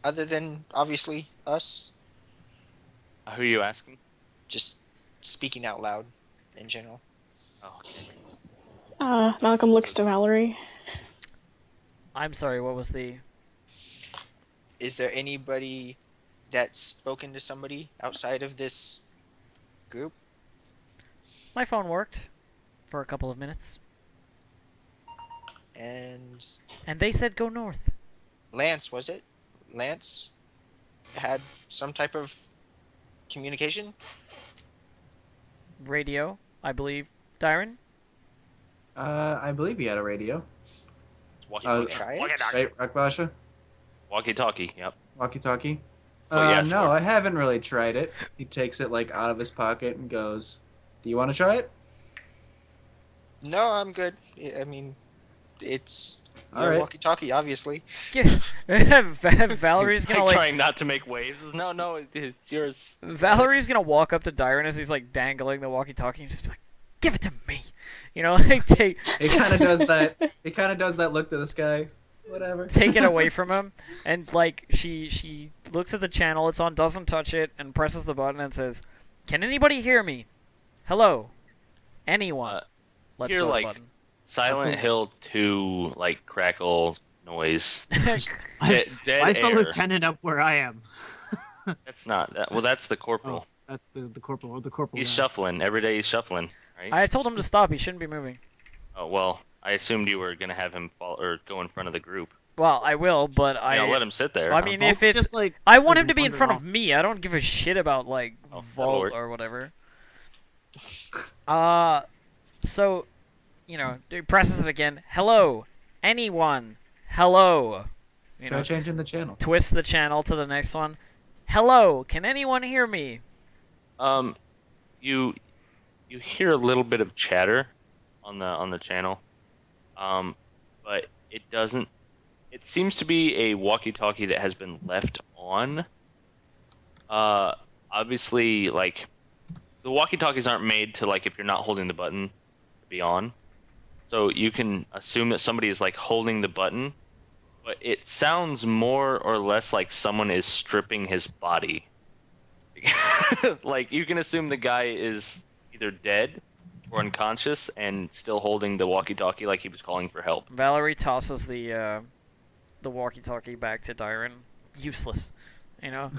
other than, obviously, us? Who are you asking? Just speaking out loud in general. Oh, okay. Malcolm looks to Valerie. I'm sorry, what was the... Is there anybody that's spoken to somebody outside of this group? My phone worked for a couple of minutes. And And they said go north. Lance, was it? Lance had some type of communication? Radio, I believe. Dyron? I believe he had a radio. Did we try it? Right, Rakbasha? Walkie-talkie. Yep. Walkie-talkie? That's what you asked no, for. I haven't really tried it. He takes it like out of his pocket and goes, "Do you want to try it?" No, I'm good. I mean, it's All your right. walkie-talkie, obviously. Valerie's gonna like... trying not to make waves. No, it's yours. Valerie gonna walk up to Dyron as he's like dangling the walkie-talkie and just be like, "Give it to me," you know, like take He kind of does that. He kind of does that look to the sky. Whatever. take it away from him, and like she looks at the channel it's on, doesn't touch it, and presses the button and says, "Can anybody hear me? Hello, anyone?" Let's Hear go to the like button. Silent Hill 2 like crackle noise. Dead Why is the air. lieutenant up where I am? That's not that. Well, that's the corporal. Oh, that's the corporal. The corporal. He's guy. shuffling every day. He's shuffling. Right? I told him to stop. He shouldn't be moving. Oh well, I assumed you were gonna have him fall or go in front of the group. Well, I will, but I'll let him sit there. I huh? mean, Vault's if it's just like I want him to be in wandered front of off. me. I don't give a shit about like Oh, Vault Lord. or whatever. So, you know, he presses it again. Hello, anyone? Hello. You Try know, changing the channel. twist the channel to the next one. Hello, can anyone hear me? You hear a little bit of chatter on the channel, but it doesn't. It seems to be a walkie-talkie that has been left on. Obviously, like the walkie-talkies aren't made to like if you're not holding the button to be on, so you can assume that somebody is like holding the button, but it sounds more or less like someone is stripping his body. Like you can assume the guy is either dead or unconscious and still holding the walkie-talkie like he was calling for help. Valerie tosses the walkie-talkie back to Dyron. Useless, you know.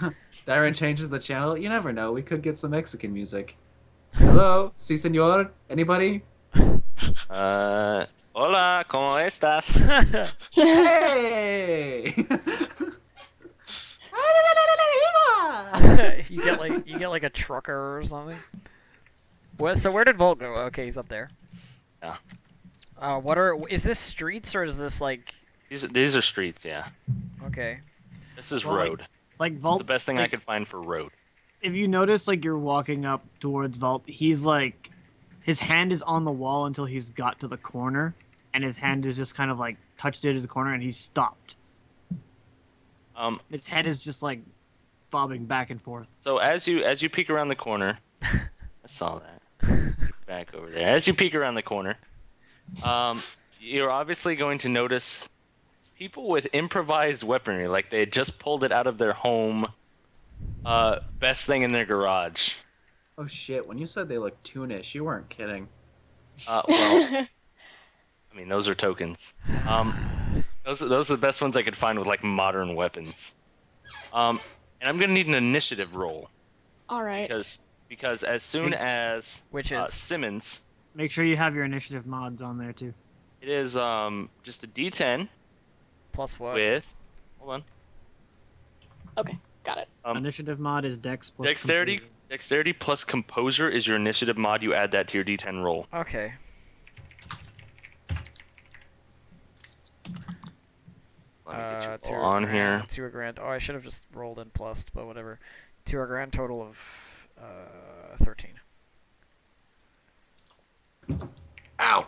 Dyron changes the channel. You never know. We could get some Mexican music. Hello, sí, señor. Anybody? Hola, ¿cómo estás? Hey! you get like a trucker or something. Well, so where did Volt go? Okay, he's up there. Yeah. Is this streets or is this like? These are streets, yeah. Okay. This is Well, road. Like This is Vault. the best thing I like, could find for road. If you notice, like you're walking up towards Vault, he's like, his hand is on the wall until he's got to the corner, and his hand is just kind of like touched the edge of the corner, and he's stopped. His head is just like bobbing back and forth. So as you peek around the corner, I saw that. Back over there. As you peek around the corner, you're obviously going to notice people with improvised weaponry, like they had just pulled it out of their home. Best thing in their garage. Oh shit! When you said they looked toonish, you weren't kidding. Well, I mean those are tokens. Those are the best ones I could find with like modern weapons. And I'm gonna need an initiative roll All right. because as soon as Which is? Simmons, Make sure you have your initiative mods on there too. it is just a D10 Plus what? with hold on Okay, got it. Initiative mod is Dex plus dexterity. Composure. Dexterity plus composure is your initiative mod. You add that to your D10 roll. Okay. Let me get you To all on here. To a grand. Oh, I should have just rolled in plus, but whatever. To a grand total of 13. Ow!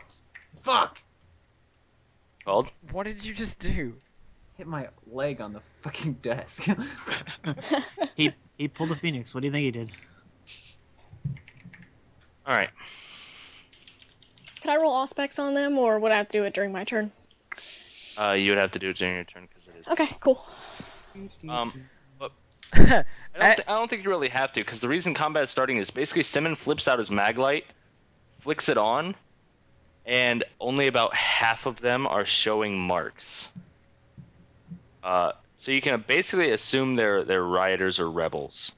Fuck! Called. What did you just do? Hit my leg on the fucking desk. He pulled a phoenix. What do you think he did? All right. Can I roll aspects on them, or would I have to do it during my turn? You would have to do it during your turn because it is. Okay, cool. But I don't think you really have to, because the reason combat is starting is basically Simon flips out his mag light, flicks it on, and only about half of them are showing marks. So you can basically assume they're rioters or rebels.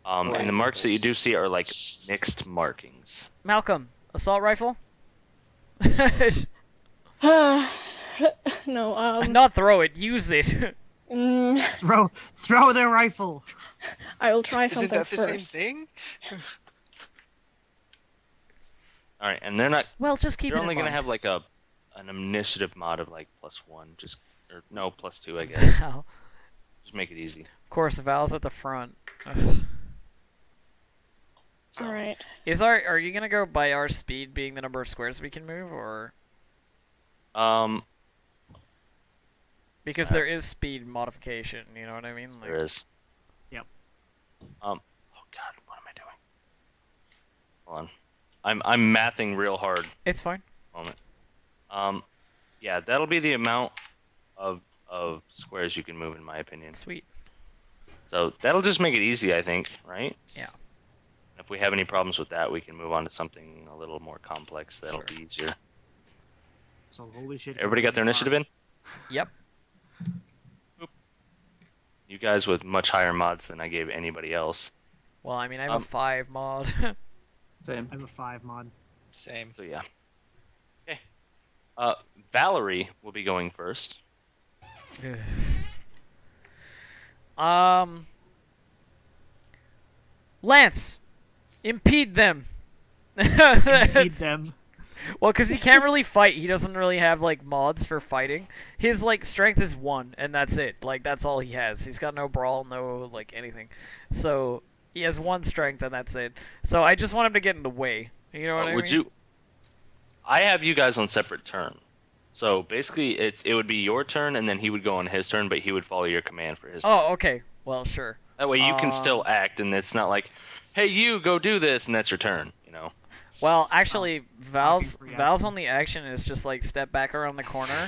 And the marks that you do see are like mixed markings. Malcolm, assault rifle? No, Not throw it, use it. Throw their rifle. I will try Isn't something that the first. same thing? All right, and they're not. Well, just keep You're it only in gonna mind. have like an initiative mod of like +1, just or no +2, I guess. Val. Just make it easy. Of course, Val's at the front. Ugh. So, All right. Are you gonna go by our speed being the number of squares we can move, or because there is speed modification? You know what I mean? there is. Yep. Oh God, what am I doing? Hold on. I'm mathing real hard. It's fine. Moment. Yeah, that'll be the amount of squares you can move, in my opinion. Sweet. So that'll just make it easy, I think, right? Yeah. If we have any problems with that, we can move on to something a little more complex. That'll Sure. be easier. So holy shit. Everybody got their initiative in? Yep. You guys with much higher mods than I gave anybody else. Well, I mean, I have a 5 mod. Same. I have a 5 mod. Same. So yeah. Okay. Valerie will be going first. Lance, impede them. Beat them. Well, because he can't really fight. He doesn't really have, like, mods for fighting. His, like, strength is 1, and that's it. Like, that's all he has. He's got no brawl, no, like, anything. So, he has 1 strength, and that's it. So, I just want him to get in the way. You know what I Would mean? you? I have you guys on separate turn. So basically, it would be your turn, and then he would go on his turn, but he would follow your command for his turn. Oh, okay. Well, sure. That way you can still act, and it's not like, hey, you go do this, and that's your turn. You know. Well, actually, Val's reaction. only action is just, like, step back around the corner.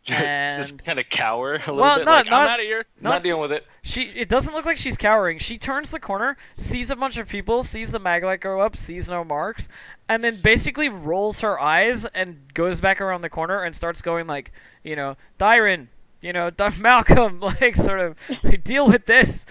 And Just kind of cower a little Well, bit. not- Like, not- I'm out of here. Not dealing with it. it doesn't look like she's cowering. She turns the corner, sees a bunch of people, sees the mag light go up, sees no marks, and then basically rolls her eyes and goes back around the corner and starts going like, you know, Dyron, you know, Malcolm, like sort of like, deal with this,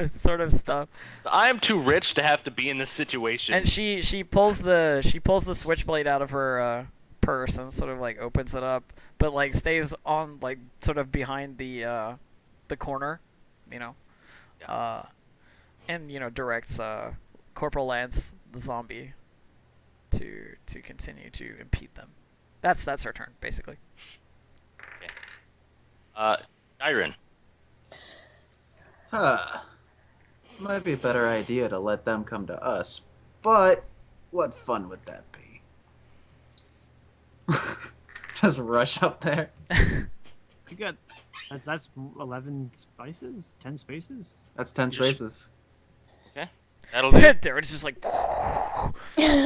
sort of stuff. I am too rich to have to be in this situation. And she pulls the switchblade out of her purse and sort of like opens it up, but like stays on like sort of behind the corner, you know, and you know directs Corporal Lance the zombie to continue to impede them. That's her turn basically. Iron. Huh. Might be a better idea to let them come to us, but what fun would that be? Just rush up there. You got that's 11 spices, 10 spaces. That's 10 spaces. Okay. That'll do. Darren's just like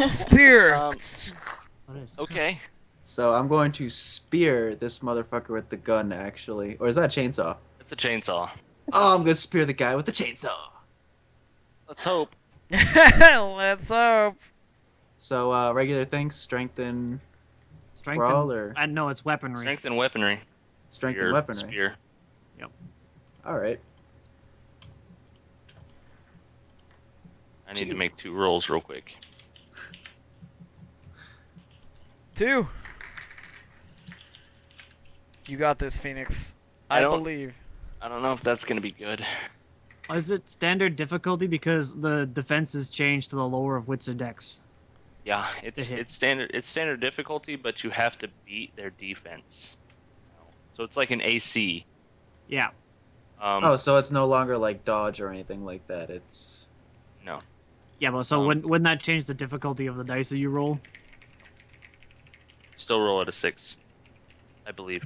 spear. What is? Okay. So I'm going to spear this motherfucker with the gun, actually. Or is that a chainsaw? It's a chainsaw. Oh, I'm gonna spear the guy with the chainsaw. Let's hope. Let's hope. So, regular things, strength and Strength brawl, and, or no, it's weaponry. Strength and weaponry. strength Your and weaponry. Spear. Alright. I need to make 2 rolls real quick. 2. You got this, Phoenix. I I don't- believe. I don't know if that's gonna be good. Is it standard difficulty because the defense is changed to the lower of wits or dex? Yeah, it's hit. standard difficulty, but you have to beat their defense. So it's like an AC. Yeah. Oh, so it's no longer like dodge or anything like that. It's... No. Yeah, but so wouldn't that change the difficulty of the dice that you roll? Still roll at a 6, I believe.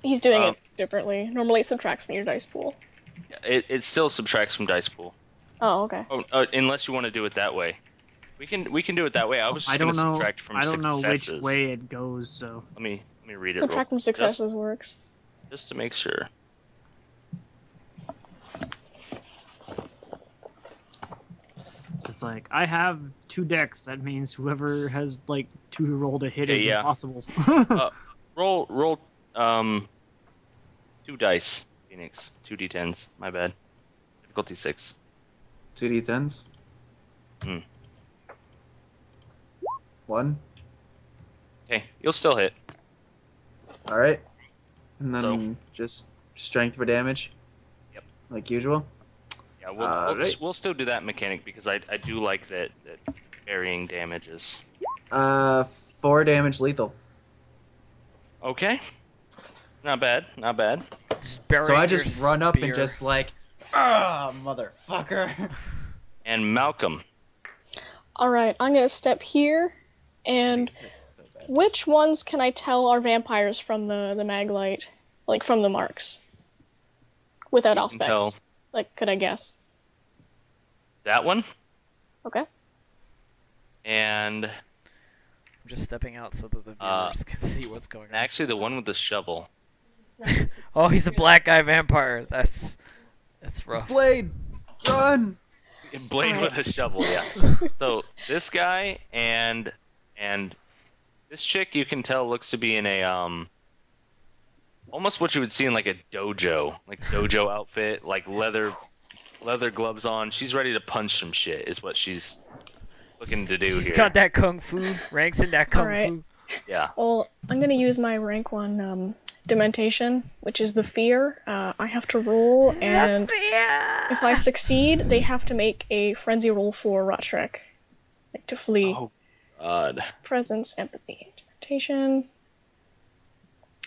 He's doing it differently. Normally it subtracts from your dice pool. It still subtracts from dice pool. Oh, okay. Oh, unless you want to do it that way. We can do it that way. I was just I gonna don't know. subtract from I don't know which successes. way it goes. So Let me read it Subtract from real successes works. just to make sure. it's like I have 2 decks. That means whoever has like 2 to roll to hit Yeah, is yeah. impossible. Roll 2 dice, Phoenix. 2d10s. My bad. Difficulty 6. 2d10s. Hmm. 1. Okay, you'll still hit. All right. And then So- just strength for damage. Yep. Like usual. Yeah, Right. we'll still do that mechanic because I do like that varying damages. 4 damage lethal. Okay. Not bad. Not bad. So I burying just your run up and spear. just like, ah, motherfucker. And Malcolm. All right, I'm gonna step here, and So bad. which ones can I tell are vampires from the maglite, like from the marks, without You can tell. aspects? Like, could I guess? That one. Okay. And I'm just stepping out so that the Uh, viewers can see what's going on. actually the one with the shovel. Oh, he's a black guy vampire. That's rough. Blade, run! Blade Alright. with a shovel, yeah. So this guy and this chick you can tell looks to be in a almost what you would see in like a dojo outfit, like leather gloves on. She's ready to punch some shit is what she's looking to do She's here. got that kung fu. Ranks in that kung Alright. fu. Yeah. Well, I'm gonna use my rank 1 dementation, which is the fear. I have to roll, and if I succeed, they have to make a frenzy roll for Rotrek, like to flee. Oh God. Presence, empathy, dementation.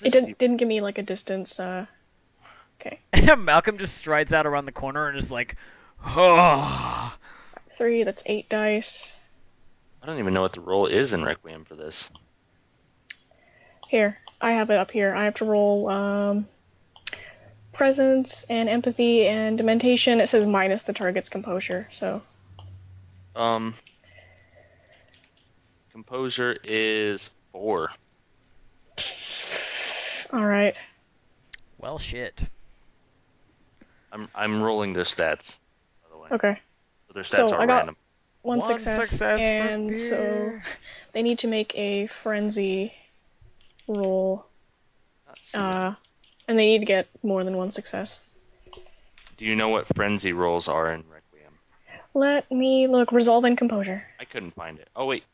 It didn't give me like a distance. Okay, Malcolm just strides out around the corner and is like, oh. 3. That's 8 dice. I don't even know what the roll is in Requiem for this. Here, I have it up here. I have to roll presence and empathy and dementation. It says minus the target's composure. So Composure is 4. all right. Well, shit. I'm rolling their stats, by the way. Okay. So their So stats are I got- random. One For success, and so fear. they need to make a frenzy roll, Not seeing it. and they need to get more than 1 success. Do you know what frenzy rolls are in Requiem? Let me look. Resolve and composure. I couldn't find it. Oh wait.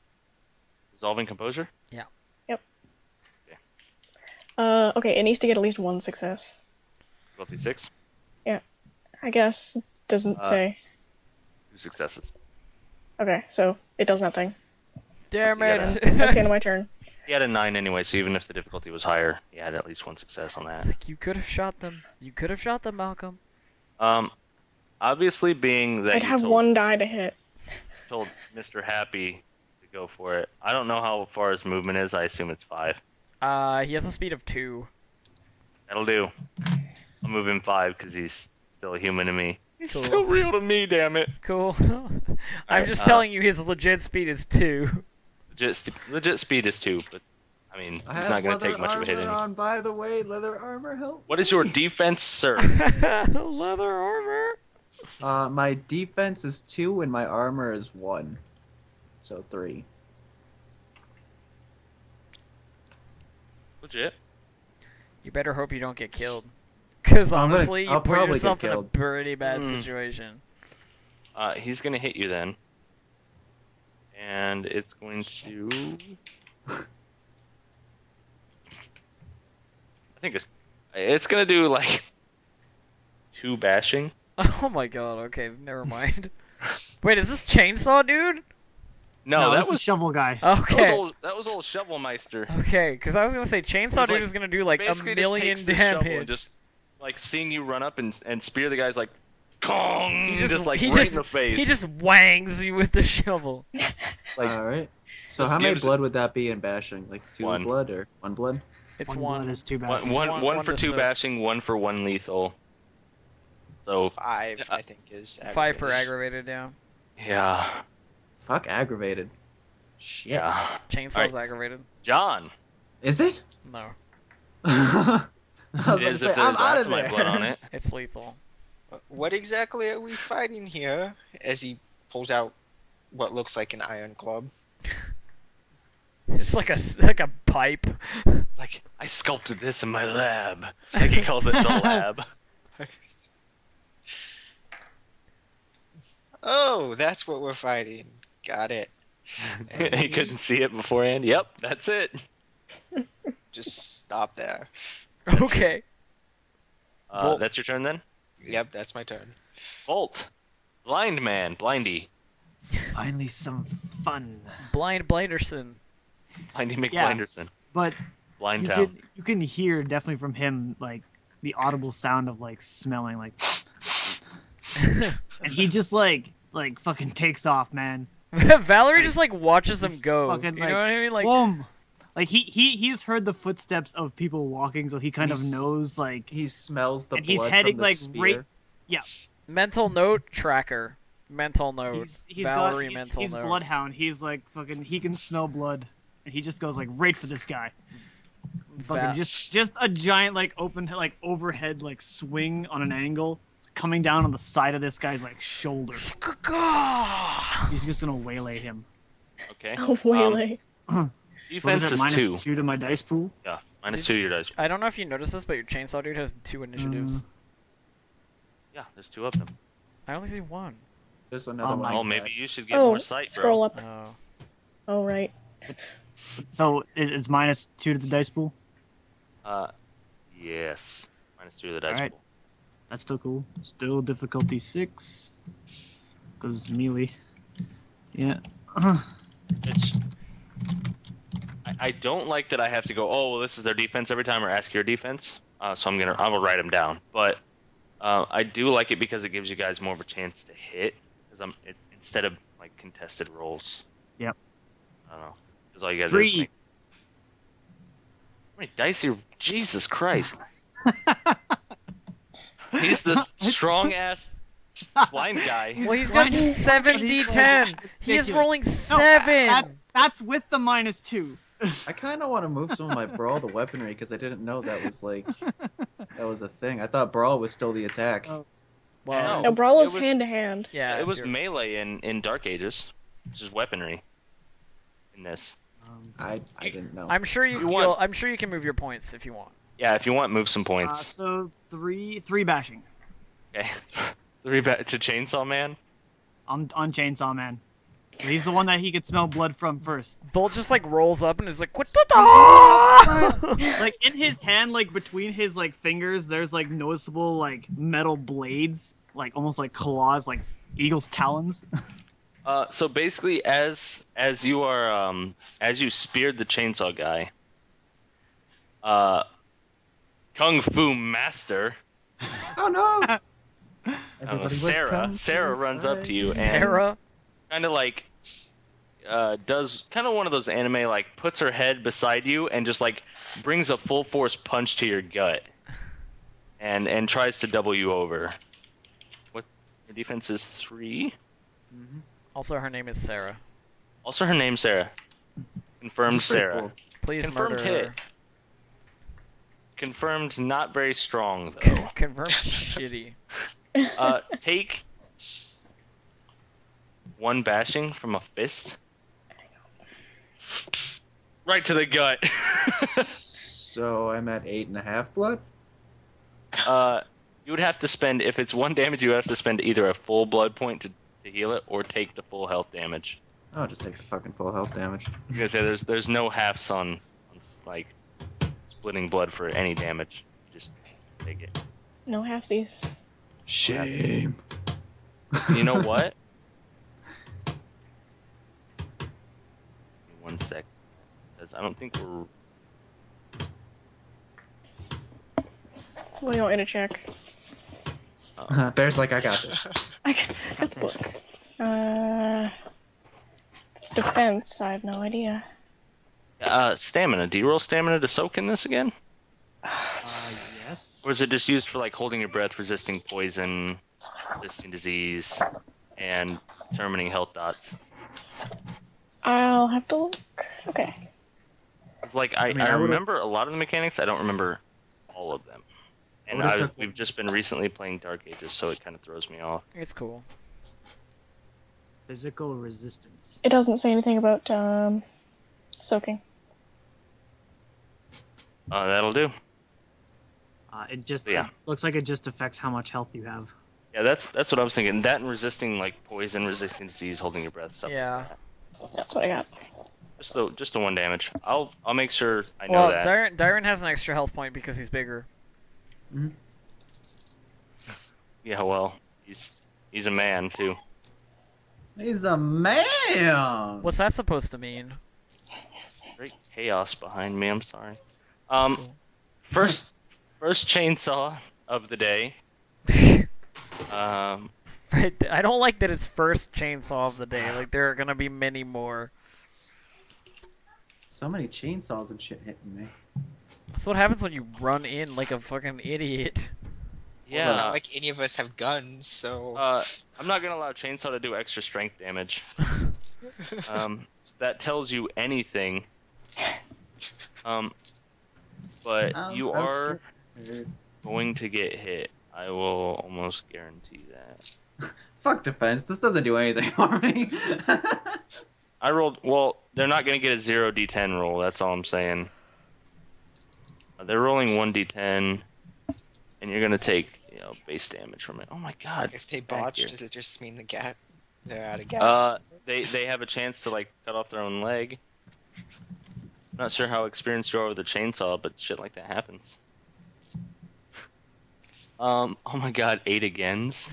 Resolving composure? Okay, it needs to get at least 1 success. Difficulty 6? I guess doesn't say. 2 successes. Okay, so it does nothing. Damn So you gotta- it. That's the end of my turn. He had a 9 anyway, so even if the difficulty was higher, he had at least 1 success on It's that. like, you could have shot them. You could have shot them, Malcolm. Obviously being that I'd you have told, 1 die to hit. told Mr. Happy to go for it. I don't know how far his movement is. I assume it's 5. He has a speed of 2. That'll do. I'll move him 5 because he's still a human to me. He's Cool. still real to me, damn it. Cool. I'm Alright, just telling you his legit speed is 2. Legit speed is 2, but I mean, I he's have not going to leather take much of a hit. armor on, by the way. Leather armor, help. What is your defense, sir? Leather armor. My defense is 2 and my armor is 1. So 3. Legit. You better hope you don't get killed. Because I'm gonna- honestly, you I'll put probably get yourself in a killed. pretty bad Hmm. situation. He's going to hit you then. And it's going to... I think it's going to do like 2 bashing. Oh my god, okay, never mind. Wait, is this Chainsaw Dude? No, that this is was shovel guy. Okay. that was old Shovelmeister. Okay, because I was going to say Chainsaw He's Dude like- is going to do like a Basically million just takes the shovel and damage. just like seeing you run up and spear the guy's like Kong, He just like he right just, in the face. He just wangs you with the shovel. like Alright. So just how many gives it- blood would that be in bashing? Like 2 1. blood or 1 blood? It's One one. blood is 2 one, bashes. one for to 2 so- bashing, 1 for 1 lethal. So 5, I think, is 5 per aggravated. aggravated, yeah. yeah, Fuck aggravated. Shit. Yeah. Chainsaw's Alright. aggravated. John. Is it? No, I was It about to is say, if I'm there's out of acid there. blood on it. it's lethal. What exactly are we fighting here? As he pulls out what looks like an iron club. It's like a pipe. Like, I sculpted this in my lab. It's like he calls it the lab. Oh, that's what we're fighting. Got it. And He couldn't see it beforehand. Yep, that's it. just stop there. Okay. Volt. That's your turn then? Yep, that's my turn. Volt. Blind man. Blindy. Finally, some fun. Blind Blinderson. Blindy Yeah. McBlinderson. But Blind you town. can hear definitely from him like the audible sound of like smelling like, and he just like fucking takes off, man. Valerie just like watches them go. Fucking, You know what I mean? Like, boom. Like he's heard the footsteps of people walking, so he kind of knows like He smells the and blood he's heading from the like spear. right. Yeah, mental note tracker. Mental note. he's Valerie got mental he's note. bloodhound. He's like fucking he can smell blood, and he just goes like right for this guy. Fucking just a giant like open like overhead like swing on an angle coming down on the side of this guy's like shoulder. He's just gonna waylay him. Okay. Waylay. So what Defense is it, is minus 2. to my dice pool? Yeah, -2 your dice. I don't know if you noticed this, but your chainsaw dude has 2 initiatives. Yeah, there's 2 of them. I only see 1. There's another Oh one. my Well, God. maybe you should get Oh, more sight, scroll bro. up. Oh. Oh, right. So it's -2 to the dice pool. Yes. -2 to the dice Alright. pool. That's still cool. Still difficulty 6. Because it's melee. Yeah. Which I don't like that I have to go, oh, well, this is their defense every time, or ask your defense. So I will write them down. But I do like it because it gives you guys more of a chance to hit, because instead of like contested rolls. Yep. I don't know. Because all you guys 3. How many dice here? Jesus Christ. He's the strong ass blind guy. Well, he's got Blind. 7d10. He is Ridiculous. rolling No, 7. that's with the -2. I kind of want to move some of my brawl to weaponry because I didn't know that was like that was a thing. I thought brawl was still the attack. Oh. Well, No. No, brawl it is was- hand to hand. yeah. It was you're- melee in Dark Ages, which is weaponry in this. I didn't know. I'm sure You want- I'm sure you can move your points if you want. Yeah, if you want, move some points. So three bashing Okay. 3 to Chainsaw Man. on Chainsaw Man. He's the one that he could smell blood from first. Bolt just like rolls up and is like, "What Like in his hand, like between his like fingers, there's like noticeable like metal blades, like almost like claws, like eagle's talons. So basically, as you are as you speared the chainsaw guy, Kung Fu Master, Oh no! I don't know, Everybody was Sarah kung Sarah fu runs up to you and Sarah?" kind of like does kind of one of those anime, like puts her head beside you and just like brings a full force punch to your gut, and tries to double you over. What her defense is 3. Also, her name is Sarah. Also, her name's Sarah. Confirmed That's pretty Sarah. cool. Please Confirmed murder hit. her. Confirmed not very strong though. Confirmed shitty. Take 1 bashing from a fist. Right to the gut. So I'm at 8.5 blood. You would have to spend, if it's 1 damage, you would have to spend either a full blood point to heal it, or take the full health damage. I'll just take the fucking full health damage. I was gonna say there's no halves on like splitting blood for any damage. Just take it. No halfsies. Shame. You know what? Give me 1 sec, because I don't think we're. What do you want me to check? Bear's like, I got this. I got the book. It's defense. I have no idea. Stamina. Do you roll stamina to soak in this again? Yes. Or is it just used for like holding your breath, resisting poison, resisting disease, and determining health dots? I'll have to look. Okay. It's like I I would've- remember a lot of the mechanics. I don't remember all of them. And would've took- we've just been recently playing Dark Ages, so it kind of throws me off. It's cool. Physical resistance. It doesn't say anything about soaking. That'll do. It just Yeah. looks like it just affects how much health you have. Yeah, that's what I was thinking. That and resisting like poison, resisting disease, holding your breath, stuff. Yeah. That's what I got. Just the 1 damage. I'll make sure I know Well, that. Dyron has an extra health point because he's bigger. Yeah, well, he's a man too. He's a man. What's that supposed to mean? Great chaos behind me. I'm sorry. Cool. First chainsaw of the day. Right, I don't like that it's first chainsaw of the day. Like there are gonna be many more. So many chainsaws and shit hitting me. That's what happens when you run in like a fucking idiot. Yeah. It's not like any of us have guns, so. I'm not gonna allow chainsaw to do extra strength damage. That tells you anything. But you are going to get hit. I will almost guarantee that. Fuck defense. This doesn't do anything for me. I rolled. Well, they're not gonna get a 0d10 roll. That's all I'm saying. They're rolling 1d10, and you're gonna take base damage from it. Oh my god! If they back botch, here. does it just mean they're out of gas? They have a chance to like cut off their own leg. I'm not sure how experienced you are with a chainsaw, but shit like that happens. Oh my god, 8 agains.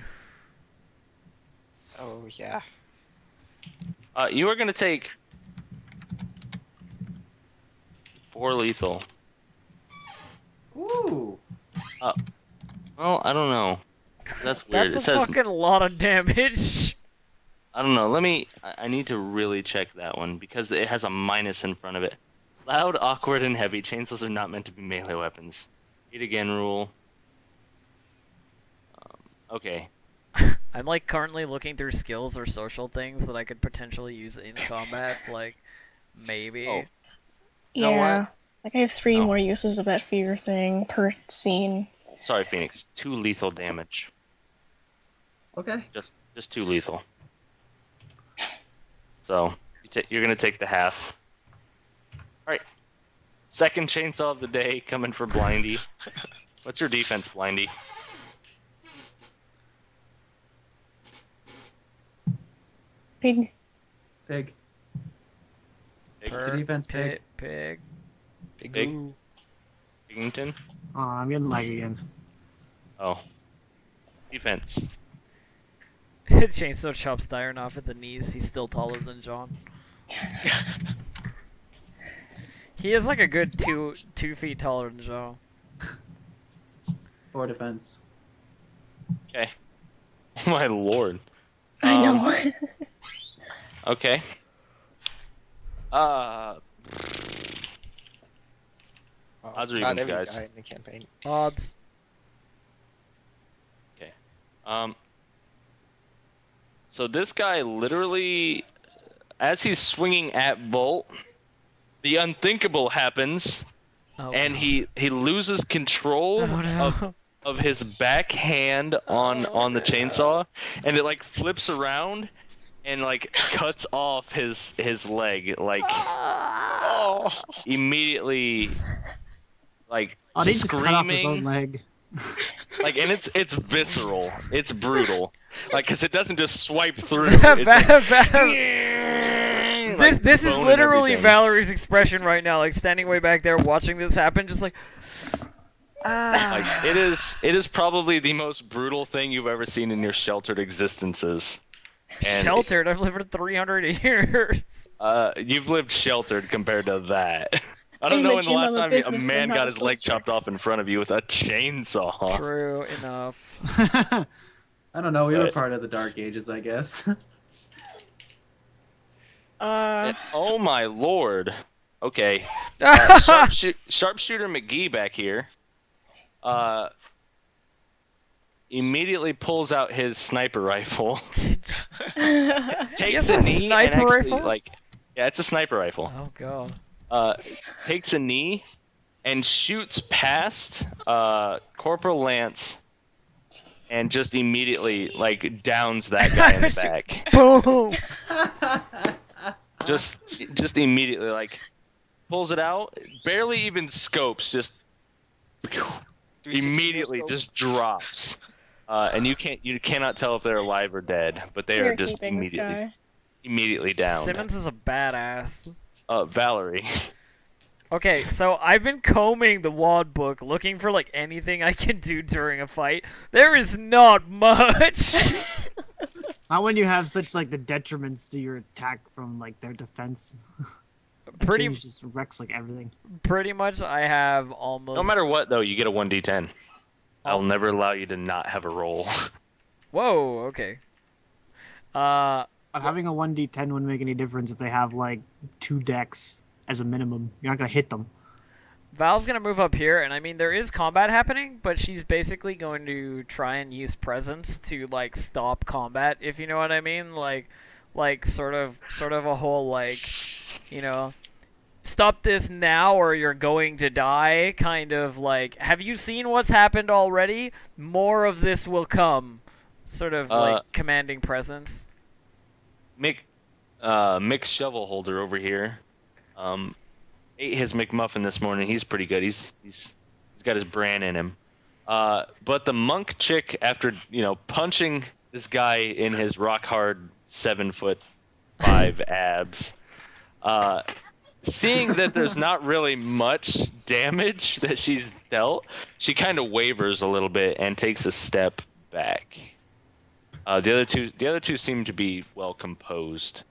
Oh yeah. You are gonna take 4 lethal. Ooh. Well, I don't know. That's weird. That's It a says fucking lot of damage. I don't know. I need to really check that one because it has a minus in front of it. Loud, awkward, and heavy. Chainsaws are not meant to be melee weapons. 8 again rule. Okay. I'm like currently looking through skills or social things that I could potentially use in combat. Like maybe. Oh. You know Yeah. what? Like I have 3 Oh. more uses of that fear thing per scene. Sorry, Phoenix. 2 lethal damage. Okay. Just 2 lethal. So you're gonna take the half. All right. Second chainsaw of the day coming for Blindy. What's your defense, Blindy? Pig. Pig. Pig- It's a defense pig. Pig. Big Big. ooh. Pigington? Oh, I'm getting lag again. Oh. Defense. Chainsaw chops Dyron off at the knees. He's still taller than John. He is like a good 2 feet taller than John. 4 defense. Okay. Oh my lord. I know. Okay. Oh, Odds or not evens, every guys? guy in the campaign. Odds. So this guy literally, as he's swinging at Bolt, the unthinkable happens, Oh, and God. he loses control Oh, no. of his back hand on the chainsaw, and it like flips around and like cuts off his leg, like Oh. immediately, like Oh, they just cut off his own screaming. leg. Like, and it's visceral. It's brutal. Like, cause it doesn't just swipe through. It's like, This is bone and literally everything. Valerie's expression right now, like standing way back there watching this happen, just like. Like, it is probably the most brutal thing you've ever seen in your sheltered existences. And Sheltered. I've lived for 300 years. You've lived sheltered compared to that. I don't know when the Imagine last I'm a time a businessman, man not got a his leg soldier. chopped off in front of you with a chainsaw. True enough. I don't know. We were Right. part of the Dark Ages, I guess. Oh my lord. Okay. Sharpshooter McGee back here. Immediately pulls out his sniper rifle takes has a a knee and sniper actually rifle? like, yeah, it's a sniper rifle. Oh god. Takes a knee and shoots past Corporal Lance and just immediately like downs that guy in the back. Boom. Just immediately like pulls it out, barely even scopes, just 360 immediately no scope. just drops. And you cannot tell if they're alive or dead, but they We're are just keeping this guy. immediately down. Simmons is a badass. Valerie. Okay, so I've been combing the WAD book looking for like anything I can do during a fight. There is not much. Not when you have such like the detriments to your attack from like their defense. That pretty change just wrecks like everything. pretty much I have almost No matter what, though, you get a 1d10. I'll never allow you to not have a roll. Whoa, okay. But having a 1d10 wouldn't make any difference if they have like 2 decks as a minimum. You're not gonna hit them. Val's gonna move up here, and I mean there is combat happening, but she's basically going to try and use presence to like stop combat, if you know what I mean. Like sort of a whole like, you know, stop this now or you're going to die kind of like. Have you seen what's happened already? More of this will come. Sort of like commanding presence. Mick's shovel holder over here. Ate his McMuffin this morning. He's pretty good. He's got his bran in him. But the monk chick, after punching this guy in his rock hard 7'5" abs, seeing that there's not really much damage that she's dealt, she kind of wavers a little bit and takes a step back. The other two seem to be well composed.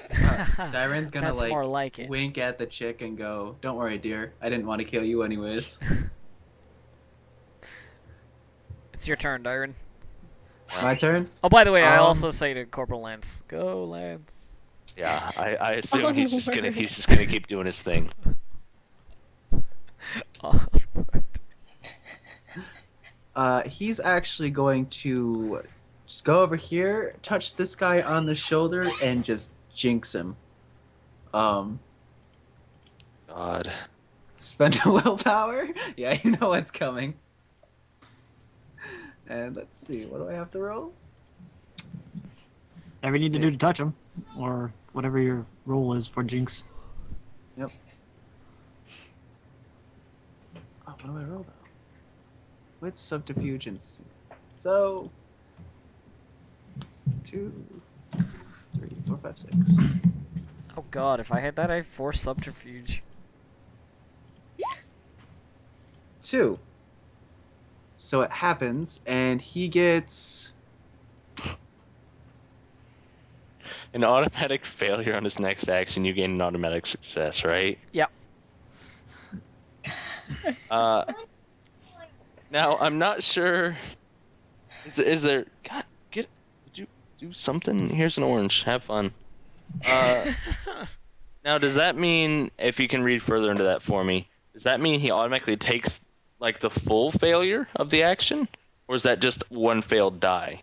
Dyran's gonna That's more like like it. wink at the chick and go, "Don't worry, dear. I didn't want to kill you anyways." It's your turn, Dyron. My turn. Oh, by the way, I also say to Corporal Lance, "Go, Lance." Yeah, I assume Oh, he's just Lord. gonna keep doing his thing. He's actually going to just go over here, touch this guy on the shoulder, and just jinx him. God. Spend a willpower. Yeah, you know what's coming. And let's see, what do I have to roll? Whatever you need to do to touch them, or whatever your roll is for Jinx. Yep. Oh, what do I roll though? With subterfuge and so 2, 3, 4, 5, 6. Oh god, if I had that, I'd force subterfuge. 2. So it happens, and he gets An automatic failure on his next action, you gain an automatic success, right? Yep. Now I'm not sure. Is there? God, did you do something? Here's an orange. Have fun. Now, does that mean, if you can read further into that for me, does that mean he automatically takes like the full failure of the action, or is that just one failed die?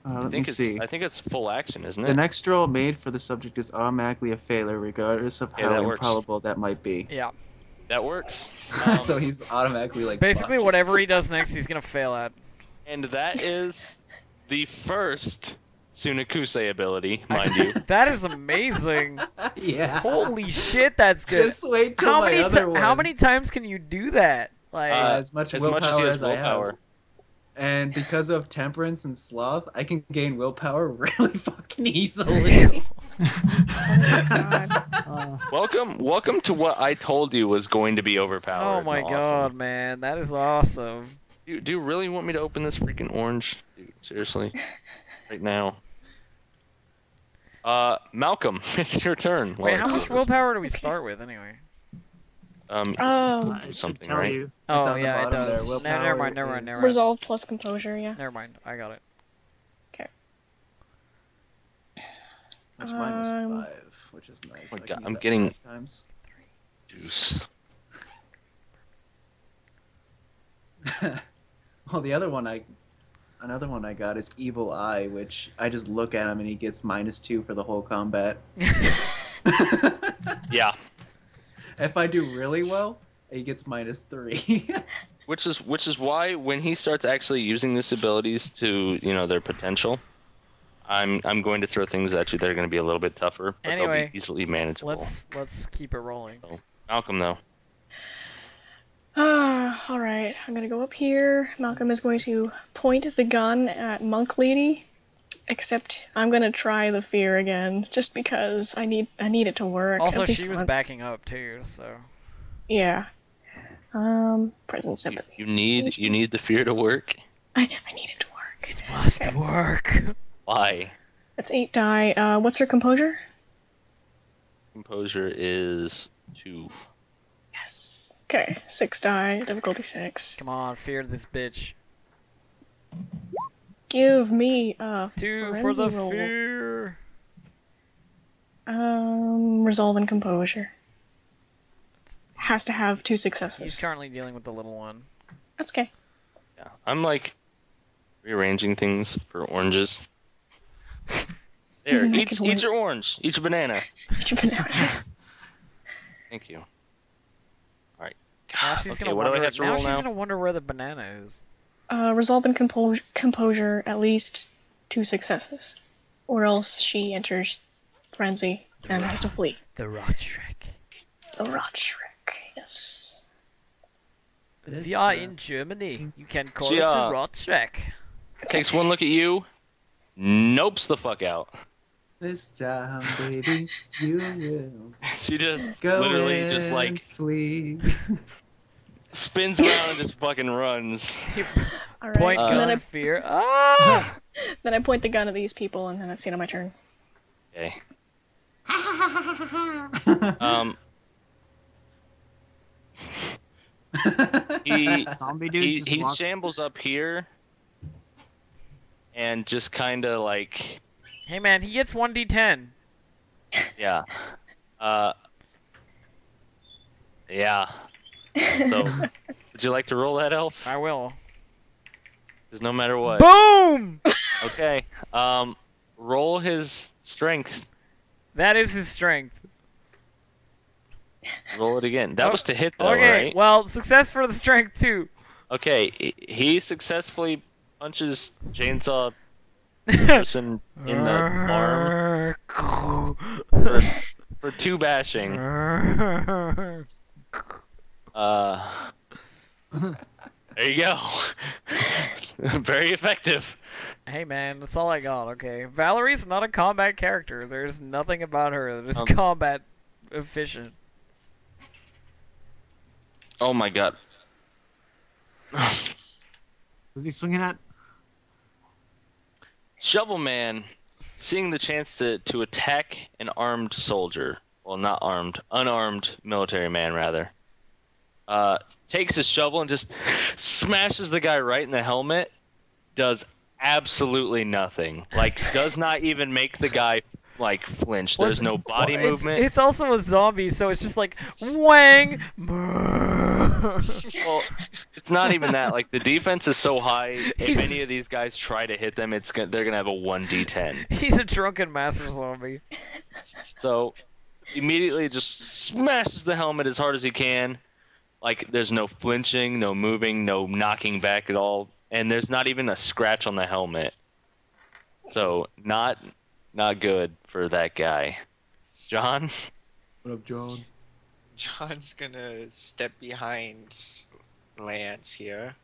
let me see. I think it's full action, isn't it? The next roll made for the subject is automatically a failure, regardless of Yeah, how that works. improbable that might be. Yeah. That works. So he's automatically like Basically, fucked. whatever he does next, he's gonna fail at. And that is the first Sunakuse ability, mind you. That is amazing. Yeah. Holy shit, that's good. Just wait till my other ones. How many times can you do that? Like, As much as willpower much as he has as I have. willpower. And because of temperance and sloth, I can gain willpower really fucking easily. Welcome to what I told you was going to be overpowered. oh my and god, awesome. man, that is awesome. Do you really want me to open this freaking orange? Dude, seriously? Right now. Malcolm, it's your turn. Wait, how Well, much willpower do we start with anyway? Oh, It should something, tell right? you. Oh on the yeah, it bottom there. does. Willpower Never mind. is- resolve plus composure, yeah. Never mind. I got it. Which mine was Um, 5, which is nice. Oh my I can God, use I'm that getting- 5 times. Juice. Well, the other one Another one I got is Evil Eye, which I just look at him and he gets -2 for the whole combat. Yeah. If I do really well, he gets -3. Which is why when he starts actually using these abilities to, their potential, I'm going to throw things at you that are going to be a little bit tougher, but they'll Anyway, be easily manageable. let's keep it rolling. So, Malcolm, though. All right, I'm gonna go up here. Malcolm is going to point the gun at Monk Lady, except I'm gonna try the fear again, just because I need it to work. Also, at least she was once. backing up too, so. Yeah. Present sympathy. You need the fear to work. I need it to work. It must work. Why? That's 8 die. What's her composure? Composure is 2. Yes. Okay, 6 die, difficulty 6. Come on, fear this bitch. Give me 2 for the frenzy roll. fear. Resolve and composure. Has to have 2 successes. He's currently dealing with the little one. That's okay. Yeah. I'm like rearranging things for oranges. There, I eat can wait. your orange. Eat your banana. Thank you. All right. Now she's Okay, gonna what do I wonder. have to Now roll she's now? gonna wonder where the banana is. Resolve and composure, at least 2 successes. Or else she enters frenzy and has to flee. The Rot Shrek. The Rot Shrek, yes. We are in Germany. You can call She, it the Rot Shrek. Takes one look at you. Nopes the fuck out. This time, baby, you will She just go literally and just like flee. spins around and just fucking runs. Alright, Point and gun then fear. Ah! I point the gun at these people, and then that's the end of my turn. Okay. He Zombie dude he, just he walks. shambles up here and just kind of like, Hey man, he gets 1d10. yeah. Yeah. So, would you like to roll that, Elf? I will. Because no matter what. Boom! Okay. Roll his strength. That is his strength. Roll it again. That was to hit, though, Okay, right? well, success for the strength too. Okay, he successfully punches Chainsaw person in the arm for 2 bashing. There you go. Very effective. Hey man, that's all I got, okay? Valerie's not a combat character. There's nothing about her that is Um, combat efficient. Oh my god. Was he swinging at? Shovel Man, seeing the chance to attack an armed soldier, well, not armed, unarmed military man, rather, takes his shovel and just smashes the guy right in the helmet, does absolutely nothing. Like, does not even make the guy, like, flinch. There's no body movement. It's also a zombie, so it's just like, wang! Well, it's not even that. Like, the defense is so high, if He's- any of these guys try to hit them, they're gonna have a 1d10. He's a drunken master zombie. So, immediately just smashes the helmet as hard as he can. Like, there's no flinching, no moving, no knocking back at all, and there's not even a scratch on the helmet. So, not good for that guy. John? What up, John? John's gonna step behind Lance here.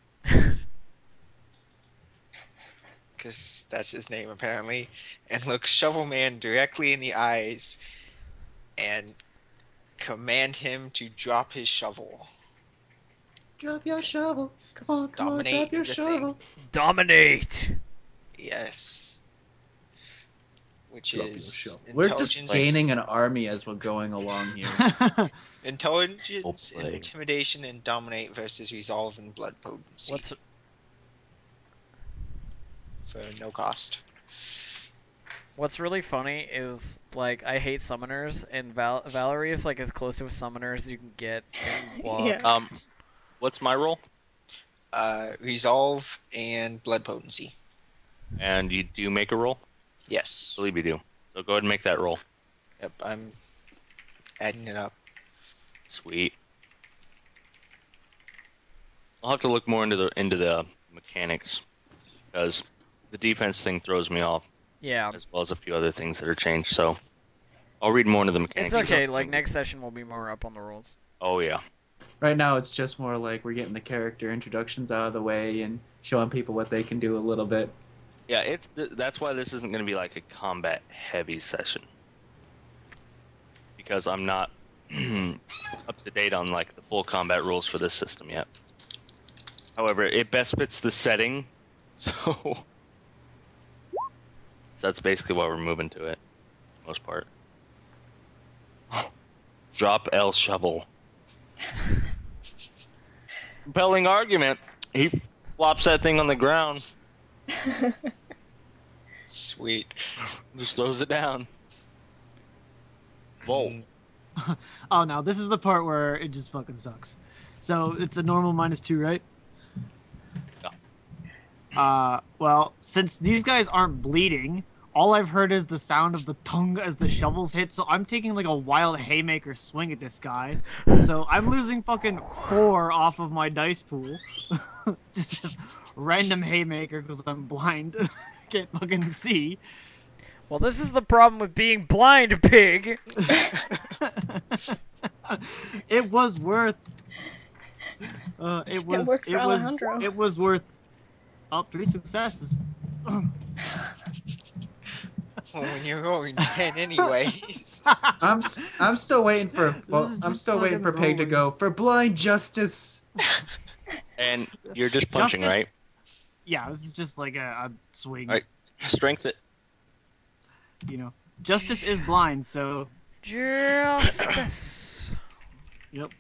Because that's his name, apparently. And look Shovelman directly in the eyes and command him to drop his shovel. Drop your shovel. Come on, Dominate drop your is a shovel. thing. Dominate! Yes. Which Drop your is shovel. We're just intelligence, gaining an army as we're going along here. intelligence, Well played. intimidation, and dominate versus resolve and blood potency What's for no cost. What's really funny is, like, I hate summoners, and Valerie is, like, as close to a summoner as you can get in WoW. Yeah. What's my role? Resolve and blood potency. And you do make a roll? Yes. I believe you do. So go ahead and make that roll. Yep, I'm adding it up. Sweet. I'll have to look more into the mechanics because the defense thing throws me off, Yeah. as well as a few other things that are changed. So I'll read more into the mechanics. It's okay. Like next session, we'll be more up on the rules. Oh yeah. Right now, it's just more like we're getting the character introductions out of the way and showing people what they can do a little bit. Yeah, that's why this isn't going to be like a combat heavy session. Because I'm not up to date on like the full combat rules for this system yet. However, it best fits the setting, so that's basically why we're moving to it, for the most part. Drop L shovel. Compelling argument. He flops that thing on the ground. Sweet. Just throws it down. Whoa. Oh, no, this is the part where it just fucking sucks. So it's a normal -2, right? Yeah. Well, since these guys aren't bleeding, all I've heard is the sound of the tongue as the shovels hit, so I'm taking like a wild haymaker swing at this guy. So I'm losing fucking 4 off of my dice pool. Just random haymaker because I'm blind. Can't fucking see. Well, this is the problem with being blind, pig. It was worth. worked for Alejandro. It was worth. Oh, 3 successes. Well, when you're rolling 10 anyways. I'm still waiting for is I'm just still waiting for fucking Peg to rolling. go for blind justice. And you're just punching, Justice- right? Yeah, this is just like a swing. Alright. Strength it. You know, justice is blind, so Justice. yep.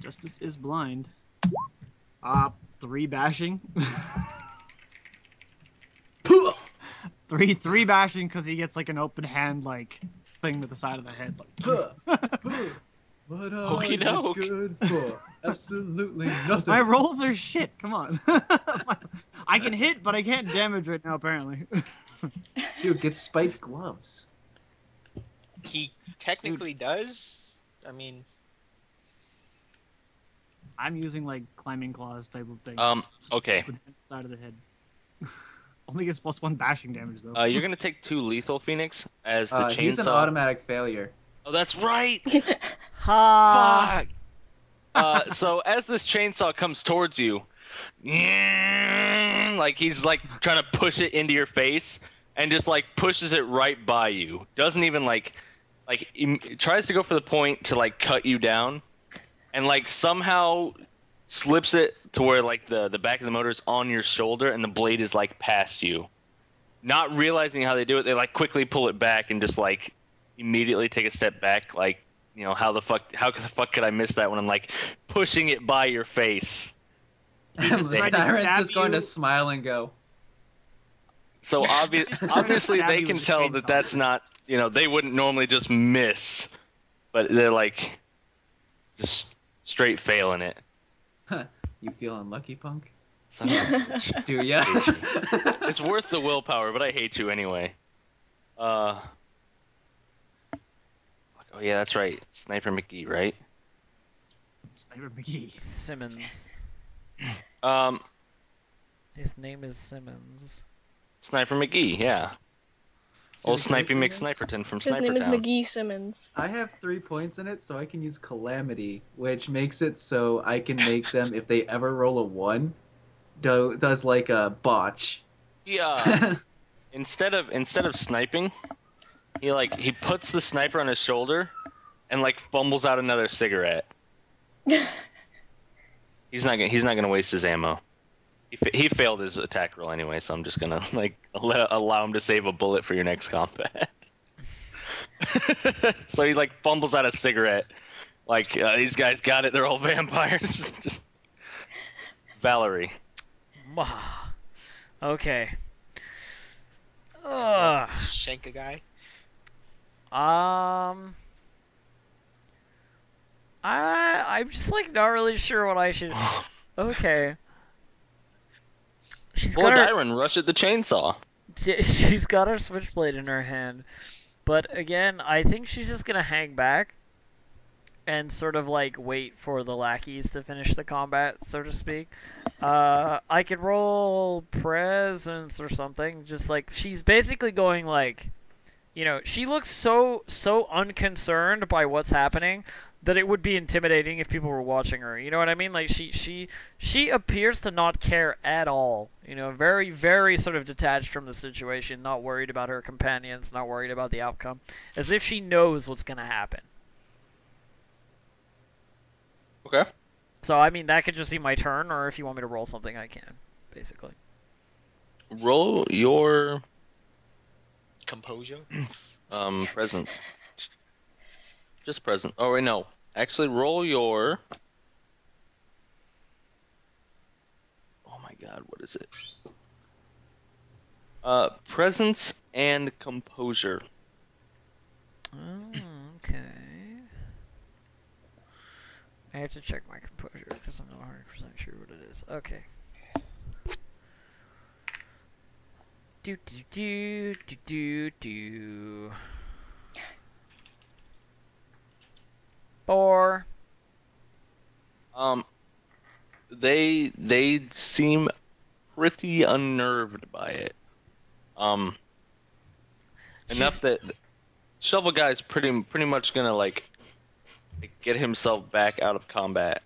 Justice is blind. 3 bashing. 3 bashing because he gets like an open hand like thing to the side of the head. Like, What Okey are you doke. good for? Absolutely nothing. my rolls are shit. Come on. I can hit, but I can't damage right now. Apparently. Dude, get spiked gloves. He technically does. I mean, I'm using like climbing claws type of thing. Okay. With the side of the head. Only gets +1 bashing damage though. You're gonna take 2 lethal Phoenix as the chainsaw. He's an automatic failure. Oh, that's right. Ha. Fuck. So as this chainsaw comes towards you, like he's like trying to push it into your face, and just like pushes it right by you. Doesn't even like he tries to go for the point to like cut you down, and like somehow slips it to where like the back of the motor is on your shoulder and the blade is like past you. Not realizing how they do it, they like quickly pull it back and just like immediately take a step back. Like, you know, how the fuck could I miss that when I'm like pushing it by your face? The tried to tyrant's stab just going you. to smile and go. So obviously stab they you can with tell chainsaws. that that's not, you know, they wouldn't normally just miss, but they're like just straight failing it. You feel unlucky, punk? Son of a bitch. Do ya? I hate you. It's worth the willpower, but I hate you anyway. Oh yeah, that's right. Sniper McGee, right? Sniper McGee. Simmons. Um, His name is Simmons. Sniper McGee, yeah. Old See the Snipey character is? McSniperton from His Sniper name is Town. McGee Simmons. I have 3 points in it, so I can use Calamity, which makes it so I can make them, if they ever roll a 1, does like a botch. Yeah. Instead of sniping, he puts the sniper on his shoulder and like fumbles out another cigarette. He's not gonna waste his ammo. He failed his attack roll anyway, so I'm just gonna like allow him to save a bullet for your next combat. So he like fumbles out a cigarette, like these guys got it. They're all vampires. Just Valerie. Okay. Shank a guy. I'm just like not really sure what I should. Okay. she's Lord got her, Iron, rush at the chainsaw. she's got her switchblade in her hand. But again, I think she's just gonna hang back and sort of like wait for the lackeys to finish the combat, so to speak. I could roll presence or something. Just like she's basically going like, she looks so unconcerned by what's happening that it would be intimidating if people were watching her. You know what I mean? Like she appears to not care at all. Very very sort of detached from the situation, not worried about her companions, not worried about the outcome, as if she knows what's gonna happen. Okay. So I mean that could just be my turn, or if you want me to roll something, I can. Basically. Roll your Composure. present. Just present. Oh wait, no. Actually, roll your. Oh my God, what is it? Presence and composure. Oh, okay. I have to check my composure because I'm not 100% sure what it is. Okay. Do do do do do do. 4. They seem pretty unnerved by it. Enough that Shovel Guy's pretty much gonna like get himself back out of combat.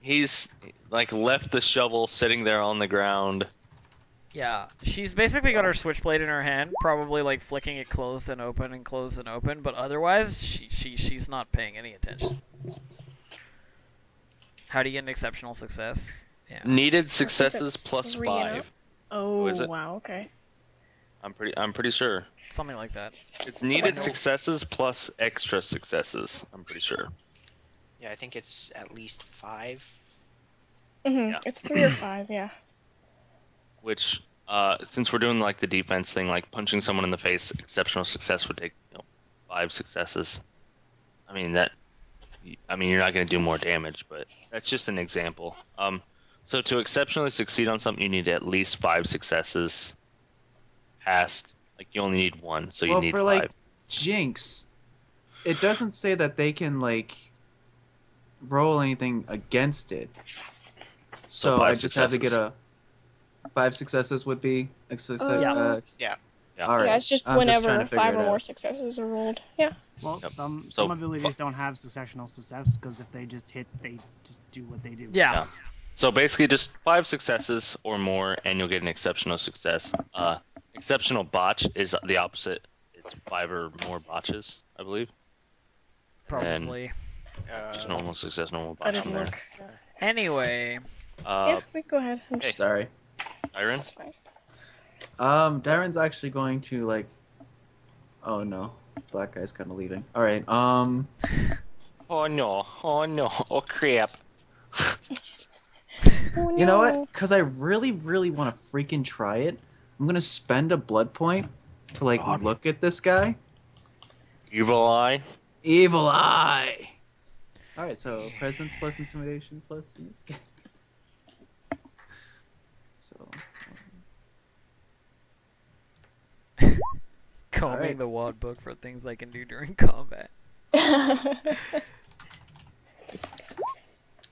He's like left the shovel sitting there on the ground. Yeah, she's basically got her switchblade in her hand, probably like flicking it closed and open and closed and open, but otherwise she's not paying any attention. How do you get an exceptional success? Yeah. Needed successes that's plus 3 and 5. up. Oh, is it? wow, okay. I'm pretty sure. Something like that. It's needed successes plus extra successes. I'm pretty sure. Yeah, I think it's at least 5. Yeah. It's 3 or 5, yeah. Which, since we're doing like the defense thing, like punching someone in the face, exceptional success would take 5 successes. I mean you're not going to do more damage, but that's just an example. So to exceptionally succeed on something, you need at least 5 successes. Past, like you only need 1, so you Well, need for 5. like Jinx, it doesn't say that they can like roll anything against it. So So I 5 just have to get successes. a 5 successes would be a success. Yeah. Yeah. All right. Yeah, it's just I'm trying whenever to figure 5 it or more out. successes are rolled. Yeah. Well, Yep. some So- abilities don't have successional success because if they just hit, they just do what they do. Yeah. Yeah. So basically, just 5 successes or more, and you'll get an exceptional success. Exceptional botch is the opposite. It's 5 or more botches, I believe. Probably. Just normal success, normal I botch didn't from look. Anyway. Yeah, we go ahead. I'm hey. just, Sorry. Iron? that's fine. Darren's actually going to like. Oh no, black guy's kind of leaving. All right. Oh no! Oh no! Oh crap! Oh, You know no. what? Because I really, really want to freaking try it. I'm gonna spend a blood point to like look at this guy. Evil eye. Evil eye. All right, so presence plus intimidation plus. So. Combing Alright. the WOD book for things I can do during combat.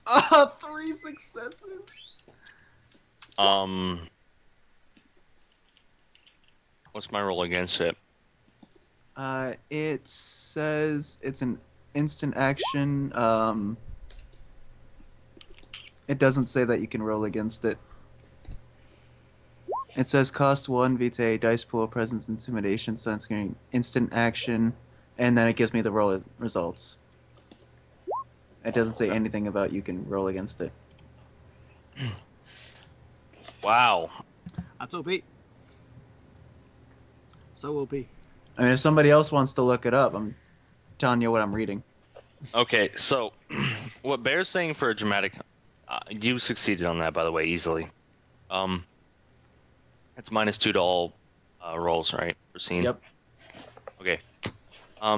Ah, 3 successes. What's my roll against it? It says it's an instant action. It doesn't say that you can roll against it. It says cost 1 vitae, dice pool, presence, intimidation, sunscreen, instant action, and then it gives me the roll results. It doesn't say anything about you can roll against it. Wow. That's OP. So OP. I mean, if somebody else wants to look it up, I'm telling you what I'm reading. Okay, so what Bear's saying for a dramatic, you succeeded on that, by the way, easily. It's -2 to all rolls, right? For scene. Yep. Okay.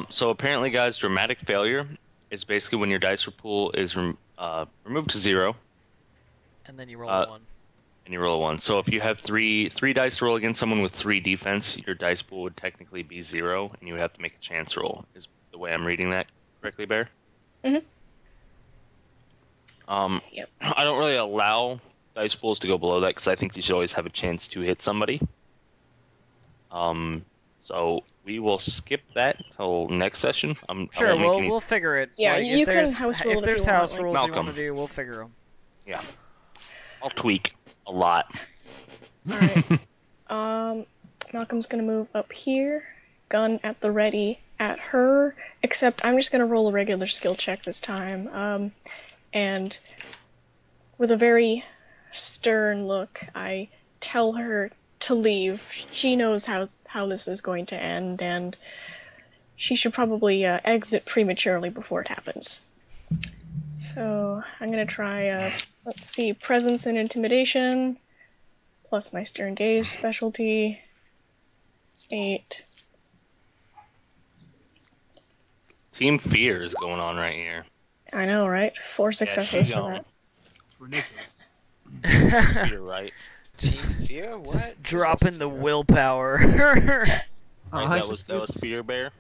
So apparently, guys, dramatic failure is basically when your dice pool is removed to 0, And then you roll a 1. and and you roll a 1. So if you have three dice to roll against someone with 3 defense, your dice pool would technically be 0, and you would have to make a chance roll. Is the way I'm reading that correctly, Bear? Mhm. Yep. I don't really allow dice pools to go below that because I think you should always have a chance to hit somebody. So we will skip that till next session. I Sure, won't make any- we'll figure it. Yeah, like, you if can there's, house rule if it if there's you want, house like- rules you want Malcolm. to do, we'll figure them. Yeah, I'll tweak a lot. Alright. Malcolm's gonna move up here. Gun at the ready at her. Except I'm just gonna roll a regular skill check this time. And with a very stern look, I tell her to leave. She knows how this is going to end, and she should probably exit prematurely before it happens. So I'm gonna try, let's see, presence and intimidation, plus my stern gaze specialty. It's 8. Team Fear is going on right here. I know, right? 4 successes she's for gone. that. It's ridiculous. You're right. Team Fear? What? Just dropping the Fear? willpower. Right, I that just was Fear, Bear.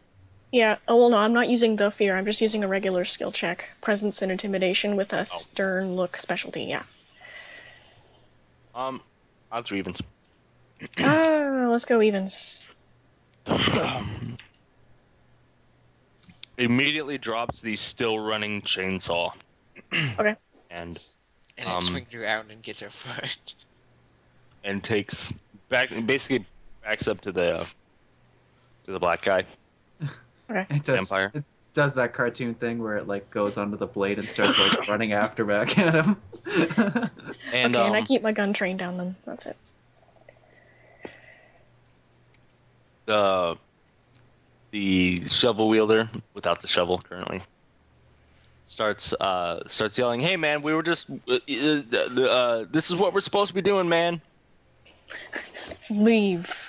Yeah, oh well no, I'm not using the fear, I'm just using a regular skill check. Presence and intimidation with a stern look specialty, yeah. Odds or evens. Let's go evens. Immediately drops the still running chainsaw. Okay. And And it swings around and gets her foot. and takes basically backs up to the black guy. It does, Vampire. it does that cartoon thing where it like goes onto the blade and starts like running after back at him. And Okay, and I keep my gun trained down them. That's it. the shovel wielder without the shovel currently starts yelling, "Hey man, we were just this is what we're supposed to be doing, man." Leave.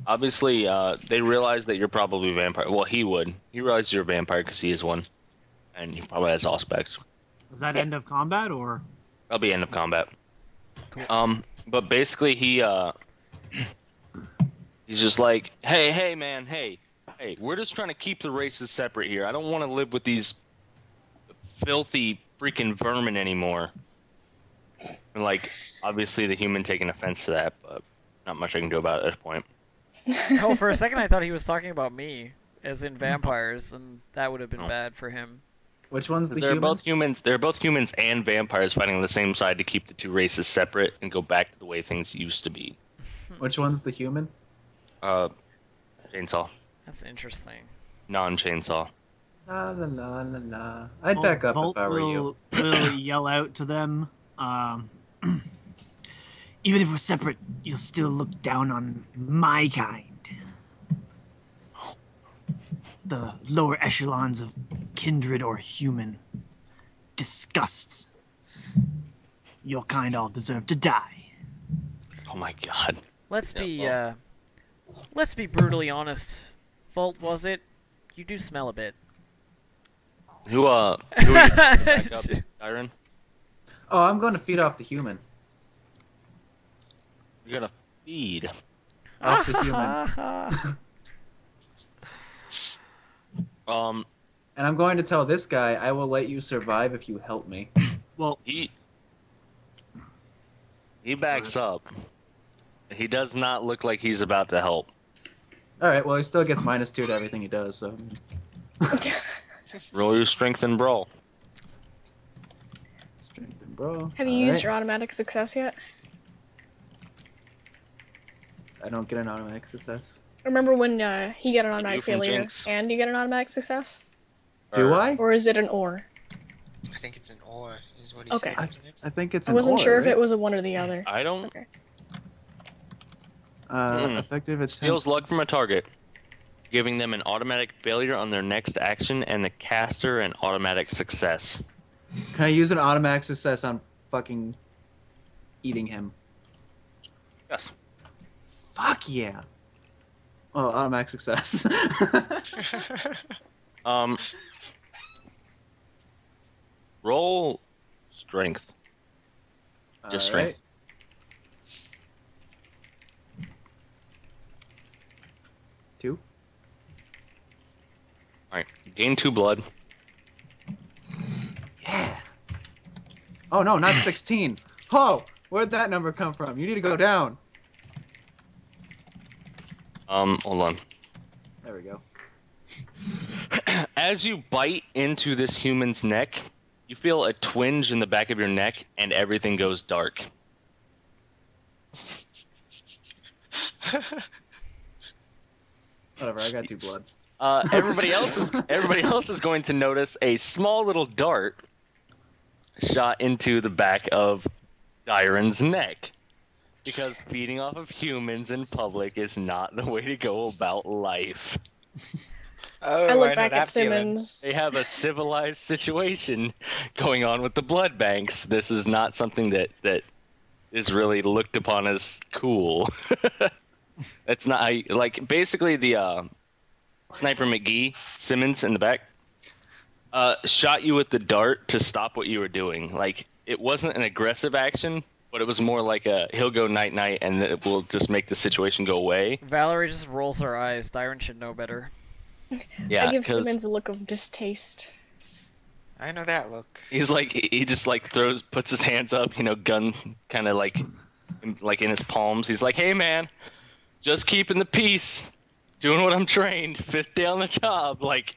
Obviously, they realize that you're probably a vampire. Well, he would. He realizes you're a vampire because he is one, and he probably has all specs. Was that end of combat or? That'll be end of combat. But basically, he's just like, hey, man, hey, we're just trying to keep the races separate here. I don't want to live with these filthy freaking vermin anymore. And like, obviously, the human taking offense to that, but not much I can do about it at this point. Oh, for a second I thought he was talking about me, as in vampires, and that would have been bad for him. Which one's the They're human? both humans. They're both humans and vampires fighting on the same side to keep the two races separate and go back to the way things used to be. Which one's the human? Chainsaw, That's interesting. non-chainsaw. La la la la la. I'd back up Volt if I were you. will yell out to them. Even if we're separate, you'll still look down on my kind. The lower echelons of kindred or human. Disgust. Your kind all deserve to die. Oh my god. Let's Yeah, be brutally honest. Volt, was it? You do smell a bit. Who are you back up, Iron? Oh, I'm going to feed off the human. You're gonna feed. Off the human. And I'm going to tell this guy, I will let you survive if you help me. Well, He backs up. He does not look like he's about to help. Alright, well, he still gets -2 to everything he does, so. Roll your strength and brawl. Strength and bro. Have you used your automatic success yet? I don't get an automatic success. Remember when he got an automatic from failure Jinx. and you get an automatic success? Do I? Or is it an or? I think it's an or, is what he Okay. said. isn't it? I think it's I an wasn't or, sure if right? it was a one or the other. I don't. Okay. Effective at Steals luck from a target, giving them an automatic failure on their next action and the caster an automatic success. Can I use an automatic success on fucking eating him? Yes. Fuck yeah. Oh, automatic success. Roll strength. Just strength. Alright. 2. All right. Gain 2 blood. Yeah. Oh no, not 16. Oh, where'd that number come from? You need to go down. Hold on. There we go. As you bite into this human's neck, you feel a twinge in the back of your neck, and everything goes dark. Whatever, I got 2 blood. Everybody else is going to notice a small little dart shot into the back of Dyron's neck. Because feeding off of humans in public is not the way to go about life. Oh, I look know back that at Simmons. They have a civilized situation going on with the blood banks. This is not something that is really looked upon as cool. That's not like basically the Sniper McGee Simmons in the back shot you with the dart to stop what you were doing. Like it wasn't an aggressive action, but it was more like a he'll go night night and it will just make the situation go away. Valerie just rolls her eyes. Dyron should know better. Yeah, I give 'cause Simmons a look of distaste. I know that look. he's like he just like puts his hands up, gun kind of like in his palms. He's like, "Hey man, just keeping the peace, doing what I'm trained. 5th day on the job. Like,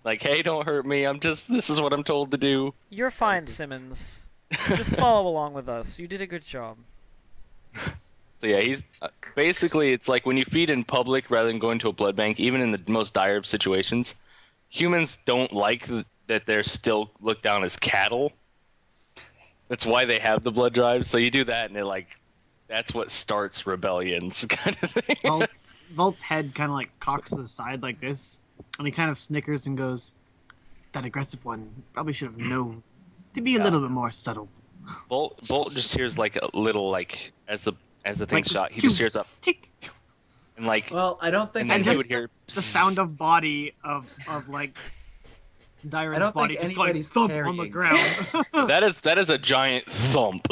hey, don't hurt me. This is what I'm told to do." You're fine, Simmons. Just follow along with us. You did a good job. So yeah, he's basically it's like when you feed in public rather than going to a blood bank, even in the most dire of situations, humans don't like that they're still looked down as cattle. That's why they have the blood drive. So you do that, and that's what starts rebellions, kind of thing. Volt's head kind of like cocks to the side like this, and he kind of snickers and goes, "That aggressive one probably should have known to be a little bit more subtle." Bolt just hears like a little as the thing's shot, he phew, just hears up tick, and like Well, I don't think and then I he just would hear the sound of body of like Dyron's I don't body think just going anybody's thump on the carrying. ground. that is a giant thump.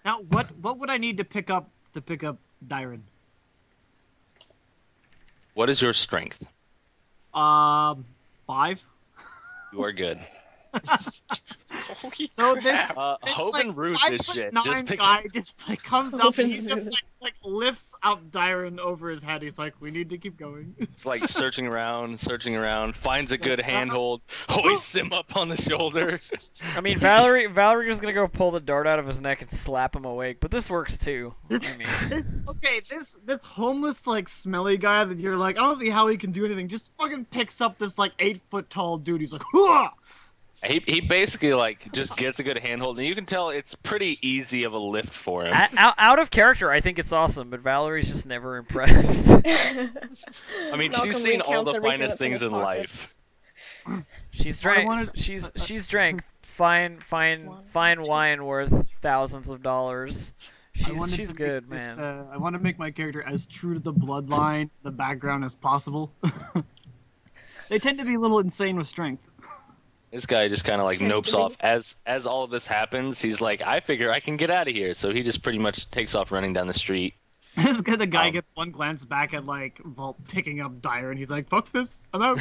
Now, what would I need to pick up Dyron? What is your strength? 5. You are good. Holy So crap. this Hope like, and Ruth this shit. 5'9" Just pick guy just like comes up Hope and and he's just Ruth. like lifts up Dyron over his head. He's like, "We need to keep going." It's like searching around, finds a good handhold, hoists him up on the shoulder. I mean, Valerie was gonna go pull the dart out of his neck and slap him awake, but this works too. This homeless like smelly guy that you're like, I don't see how he can do anything. Just fucking picks up this like 8-foot tall dude. He's like, "Hooah!" He basically like just gets a good handhold, and you can tell it's pretty easy of a lift for him. Out of character, I think it's awesome, but Valerie's just never impressed. I mean, Malcolm she's seen all recounts the everything finest that's in things his in pockets. life. She's Well, I drank. wanted- She's drank fine wine worth thousands of dollars. I wanted She's to good, make this, man. I want to make my character as true to the bloodline, the background as possible. They tend to be a little insane with strength. This guy just kind of like Tend to nopes be. off as all of this happens. He's like, I figure I can get out of here, so he just pretty much takes off running down the street. This guy, the guy Um, gets one glance back at like Vault picking up Dyron. He's like, "Fuck this, I'm out."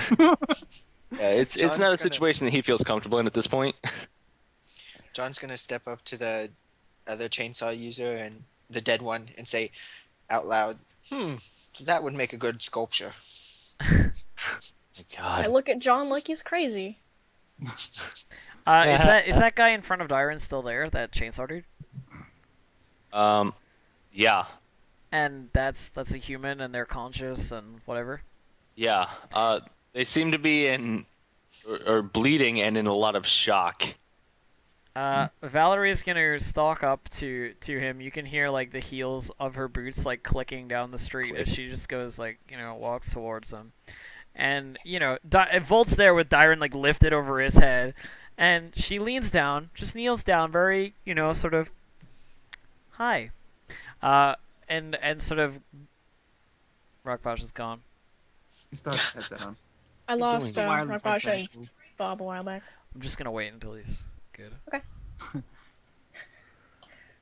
Yeah, it's John's not a gonna- situation that he feels comfortable in at this point. John's gonna step up to the other chainsaw user and the dead one and say out loud, that would make a good sculpture. I God, look at John like he's crazy. Is that guy in front of Dyron still there? That chainsaw dude? yeah, And that's a human, and they're conscious and whatever. yeah. They seem to be in or bleeding and in a lot of shock. Valerie's gonna stalk up to him. You can hear like the heels of her boots like clicking down the street as she just goes like walks towards him, and Volt's there with Dyron like lifted over his head, and she leans down, just kneels down, very sort of, hi, and sort of. Rockposh is gone. He starts heads down. I lost Wireless Rockwash headset. and Bob a while back. I'm just gonna wait until he's good.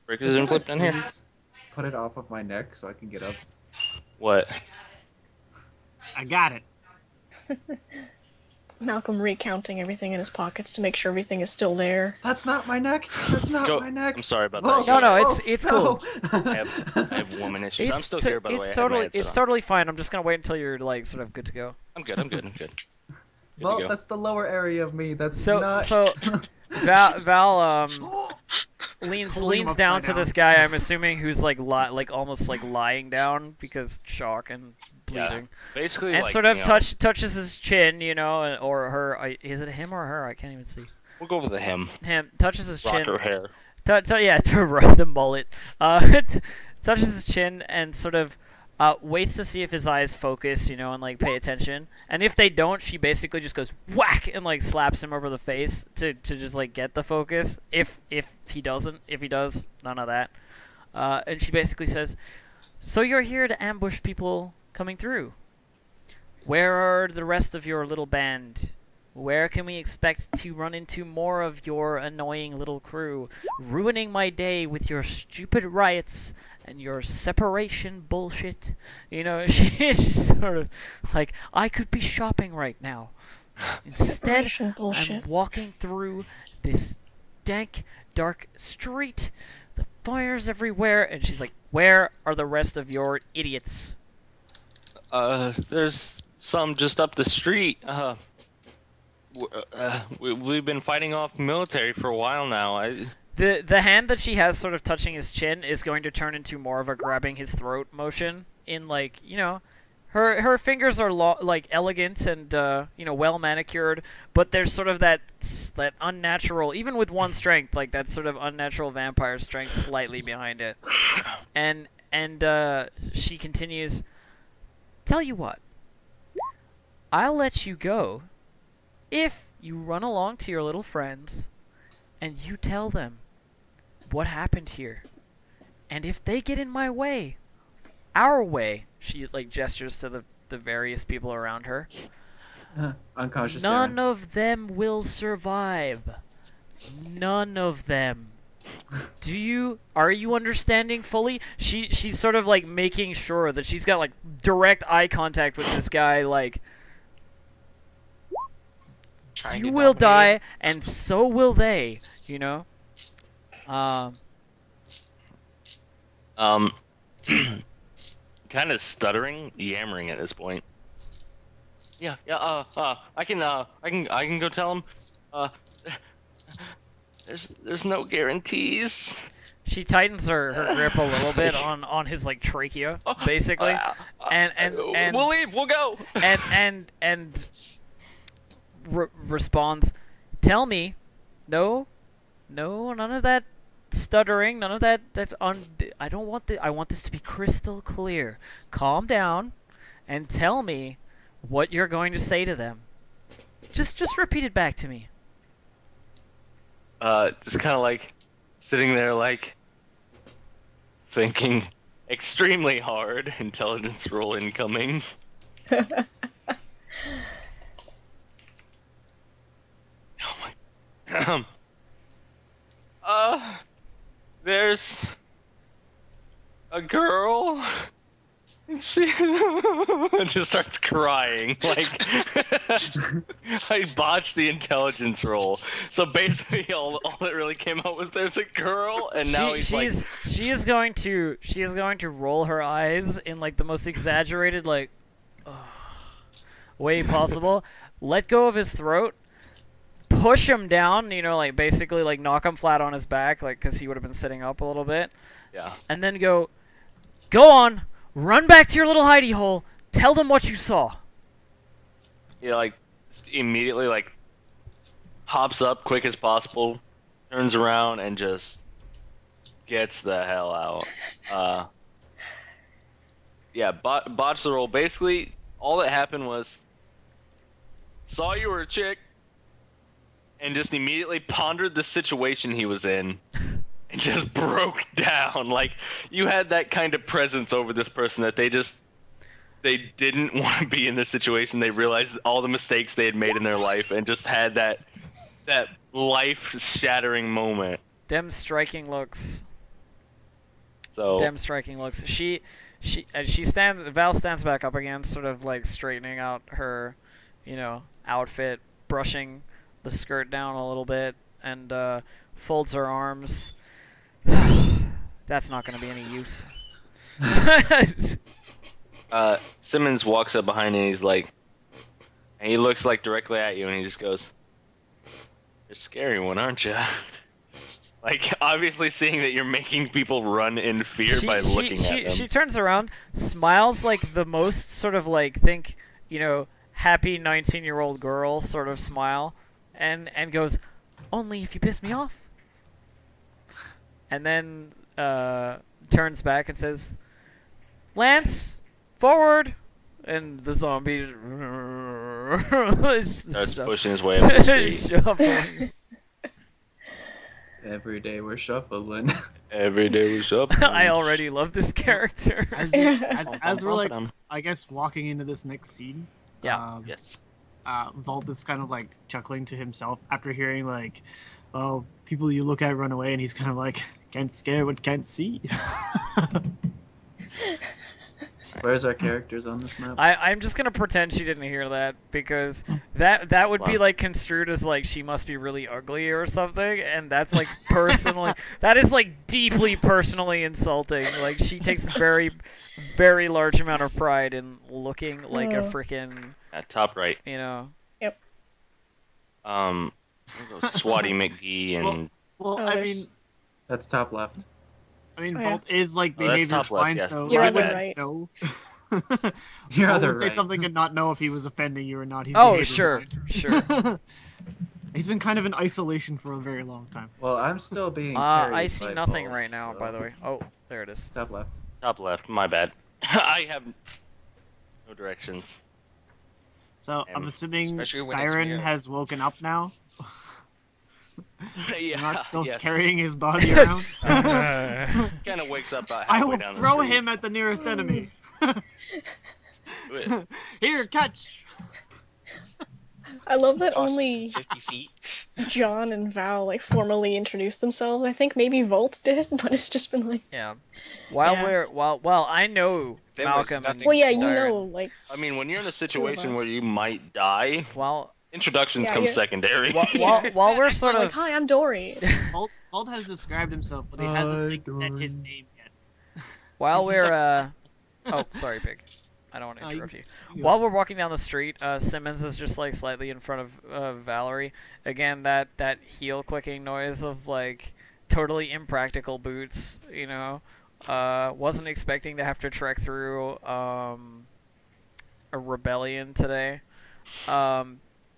Breakers isn't clipped in here. Please put it off of my neck so I can get up. What? I got it. Malcolm recounting everything in his pockets to make sure everything is still there. That's not my neck. That's not Go. my neck. I'm sorry about Whoa, that. No, whoa, it's no. cool. I have woman issues. I'm still here, by the way. I had my totally, headset it's on. totally fine. I'm just gonna wait until you're like sort of good to go. I'm good. Good to Well, go. that's the lower area of me. That's So not. Val leans Holding him down upside to this guy. I'm assuming who's like almost like lying down because shock and bleeding, Basically, and like, sort of you know, touches his chin, you know, or her. Is it him or her? I can't even see. We'll go with the him. Him touches his Rock chin. her hair. Yeah, the mullet. Touches his chin and sort of waits to see if his eyes focus, you know, and like pay attention. And if they don't, she basically just goes whack and like slaps him over the face to just like get the focus. If he doesn't, if he does, none of that. And she basically says, "So you're here to ambush people coming through. Where are the rest of your little band? Where can we expect to run into more of your annoying little crew, ruining my day with your stupid riots and your separation bullshit?" You know, she's sort of like, I could be shopping right now. Instead, Separation bullshit. I'm walking through this dank, dark street. The fire's everywhere. And she's like, where are the rest of your idiots? There's some just up the street. We've been fighting off military for a while now. The hand that she has sort of touching his chin is going to turn into more of a grabbing his throat motion in, like, you know, her fingers are like elegant and you know, well manicured, but there's sort of that unnatural, even with one strength, like that sort of unnatural vampire strength slightly behind it. And she continues, "Tell you what, I'll let you go if you run along to your little friends and you tell them what happened here. And if they get in my way, our way," she like gestures to the various people around her, Unconscious. "none Darren. of them will survive. None of them. Are you understanding fully?" She's sort of like making sure that she's got like direct eye contact with this guy, like, Trying you to will dominate. die, and so will they, you know? Kind of stuttering, yammering at this point. Yeah, I can go tell him. There's no guarantees. She tightens her grip a little bit on his like trachea, basically, and we'll leave. We'll go. and responds, "Tell me, no, none of that stuttering, none of that. I don't want I want this to be crystal clear. Calm down, and tell me what you're going to say to them. Just repeat it back to me." Just kind of like sitting there, like thinking extremely hard. Intelligence roll incoming. Oh my. There's a girl. She just starts crying. Like, I botched the intelligence roll. So basically, all that really came out was there's a girl, and now she is going to roll her eyes in like the most exaggerated like way possible. Let go of his throat. Push him down, you know, like basically like knock him flat on his back, like because he would have been sitting up a little bit. Yeah. And then go on, run back to your little hidey hole. Tell them what you saw. Yeah, like just immediately like hops up quick as possible, turns around, and just gets the hell out. Yeah, botched the roll. Basically, all that happened was saw you were a chick. And just immediately pondered the situation he was in and just broke down. Like, you had that kind of presence over this person that they didn't want to be in this situation. They realized all the mistakes they had made in their life and just had that life-shattering moment. Them striking looks. So Damn striking looks. Val stands back up again, sort of like straightening out her, outfit, brushing the skirt down a little bit, and folds her arms. That's not going to be any use. Simmons walks up behind you and he's like, and he looks like directly at you and he just goes, "You're a scary one, aren't you?" Like, obviously seeing that you're making people run in fear by looking at them. She turns around, smiles like the most sort of like, happy 19-year-old girl sort of smile, and goes, "Only if you piss me off." And then turns back and says, "Lance, forward!" And the zombie starts pushing his way up the street. shuffling. Every day we're shuffling. Every day we're shuffling. I already love this character. As we're like, I guess, walking into this next scene. Yeah. Yes. Vault is kind of like chuckling to himself after hearing like, "Oh, people you look at run away," and he's kind of like, "Can't scare what can't see." Where's our characters on this map? I'm just gonna pretend she didn't hear that, because that would be like construed as like she must be really ugly or something, and that's like personally that is like deeply personally insulting. Like, she takes a very, very large amount of pride in looking like a freaking At top right. Yep. Swatty McGee and Well, I mean, That's top left. Vault is like Oh, that's behavior top left, fine, yes. so You're I on the wouldn't right. know. You're Vault other would say right. something and not know if he was offending you or not. He's Oh, behavior sure, blind. sure. He's been kind of in isolation for a very long time. Well, I'm still being carried I see by nothing Pulse, right now, so- by the way. Oh, there it is. Top left. top left. My bad. I have no directions. So I'm assuming Especially when it's Siren weird. has woken up now. Yeah, Not still yes. carrying his body around. Kind of wakes up I halfway will down the throw street. him at the nearest enemy. Do it. Here, catch. I love that Tosses only him 50 feet. John and Val like formally introduced themselves. I think maybe Volt did, but it's just been like, Yeah. While Yeah. I know There was Malcolm and nothing- well, yeah, you Siren. know, like, I mean, when you're in a of situation us. where you might die, While introductions Yeah, come yeah. secondary. while we're sort like, of hi, I'm Dory. Vault has described himself, but he hasn't like, said his name yet. while we're oh, sorry, Pig. I don't want to you- interrupt you. you go. While we're walking down the street, Simmons is just like slightly in front of Valerie. Again, that heel clicking noise of like totally impractical boots. Wasn't expecting to have to trek through a rebellion today.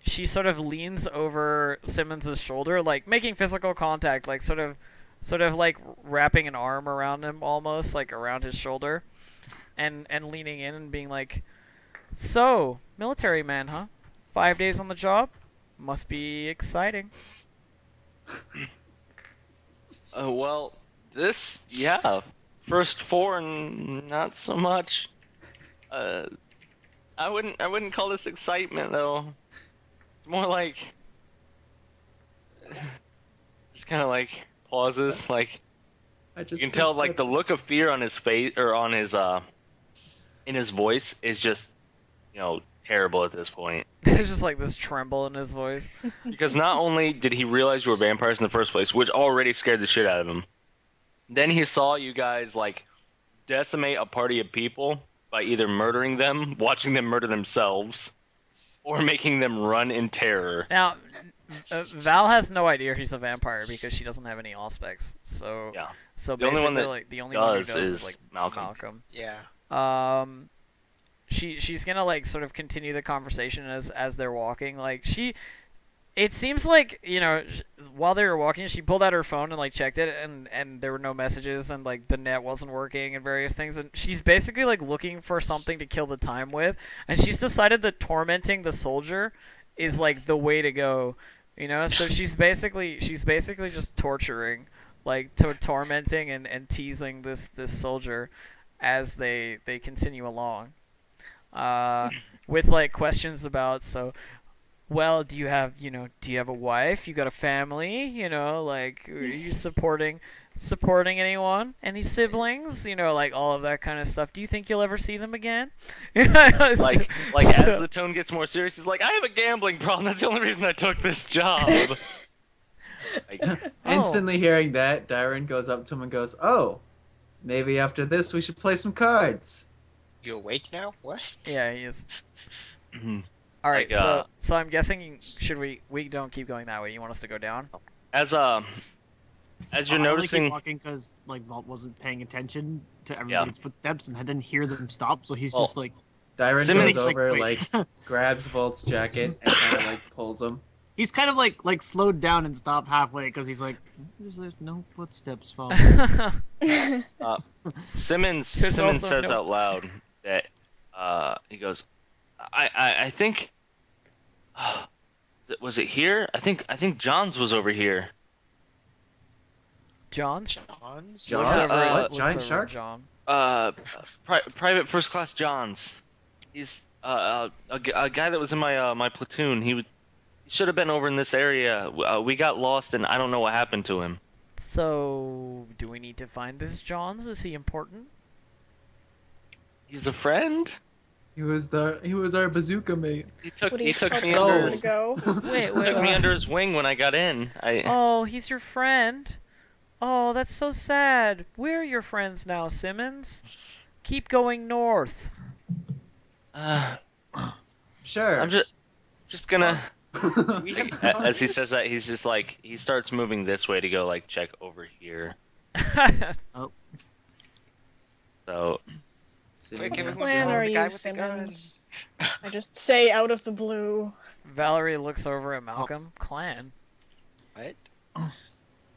She sort of leans over Simmons's shoulder, like making physical contact, like sort of like wrapping an arm around him, almost like around his shoulder, and leaning in and being like, "So, military man, huh? 5 days on the job? Must be exciting." Well, yeah. First four, not so much. I wouldn't call this excitement though. It's more like, just kind of like pauses, like you can tell like the look of fear on his face or on his in his voice is just terrible at this point. There's just like this tremble in his voice. Because not only did he realize you were vampires in the first place, which already scared the shit out of him, then he saw you guys like decimate a party of people by either murdering them, watching them murder themselves, or making them run in terror. Now, Val has no idea he's a vampire because she doesn't have any allspecs. So Yeah. So The only one basically, that like the only one who does does is is like Malcolm. Yeah. She's gonna like sort of continue the conversation as they're walking. Like it seems like while they were walking, she pulled out her phone and like checked it, and there were no messages, and like the net wasn't working and various things, and she's basically like looking for something to kill the time with, and she's decided that tormenting the soldier is like the way to go. So she's basically just torturing, like tormenting and teasing this soldier as they continue along, with like questions about, so well, do you have, do you have a wife? You got a family? Like, are you supporting anyone? Any siblings? Like all of that kind of stuff. Do you think you'll ever see them again? Like as the tone gets more serious, he's like, I have a gambling problem. That's the only reason I took this job. Like, Instantly hearing that, Dyron goes up to him and goes, "Oh, maybe after this we should play some cards." You awake now? What? Yeah, he is. All right, Like, so I'm guessing should we don't keep going that way. You want us to go down? as you're noticing, walking because like Vault wasn't paying attention to everybody's footsteps and I didn't hear them stop, so he's just like Dyron Simmons- goes over, Wait. grabs Volt's jacket and kind of pulls him. he's kind of like slowed down and stopped halfway because he's like, there's no footsteps following. Simmons also says no- out loud that he goes, I think was it here? I think John's was over here. John's? John's? John? Looks over- What? looks Giant over shark? John. Private first class John's. He's a guy that was in my platoon. He should have been over in this area. We got lost and I don't know what happened to him. So, do we need to find this John's? Is he important? He's a friend. He was our bazooka mate. He took What me to under go? Wait, took me under his wing when I got in. Oh, he's your friend. Oh, that's so sad. We're your friends now, Simmons. Keep going north. Sure. I'm just gonna. Do we have As he compass? says that, he's just like he starts moving this way to go like check over here. So Quick, everyone, plan follow are the guy you, with the Simmons? guns. I just say out of the blue. Valerie looks over at Malcolm. Clan. What?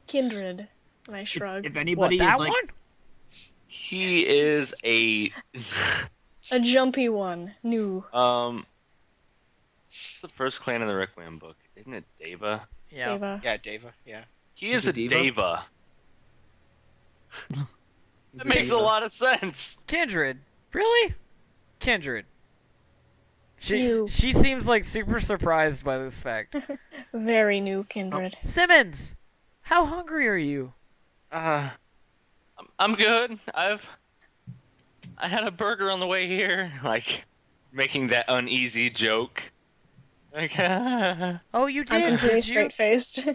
Kindred. And I shrug. If What, anybody that is like, one? he is a A jumpy one. New. It's the first clan in the Requiem book, isn't it? Deva. Yeah. Deva. Yeah, Deva. Yeah. He is He's a a diva? Deva. That makes a lot of sense. Kindred. Really? Kindred. New. She seems like super surprised by this fact. Very new kindred. Simmons, how hungry are you? I'm good. I had a burger on the way here, like making that uneasy joke. Like, Oh, you I'm did. completely Did you? straight faced.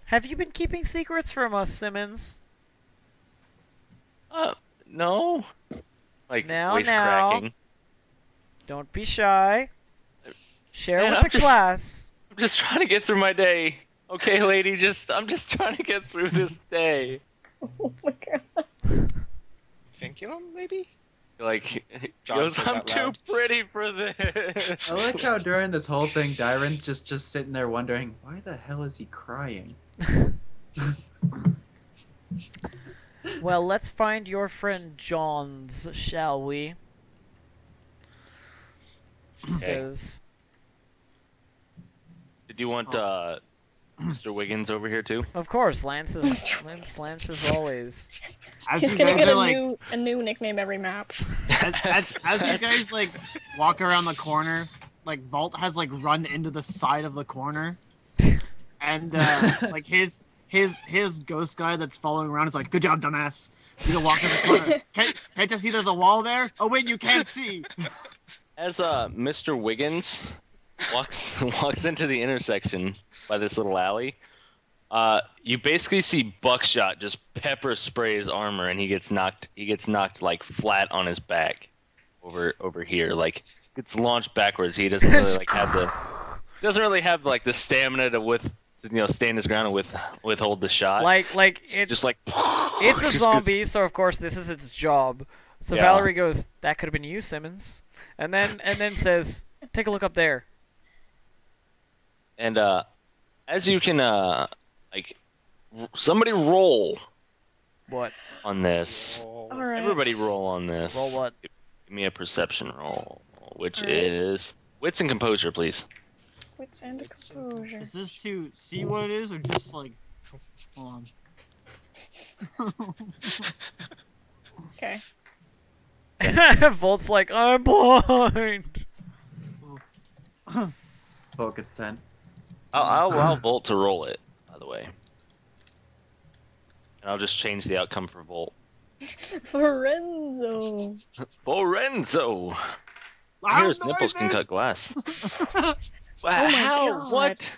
Have you been keeping secrets from us, Simmons? no. Like Now, voice now. cracking. Don't be shy. Share Man, with I'm the just- class. I'm just trying to get through my day. Okay, lady, I'm just trying to get through this day. Oh my god. Vinculum, maybe? Like, he John goes, says I'm out too loud. pretty for this. I like how during this whole thing, Dyron's just sitting there wondering, why the hell is he crying? Well, let's find your friend John's, shall we? She says, Did you want Mr. Wiggins over here too? "Of course, Lance is Mr. Lance is always." as He's you gonna guys get are a like, new nickname every map. as you guys like walk around the corner, like Vault has like run into the side of the corner, and like his ghost guy that's following around is like, "Good job, dumbass. You can walk in the corner. Can't you see there's a wall there? Oh wait, you can't see." As Mr. Wiggins walks into the intersection by this little alley, you basically see Buckshot just pepper spray his armor, and he gets knocked like flat on his back over here, like gets launched backwards. He doesn't really like have the stamina to stand his ground and withhold the shot. Like it's just like it's a just zombie, so of course this is its job. So Yeah. Valerie goes, "That could have been you, Simmons," and then says, "Take a look up there." And as you can somebody roll What? on this. Oh, All right. Everybody roll on this. Roll what? Give me a perception roll, which All right. is wits and composure, please. Wits and Wits and exposure. Is this to see what it is, or just like, hold on? Okay. Volt's like, "I'm blind." Volt gets 10. I'll allow Volt to roll it, by the way. And I'll just change the outcome for Volt. Lorenzo. Lorenzo! Loud Here's nipples can cut noises! glass. my How? God. What?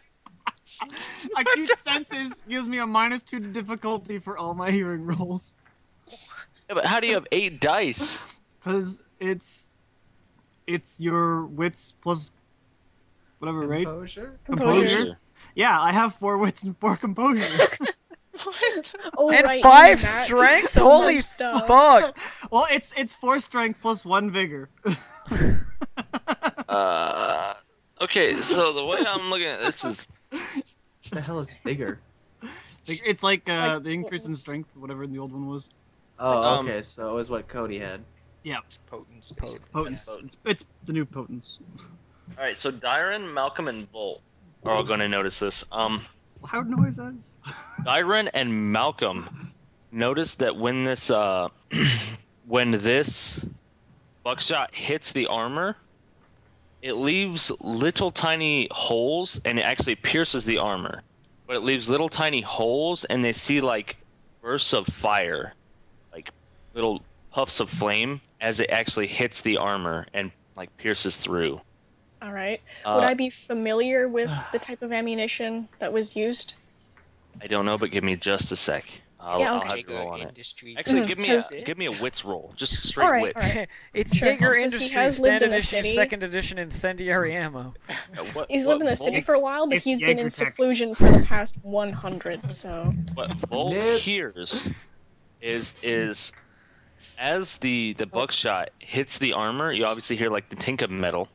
Acute senses gives me a -2 to difficulty for all my hearing rolls. Yeah, but how do you have 8 dice? Because it's your wits plus whatever, right? Composure? Composure. Yeah, I have 4 wits and 4 composure. Oh, And right, 5 that's strength? so Holy much stuff. fuck! Well, it's 4 strength plus 1 vigor. Okay, so the way I'm looking at this is... What the hell is bigger? It's like like the increase in potence. strength, whatever the old one was. Oh, okay, so it was what Cody had. Yeah, Potence, basically. potence. It's the new potence. Alright, so Dyron, Malcolm, and Volt are all going to notice this. Loud noises. Dyron and Malcolm notice that when this when this buckshot hits the armor, it leaves little tiny holes, and it actually pierces the armor. But it leaves little tiny holes, and they see like bursts of fire, like little puffs of flame, as it actually hits the armor and like pierces through. All right. Would Uh, I be familiar with the type of ammunition that was used? I don't know, but give me just a sec. I'll, Yeah, I'll okay. have to Jaeger roll on it. Industry. Actually, Mhm, give me 'cause- a wits roll, just straight All right, wits. all right. It's Sure, Jaeger because he Industries has lived in Standard a Issue, city. Second Edition incendiary ammo. He's lived in the city for a while, but It's he's been in Jaeger tech. seclusion for the past 100. So What Volt Nip. hears is as the buckshot hits the armor, you obviously hear like the tink of metal.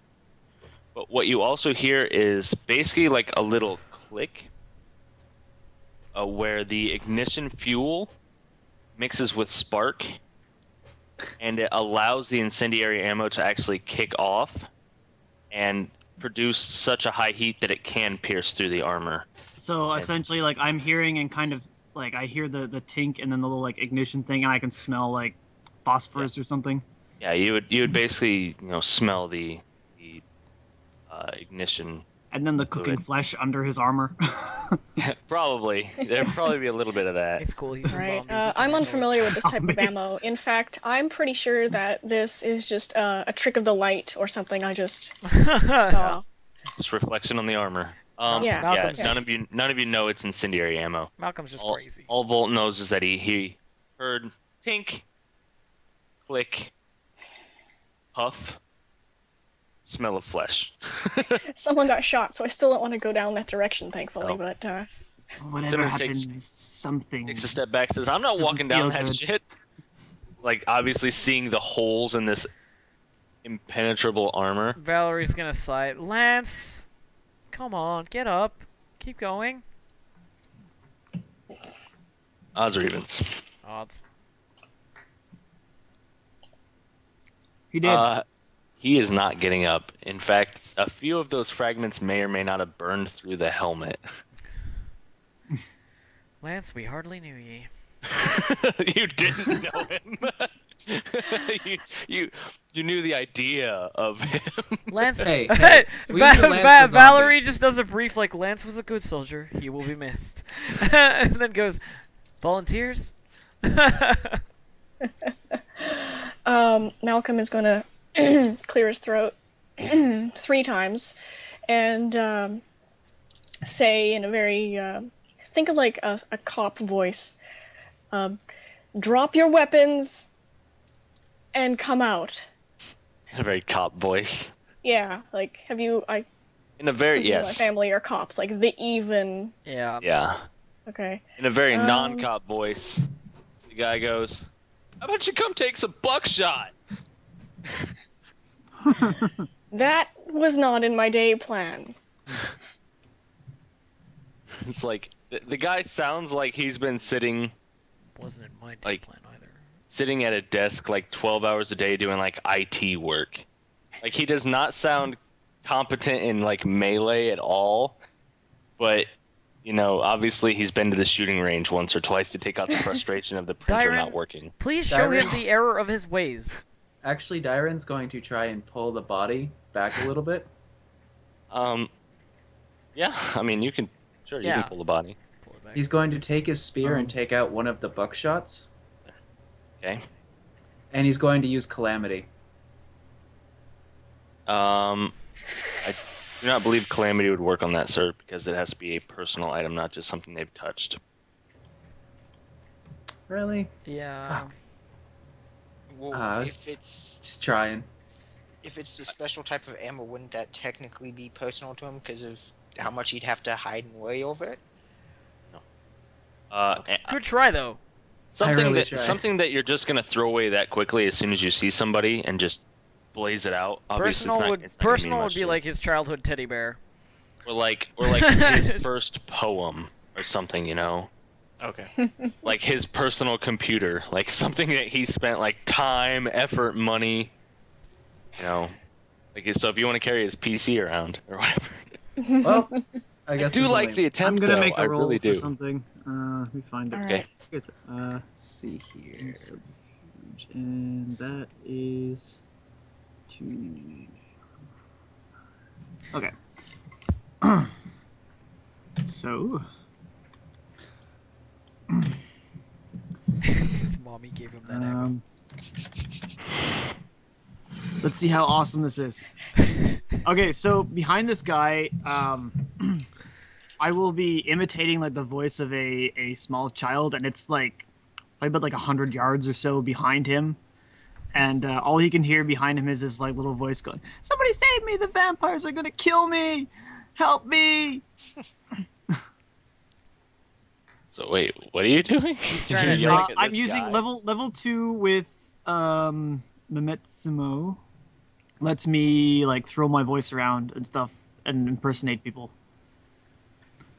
But what you also hear is basically like a little click, where the ignition fuel mixes with spark, and it allows the incendiary ammo to actually kick off and produce such a high heat that it can pierce through the armor. So essentially, like I'm hearing and kind of like I hear the tink and then the little like ignition thing, and I can smell like phosphorus or something. Yeah, you would basically smell the ignition. And then the cooking Good. flesh under his armor. Probably there'd probably be a little bit of that. It's cool. He's a right, zombie. I'm unfamiliar with this type of Zombie. ammo. In fact, I'm pretty sure that this is just a trick of the light or something I just saw. Just reflection on the armor. Yeah. Malcolm's None of you know it's incendiary ammo. Malcolm's just All, crazy. all Volt knows is that he heard tink, click, puff, smell of flesh. Someone got shot, so I still don't want to go down that direction, thankfully. Oh. But Whatever Someone happens, takes- something. Takes a step back, says, "I'm not Doesn't walking down feel that good. shit." Like obviously seeing the holes in this impenetrable armor. Valerie's gonna sigh. Lance, come on, get up. Keep going. Odds or evens. Odds. He did. He is not getting up. In fact, a few of those fragments may or may not have burned through the helmet. Lance, we hardly knew ye. You didn't know him. you knew the idea of him. Lance, Hey, hey, we knew Lance was zombie. Valerie just does a brief like, Lance was a good soldier. He will be missed. And then goes, volunteers? Malcolm is going to clear his throat 3 times and say in a very, think of like a cop voice, drop your weapons and come out. In a very cop voice. Yeah, like, have you, In a very some people in my yes. family are cops, like the even, Yeah. Yeah. okay. In a very Um, non-cop voice, the guy goes, "How about you come take some buckshot?" That was not in my day plan. It's like the guy sounds like he's been sitting Wasn't in my day Like- plan either. at a desk like 12 hours a day doing like IT work. Like he does not sound competent in like melee at all. But obviously he's been to the shooting range once or twice to take out the frustration of the printer Dyron- not working. Please show him Cyrus? the error of his ways. Actually, Dyron's going to try and pull the body back a little bit. Yeah, I mean, you can Yeah. pull the body. Pull it back. He's going to take his spear and take out one of the buckshots, Okay. and he's going to use Calamity. I do not believe Calamity would work on that, sir, because it has to be a personal item, not just something they've touched. Really? Yeah. Well, if it's Just trying. the special type of ammo, wouldn't that technically be personal to him because of how much he'd have to hide and worry over it? Good try though. Something that you're just gonna throw away that quickly as soon as you see somebody and just blaze it out. Obviously, it's not gonna mean Personal much would be to like his childhood teddy bear. or like his first poem or something, you know. Okay. Like his personal computer, like something that he spent like time, effort, money, you know. Like so, if you want to carry his PC around or whatever. Well, I guess I do there's like only- the attempt. I'm gonna though. make I a roll really for do. something. Let me find it. Okay. Let's see here. and that is 2. Okay. So. His mommy gave him that ammo. Let's see how awesome this is. Okay, so behind this guy, I will be imitating like the voice of a small child, and it's like probably about like 100 yards or so behind him, and all he can hear behind him is this like little voice going, "Somebody save me! The vampires are gonna kill me! Help me!" So wait, what are you doing? He's trying to You're yelling at I'm this using guy? level 2 with Memetsimo. Lets me like throw my voice around and stuff and impersonate people.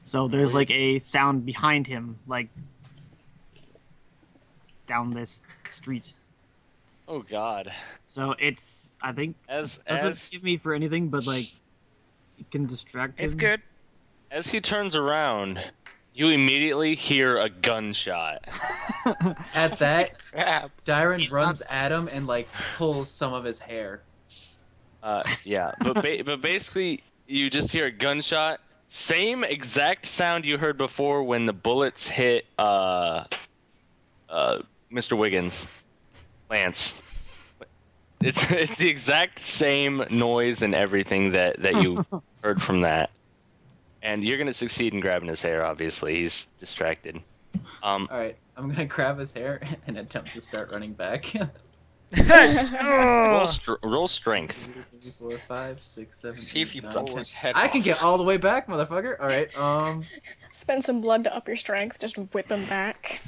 So there's like a sound behind him, like down this street. Oh God. So it's, I think, As doesn't give me for anything, but like it can distract him. It's good. as he turns around, you immediately hear a gunshot. At that, Crap. Dyron He's runs not- at him and like pulls some of his hair. Yeah, but basically, you just hear a gunshot. Same exact sound you heard before when the bullets hit Mr. Wiggins, Lance. It's the exact same noise and everything that you heard from that. And you're gonna succeed in grabbing his hair. Obviously, he's distracted. All right, I'm gonna grab his hair and attempt to start running back. Roll strength. 3, 4, 5, 6, 7, See if you 8, 9, blow 10. his head I can off. get all the way back, motherfucker. All right. Spend some blood to up your strength. Just whip him back.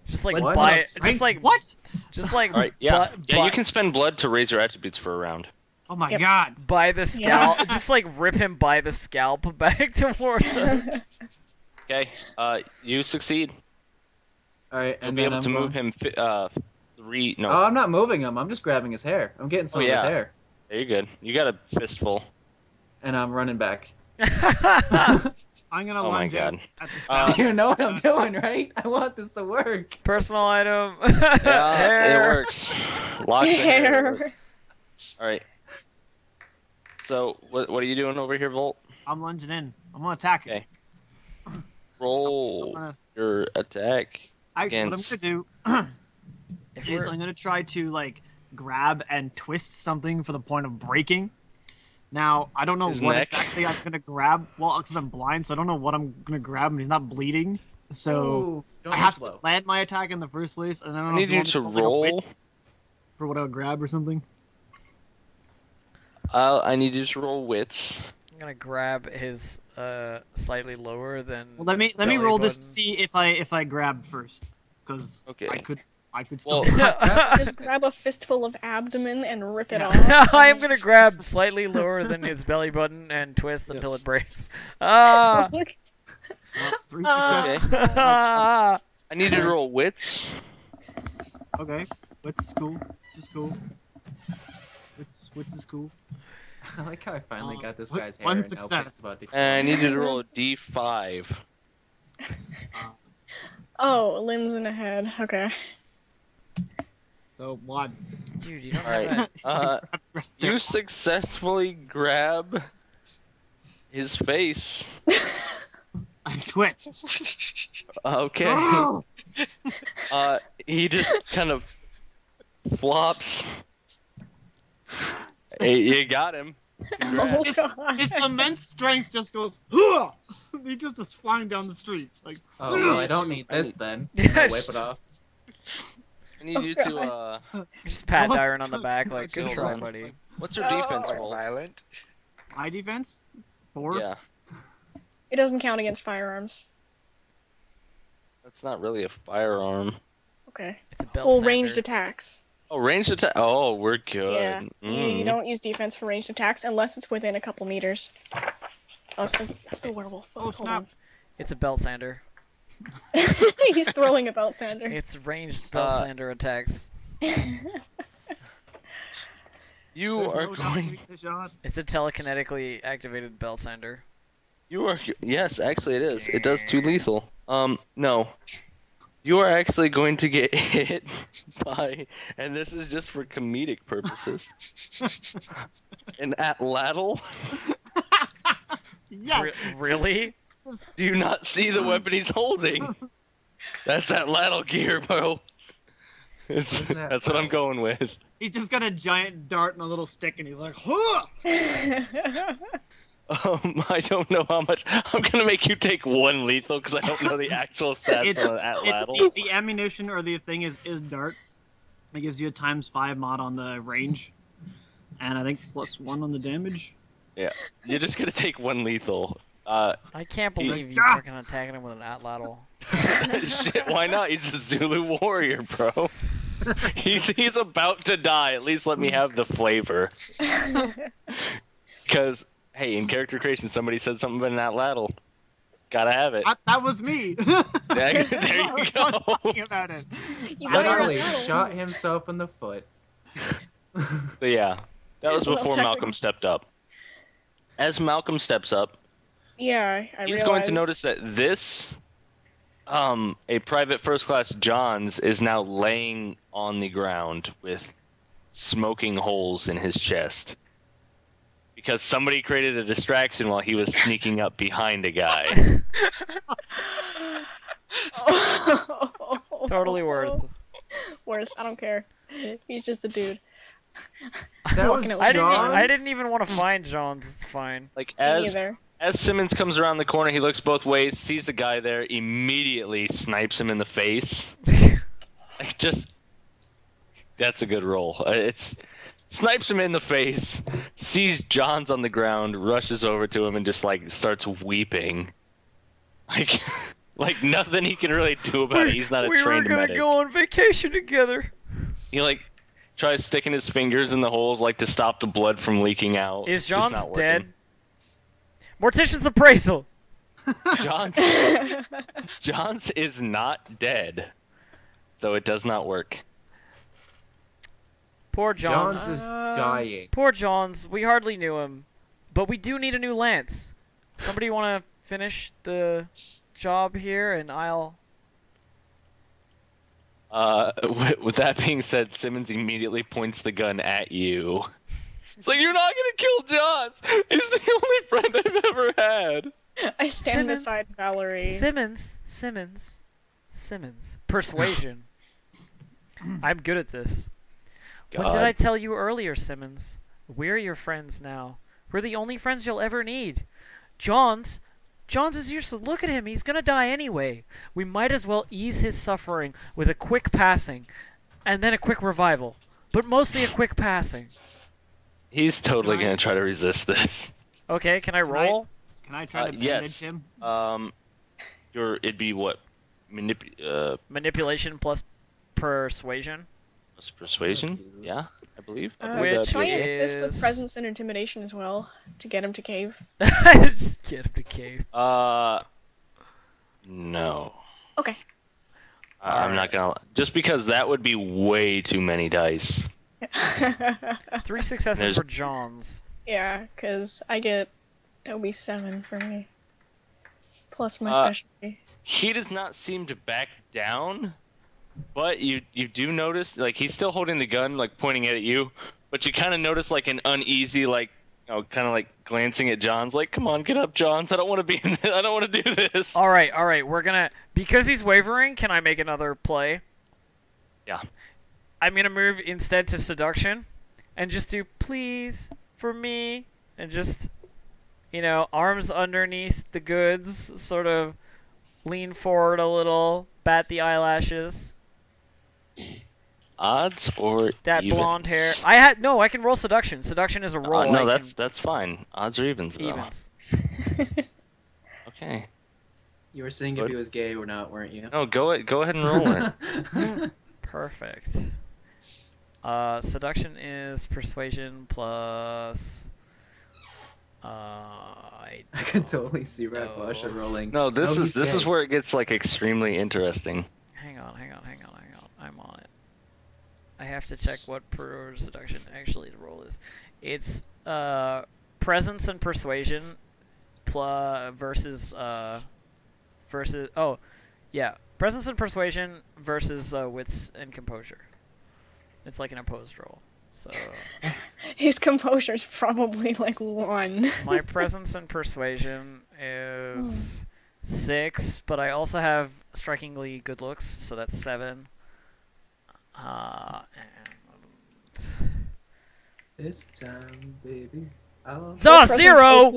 Just like What? buy it. Strength? Just like What? Just like All right, yeah, bu- you can spend blood to raise your attributes for a round. Oh my Yep. God! by the scalp. Just like rip him by the scalp back towards him. Okay, you succeed. all right, You'll and be then able I'm to move going- him 3. No, Oh, I'm not moving him. I'm just grabbing his hair. I'm getting some of his yeah. hair, there you're good. You got a fistful. and I'm running back. I'm gonna Oh my lunge out God. at the sound. You know what I'm doing, right? I want this to work. Personal item. Yeah, Hair. it works. Lock the hair. Hair. All right. So, what are you doing over here, Volt? I'm lunging in. I'm gonna attack him. Okay. Roll I'm gonna- your attack. Actually, against- what I'm gonna If do is we're- I'm gonna try to like grab and twist something for the point of breaking. Now I don't know His what neck? exactly I'm gonna grab. Well, because I'm blind, so I don't know what I'm gonna grab, and he's not bleeding. So Ooh, don't I have reach low. to land my attack in the first place, and I don't I know. need if you want me to put, like, a roll. width for what I'll grab or something. I need you to roll wits. I'm gonna grab his slightly lower than. Well, let me belly roll just to button. see if I grab first, because Okay. I could still. Well- Just grab a fistful of abdomen and rip it Yeah. off. I am gonna grab slightly lower than his belly button and twist until it breaks. Ah! Well, 3 Ah. successes. Ah. I need you to roll wits. Okay, what's cool? This is cool. What's is cool? I like how I finally got this one- guy's hair. one and now success. Pig's about to- And I need you to roll a d5. Oh, limbs and a head. Okay. So one. Dude, you don't All have right. that. You successfully grab his face. I quit. Okay. Oh! He just kind of flops. Hey, you got him. Congrats. Oh god. His immense strength just goes. "Hua!" He just is flying down the street like. Oh, well, I don't need this then. Yeah, I'll wipe it off. I need you to Just pat Almost Dyron on the back, like, good Hold try, on. buddy. what's your Oh. defense Quite roll? violent. My defense? 4? Yeah, It doesn't count against firearms. that's not really a firearm. Okay. It's a belt Well, sander. ranged attacks. Oh, ranged attack. Oh, we're good. Yeah. You Mm. don't use defense for ranged attacks unless it's within a couple meters. Oh, it's the werewolf. Oh, Hold snap. It's a belt sander. on. He's throwing a belt sander. It's ranged belt sander attacks. You There's are no going. doubt the shot. It's a telekinetically activated belt sander. You are. Yes, actually, it is. It does 2 lethal. No. You are actually going to get hit by, and this is just for comedic purposes, an atlatl. Yes. Really? Do you not see the weapon he's holding? That's atlatl gear, bro. That's what I'm going with. He's just got a giant dart and a little stick, and he's like, "Huh!" I don't know how much. I'm gonna make you take 1 lethal because I don't know the actual stats on atlatl. The ammunition or the thing is dart. It gives you a ×5 mod on the range, and I think +1 on the damage. Yeah, you're just gonna take 1 lethal. I can't believe you Ah! freaking attacking him with an atlatl. Shit, why not? He's a Zulu warrior, bro. He's about to die. At least let me have the flavor. Because, hey, in character creation, somebody said something about an atlatl. Gotta have it. That was me. There you I was go. talking about it. You got your Literally atlatl. shot himself in the foot. But yeah, that was Well, before technically- Malcolm stepped up. As Malcolm steps up, Yeah, I he's going to realized- notice that this, a private first class Johns is now laying on the ground with smoking holes in his chest. Because somebody created a distraction while he was sneaking up behind a guy. Totally worth. Worth. I don't care. He's just a dude. That Walking was out with John. I didn't even want to find Jones. It's fine. Like Me as neither. as Simmons comes around the corner, he looks both ways, sees the guy there, immediately snipes him in the face. Like just that's a good roll. It's snipes him in the face, sees John's on the ground, rushes over to him and just like starts weeping. Like like nothing he can really do about it. He's not a we were trained gonna medic. go on vacation together. He like tries sticking his fingers in the holes like to stop the blood from leaking out. Is It's just John's not working. dead? Mortician's appraisal. John's is not dead, so it does not work. Poor Johns. Johns is dying. Poor Johns. We hardly knew him, but we do need a new lance. Somebody want to finish the job here, and I'll. With that being said, Simmons immediately points the gun at you. It's like, you're not gonna kill Johns! He's the only friend I've ever had! I stand Simmons. beside Valerie. Simmons. Persuasion. I'm good at this. What did God. I tell you earlier, Simmons? We're your friends now. We're the only friends you'll ever need. Johns is useless. Look at him. He's gonna die anyway. We might as well ease his suffering with a quick passing, and then a quick revival. But mostly a quick passing. He's totally Can I- gonna try to resist this. Okay, can I roll? Can I try to bandage Yes. him? It'd be what? Manipulation plus persuasion. Persuasion? Yeah, I believe. Which Can I is- assist with presence and intimidation as well to get him to cave? Just get him to cave. No. Okay. I'm not gonna. Just because that would be way too many dice. 3 successes There's- for Johns. Yeah, because that would be 7 for me. Plus my Uh, specialty. He does not seem to back down, But you do notice, like, he's still holding the gun, like, pointing it at you, but you kind of notice, like, an uneasy, like, kind of like glancing at Johns, like, come on, get up, Johns. I don't want to be in this. I don't want to do this. All right. We're gonna because he's wavering. Can I make another play? Yeah. I'm gonna move instead to seduction, and just do please for me, and just arms underneath the goods, sort of lean forward a little, bat the eyelashes. Odds or That evens? blonde hair. I can roll seduction. Seduction is a roll. No, I that's fine. Odds or evens, though. evens. Okay. You were saying if he was gay or not, weren't you? No, go ahead and roll it. Perfect. Seduction is persuasion plus. I can totally see Red Blusher rolling. No, this he's is gay. where it gets like extremely interesting. Hang on. I'm on it. I have to check what seduction actually the roll is. It's presence and persuasion versus presence and persuasion versus wits and composure. It's like an opposed roll. So His composure's probably like 1. my presence and persuasion is 6, but I also have strikingly good looks, so that's 7. And This time, baby. I'll... Presence 0!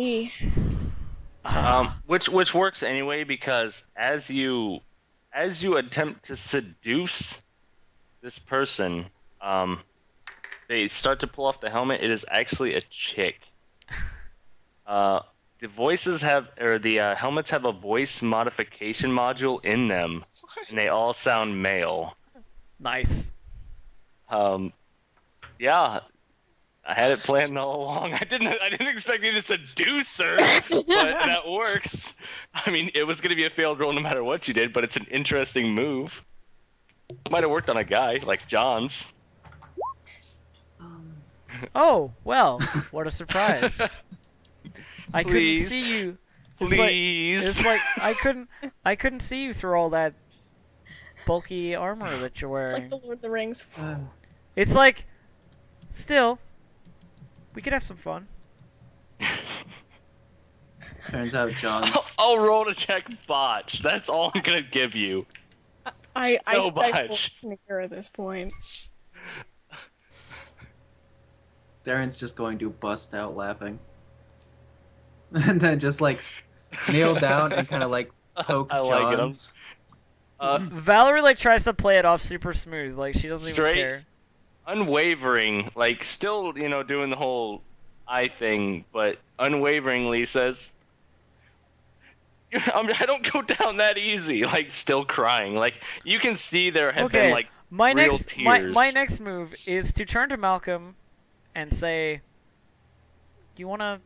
OP. Which works anyway, because as you attempt to seduce this person, they start to pull off the helmet. It is actually a chick. The helmets have a voice modification module in them, and they all sound male. Nice. Yeah, I had it planned all along. I didn't expect you to seduce her, but that works. I mean, it was gonna be a failed roll no matter what you did, but it's an interesting move. Might have worked on a guy like John's. Oh, well, what a surprise. I couldn't Please. see you. Please. It's like I couldn't see you through all that bulky armor that you're It's wearing. like the Lord of the Rings. It's like, still, we could have some fun. Turns out John. I'll roll to check botch. That's all I'm gonna give you. I So stifle much. snicker at this point. Darren's just going to bust out laughing. And then just like kneel down and kind of like poke I like it. John's. Valerie like tries to play it off super smooth, like she doesn't Straight. even care. Unwavering, like still, doing the whole eye thing, but unwaveringly says, I don't go down that easy. Like still crying. Like you can see there have been like my real next tears. my next move is to turn to Malcolm and say, "Do you want to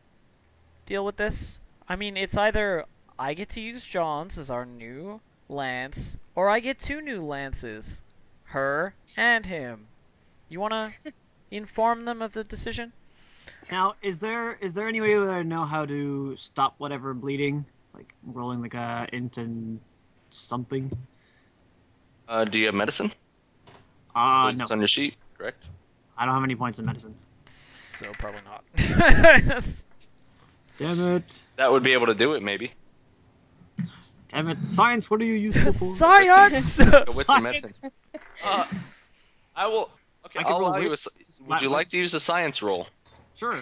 deal with this? I mean, it's either I get to use John's as our new lance, or I get 2 new lances, her and him. You want to inform them of the decision?" Now, is there any way that I know how to stop whatever bleeding, like rolling the guy into something? Do you have medicine? No, It's on your sheet, correct? I don't have any points in medicine. So probably not. Damn it! That would be able to do it, maybe. Damn it! Science, what are you useful for? Science. Go with some medicine. I will. Okay, I can I'll roll allow you. wits, Would you like to wits. use a science roll? Sure.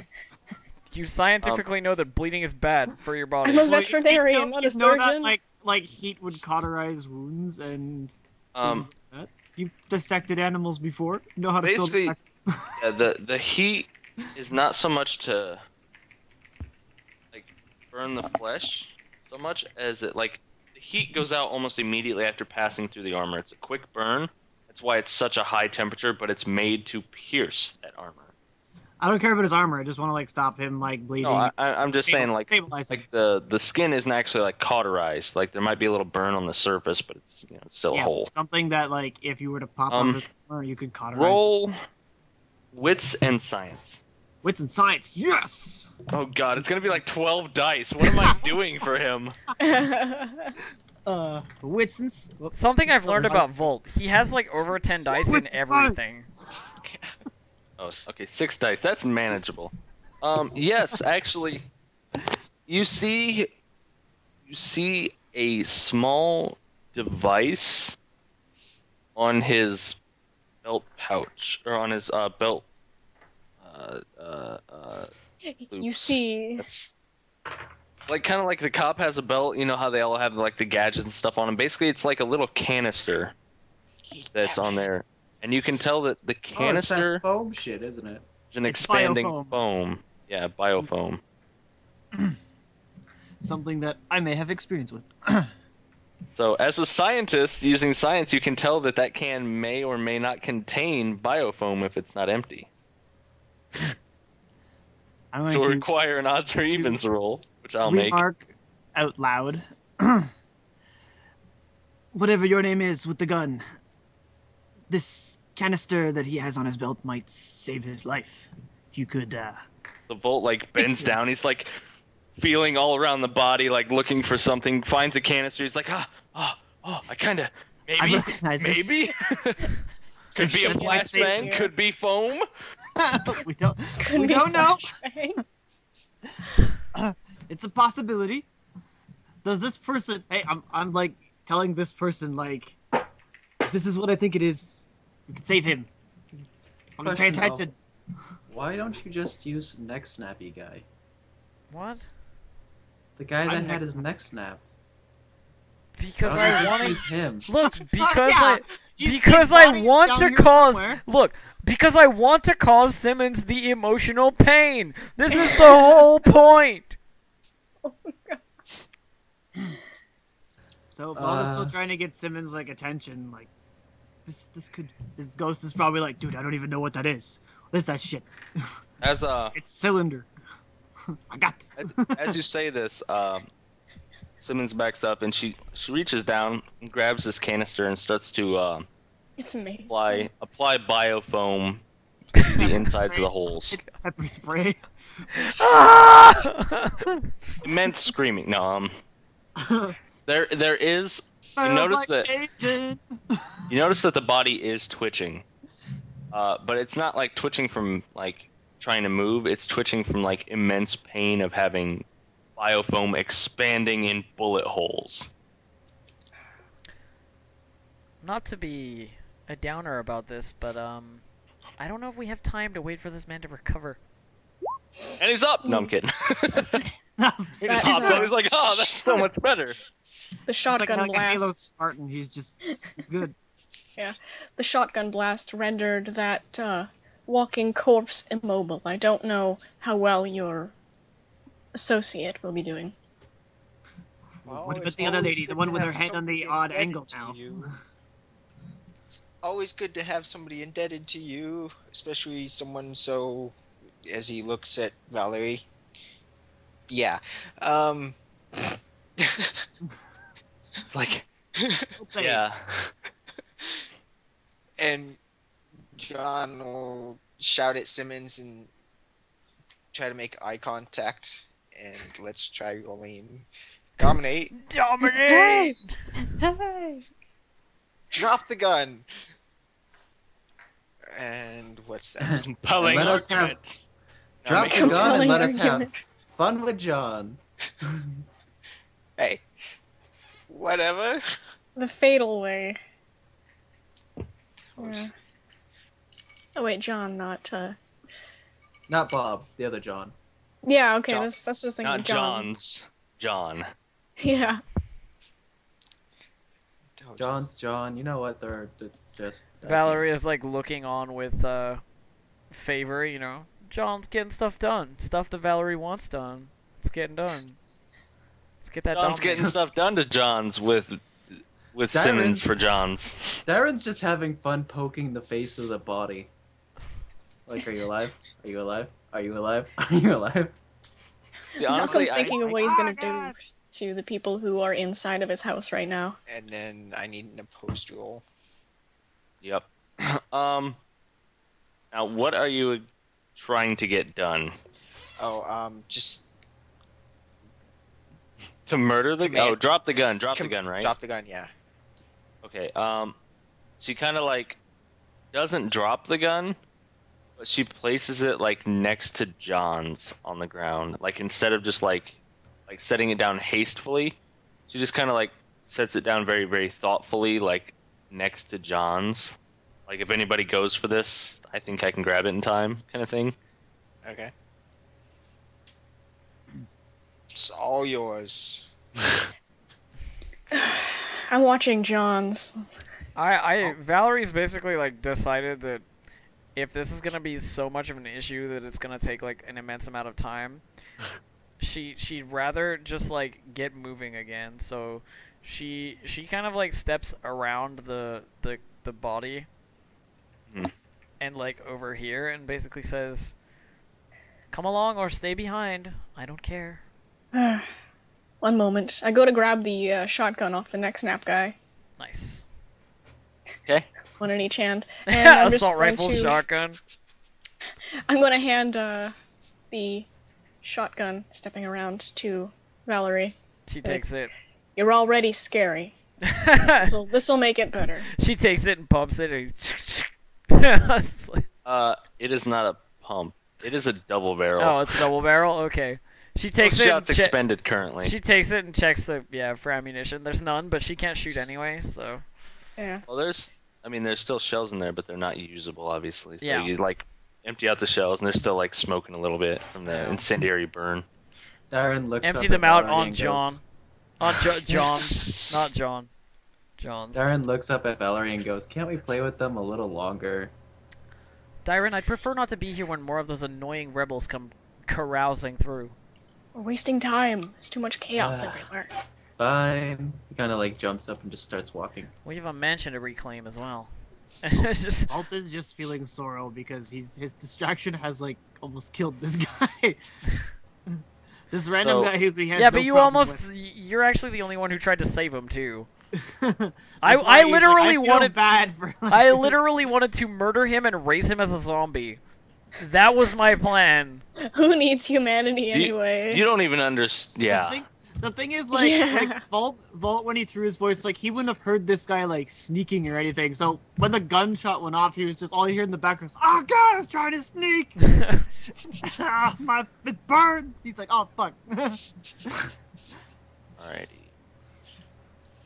You scientifically know that bleeding is bad for your body. I'm a Well, veterinarian, not a you know that, surgeon. like heat would cauterize wounds and Um, things like that. You dissected animals before. You know how to sew basically, them back. the heat is not so much to like burn the flesh so much as it like the heat goes out almost immediately after passing through the armor. It's a quick burn. That's why it's such a high temperature, but it's made to pierce that armor. I don't care about his armor. I just want to like stop him like bleeding. No, I'm just saying like Stabilize him. the skin isn't actually like cauterized. Like there might be a little burn on the surface, but it's it's still a Yeah, hole. something that like if you were to pop on his armor, you could cauterize. Roll wits and science. Wits and science. Yes. Oh god, it's gonna be like 12 dice. What am I doing for him? Wits and whoops. Something I've learned about Science. Volt. He has like over 10 dice in What's the everything. Oh, okay, 6 dice. That's manageable. Yes, actually, you see a small device on his belt pouch or on his belt. You Loops. see, Yes. Like kind of like the cop has a belt. You know how they all have like the gadgets and stuff on them. Basically, it's like a little canister that's on there, and you can tell that the Oh, it's canister that foam shit, isn't it? is an It's expanding biofoam. foam. Yeah, biofoam. Something that I may have experience with. So, as a scientist using science, you can tell that that can may or may not contain biofoam if it's not empty. I'm Which going will to require an odds or evens roll, which I'll make. remark out loud. Whatever your name is with the gun, this canister that he has on his belt might save his life. If you could, The Volt like bends Fix it. down. He's like feeling all around the body, like looking for something. Finds a canister. He's like, I kind of I maybe, recognize this. maybe. Could be a This might save flashbang. you. Could be foam. we don't, could we be don't know. flashbang. It's a possibility. Does this person? Hey, I'm like telling this person like, this is what I think it is. We could save him. I'm gonna pay Question of- attention. Why don't you just use neck snappy guy? What? The guy that I'm had neck his neck snapped. Because Why don't I you just want use to him. look. Because Yeah, I you because see I bodies want down to here cause somewhere. look. Because I want to cause Simmons the emotional pain. This is the whole point. So Paul is still trying to get Simmons like attention. Like this ghost is probably like, dude, I don't even know what that is. What is that shit? As It's cylinder. I got this. as you say this, Simmons backs up and she reaches down and grabs this canister and starts to It's amazing. apply biofoam to the insides of the holes. It's pepper spray. Immense screaming. No, there is. You notice that you notice that the body is twitching, but it's not like twitching from like trying to move. It's twitching from like immense pain of having biofoam expanding in bullet holes. Not to be a downer about this, but I don't know if we have time to wait for this man to recover. And he's up. No, I'm kidding. He just That- hops up. He's like, oh, that's so much better. The It's shotgun like a Halo blast. Spartan. It's good. The shotgun blast rendered that walking corpse immobile. I don't know how well your associate will be doing. What about it's the other always lady, the good one to with her have head on the somebody odd indebted angle to now? you. It's always good to have somebody indebted to you, especially someone so. As he looks at Valerie. Yeah. It's like, Okay. yeah. And John will shout at Simmons and try to make eye contact. And let's try rolling. Dominate. Dominate! Hey! Drop the gun. And what's that? Compelling Let us have- argument. Drop make the it- gun and Compelling let us have argument. fun with John. Hey. Whatever. The fatal way. Yeah. Oh wait, John, not Not Bob, the other John. Yeah, okay, John's. that's just thinking Not John's. John's. John. Yeah. Oh, John's John. You know what? It's just Valerie is like looking on with favor, you know. John's getting stuff done. Stuff that Valerie wants done. It's getting done. Let's get that John's dominate. getting stuff done to John's with Simmons Darren's- for John's. Darren's just having fun poking the face of the body. Like, are you alive? Are you alive? Are you alive? Are you alive? See, honestly, Malcolm's thinking of what he's Oh, gonna do to the people who are inside of his house right now. And then I need an opposed roll. Yep. Now, what are you trying to get done? Oh, just To murder the Command- drop the gun. Drop the gun, right? Drop the gun, yeah. Okay. She kind of like doesn't drop the gun, but she places it like next to John's on the ground. Like instead of just like setting it down hastily, she just kind of like sets it down very, very thoughtfully, like next to John's. Like if anybody goes for this, I think I can grab it in time, kind of thing. Okay. It's all yours. I'm watching John's. Valerie's basically like decided that if this is gonna be so much of an issue that it's gonna take like an immense amount of time, she'd rather just like get moving again. So she kind of like steps around the body and like over here and basically says, "Come along or stay behind. I don't care." One moment. I go to grab the shotgun off the neck snap guy. Nice. Okay. One in each hand. And I'm just Assault going rifle, to, shotgun. I'm going to hand the shotgun, stepping around, to Valerie. She takes it. You're already scary, so this will make it better. She takes it and pumps it. And it's like, It is not a pump. It is a double barrel. oh, it's double barrel. Okay. She takes Both it. shots and expended currently. She takes it and checks for ammunition. There's none, but she can't shoot anyway. So. Yeah. Well, there's still shells in there, but they're not usable, obviously. So Yeah. you like empty out the shells, and they're still like smoking a little bit from the incendiary burn. Darren looks Empty up them at out Valerie on and John. goes- On John's, not John. John's. Darren looks up at Valerie and goes, "Can't we play with them a little longer?" Darren, I'd prefer not to be here when more of those annoying rebels come carousing through. We're wasting time. There's too much chaos Ah. everywhere. Fine. He kind of like jumps up and just starts walking. We have a mansion to reclaim as well. It's just Alt is just feeling sorrow because his distraction has like almost killed this guy. This random So- guy who he has yeah, no but you problem almost with. you're actually the only one who tried to save him too. That's I why he's like, literally I feel wanted bad for. Like, I literally wanted to murder him and raise him as a zombie. That was my plan. Who needs humanity You- anyway? You don't even understand. Yeah. The thing is, like, Yeah. like Vault, when he threw his voice, like, he wouldn't have heard this guy, like, sneaking or anything. So when the gunshot went off, he was just, all you hear in the background was, oh, God, I was trying to sneak. It burns. He's like, oh, fuck. Alrighty.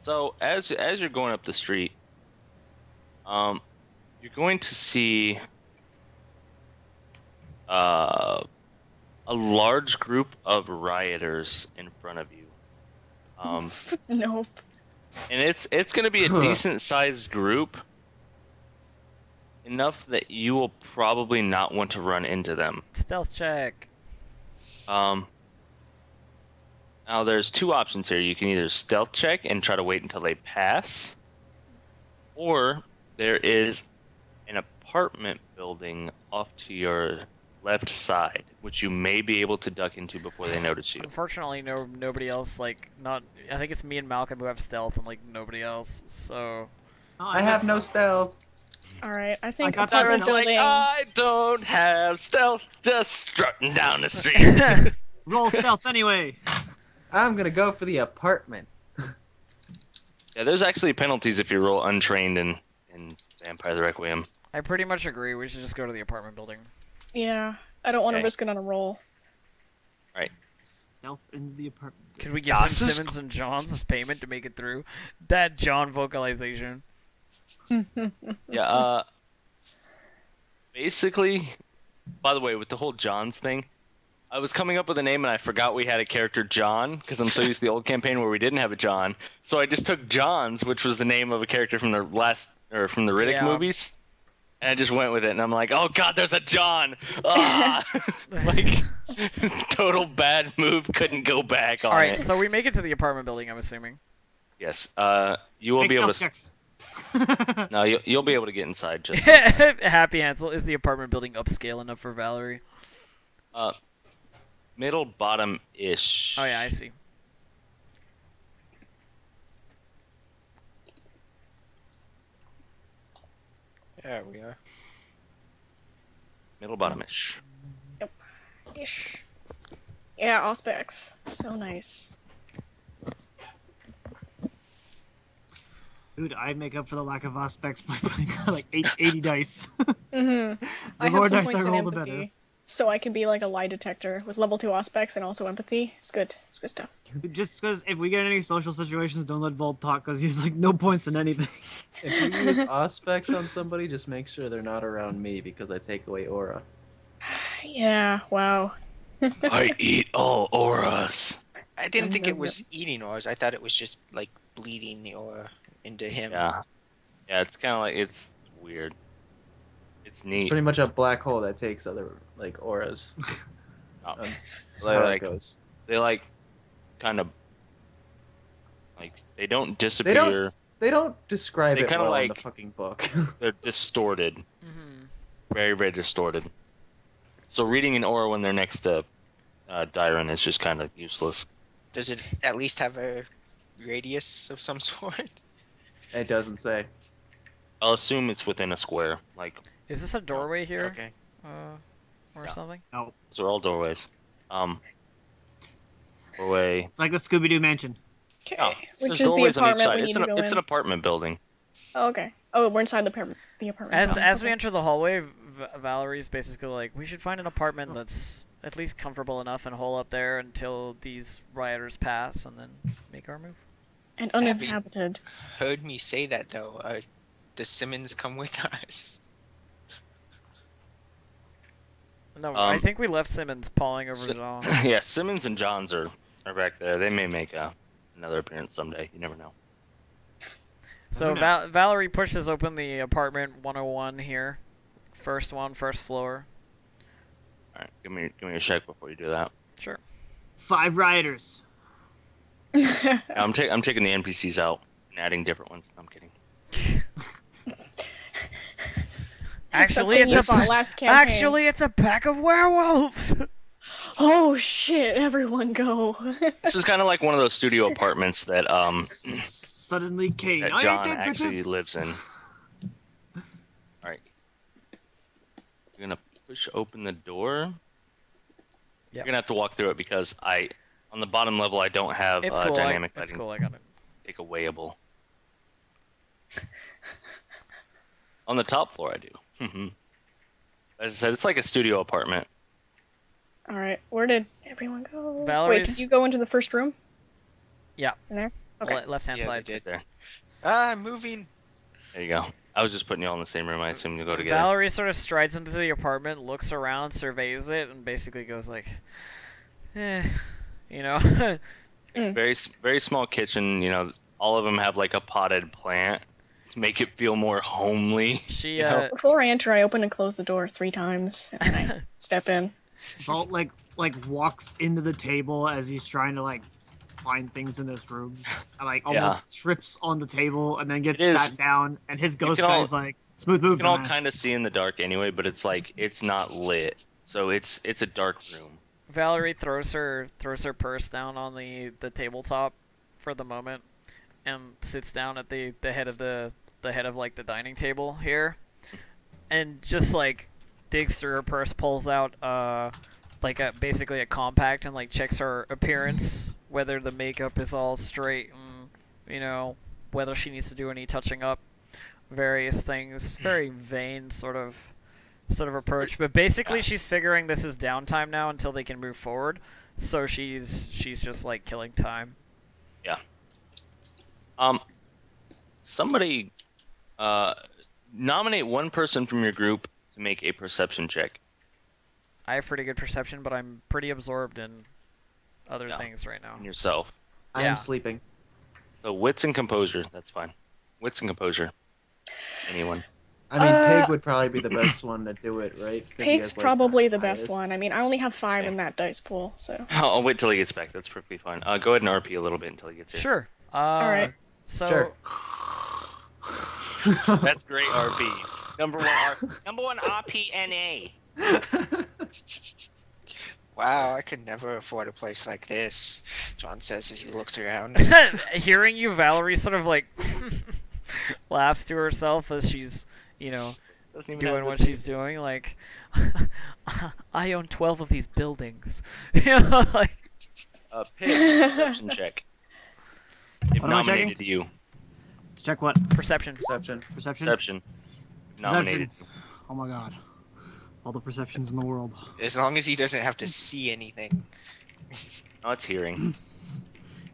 So as you're going up the street, you're going to see a large group of rioters in front of you. Nope. And it's going to be a decent sized group, enough that you will probably not want to run into them. Stealth check. Now there's two options here. You can either stealth check and try to wait until they pass, or there is an apartment building off to your left side, which you may be able to duck into before they notice you. Unfortunately, nobody else. Like, not. I think it's me and Malcolm who have stealth, and like nobody else. So. I have no stealth. Alright, I think got that apartment right. building. I don't have stealth, just strutting down the street. Roll stealth anyway. I'm gonna go for the apartment. Yeah, there's actually penalties if you roll untrained in Vampire the Requiem. I pretty much agree. We should just go to the apartment building. Yeah, I don't want to Okay. risk it on a roll. Right. Stealth in the apartment. Could we give them This is- Simmons and Johns as payment to make it through? That John vocalization. Yeah, basically, by the way, with the whole John's thing, I was coming up with a name and I forgot we had a character John, because I'm so used to the old campaign where we didn't have a John. So I just took John's, which was the name of a character from the from the Riddick Yeah. movies. And I just went with it, and I'm like, oh god, there's a John! Ah! Like, total bad move, couldn't go back on Alright, it. so we make it to the apartment building, I'm assuming. Yes, you will Make be able stealth to... checks. No, you'll be able to get inside, just... Happy Hansel, is the apartment building upscale enough for Valerie? Middle bottom-ish. Oh yeah, I see. There we are. Middle bottom-ish. Ish. Yeah, Auspex. So nice. Dude, I make up for the lack of aspects by putting like 80 dice. Mm-hmm. I more have some dice points I in roll, the empathy, better. so I can be like a lie detector with level 2 aspects and also empathy. It's good. It's good stuff. Just because if we get in any social situations, don't let Volt talk because he's like no points in anything. If you use Auspex on somebody, just make sure they're not around me because I take away aura. Yeah. Wow. I eat all auras. I didn't think it was eating auras. I thought it was just like bleeding the aura into him. Yeah. Yeah, it's kind of like, it's weird. It's It's neat. pretty much a black hole that takes other like auras. Oh. That's They how like, it goes. they like, kind of, like, they don't They disappear. don't. They don't describe They it kinda well in the like- fucking book. They're distorted. Mm-hmm. Very, very distorted. So reading an aura when they're next to Dyron is just kind of useless. Does it at least have a radius of some sort? It doesn't say. I'll assume it's within a square. Like, Is this a doorway here? Okay. Or Yeah. something? No, those are all doorways. Doorway. it's like a Scooby Doo mansion. Okay. Oh, Which there's is the doorways on each apartment side. we need It's to an, go it's in. an apartment building. Oh, okay. Oh, we're inside the apartment. As Okay. we enter the hallway, Valerie's basically like, we should find an apartment that's at least comfortable enough and hole up there until these rioters pass, and then make our move. And uninhabited. Heard me say that though. Does Simmons come with us? No, I think we left Simmons pawing over Si- his own. Yeah, Simmons and Johns are back there. They may make another appearance someday. You never know. So Never know. Valerie pushes open the apartment 101 here. First one, first floor. All right, give me a check before you do that. Sure. 5 rioters. Yeah, I'm taking the NPCs out and adding different ones. I'm kidding. Actually, Something it's you a bought last campaign. actually it's a pack of werewolves. Oh shit! Everyone go. This is kind of like one of those studio apartments that Suddenly, Kane. that I ain't John dead, actually bitches. lives in. All right, you're gonna push open the door. You're Yep. gonna have to walk through it because on the bottom level I don't have It's cool. dynamic It's lighting. cool. I got it. Take a weighable. On the top floor, I do. As I said, it's like a studio apartment. All right. Where did everyone go? Wait, Valerie's- did you go into the first room? Yeah. In there. Okay. Left hand Yeah, side. they did. There. Moving. There you go. I was just putting you all in the same room. I assume you'll go together. Valerie sort of strides into the apartment, looks around, surveys it, and basically goes like, you know. Very small kitchen. You know, all of them have like a potted plant to make it feel more homely. She You know? Before I enter, I open and close the door 3 times, and then I step in. Vault like walks into the table as he's trying to like find things in this room. And, like almost trips on the table and then gets It is- sat down. And his ghost can all- guy's like, "Smooth move, You can all dumbass." kind of see in the dark anyway, but it's like it's not lit, so it's a dark room. Valerie throws her purse down on the tabletop for the moment, and sits down at the head of the head of like the dining table here, and just like digs through her purse, pulls out basically a compact, and like checks her appearance, whether the makeup is all straight, and you know whether she needs to do any touching up, various things. Very vain sort of approach, but basically she's figuring this is downtime now until they can move forward, so she's just like killing time. Yeah. Somebody nominate one person from your group to make a perception check. I have pretty good perception, but I'm pretty absorbed in other Yeah. things right now. And yourself. I Yeah. am sleeping. So wits and composure, that's fine. Wits and composure. Anyone. I mean, Pig would probably be the best one to do it, right? 'Cause he Pig's has, like, probably the best highest. one. I mean, I only have 5 Okay. in that dice pool, so. I'll wait till he gets back. That's perfectly fine. Go ahead and RP a little bit until he gets here. Sure. Alright. So Sure. That's great RP. Number one RPNA. Wow, I could never afford a place like this. John says as he looks around. hearing you, Valerie sort of like laughs to herself as she's, you know, Doesn't even doing have what the- she's doing. Like, I own 12 of these buildings. You know, like, Pig, perception check. They've What am I checking? nominated you. Check what? Perception. Perception. Perception? Perception. Nominated. Oh my god. All the perceptions in the world. As long as he doesn't have to see anything. No, it's hearing.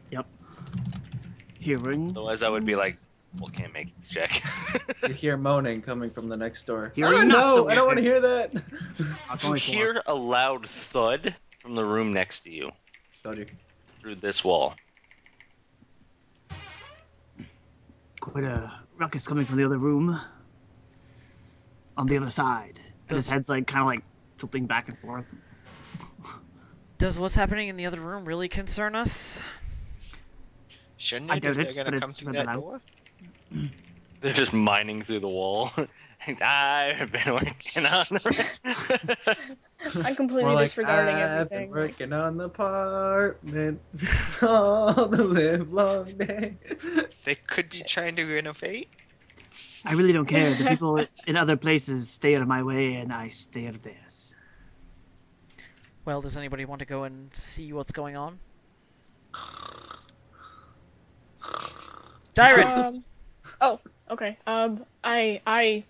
Yep. Hearing. Otherwise, I would be like, well, can't make this check. You hear moaning coming from the next door. Hearing Oh, not no, so I don't want to good. hear that. It's You only 4. hear a loud thud from the room next to you Told you. through this wall. Quite a ruckus coming from the other room. On the other side. And his head's like kind of like tilting back and forth. Does what's happening in the other room really concern us? Shouldn't I it if doubt they're it, gonna but come it's through further that out. door? They're just mining through the wall. I've been working on the... I'm completely More like, disregarding I've been everything. working on the apartment all the live long day. They could be trying to renovate. I really don't care. The people in other places stay out of my way, and I stay out of theirs. Well, does anybody want to go and see what's going on? Dyron! Oh, okay. I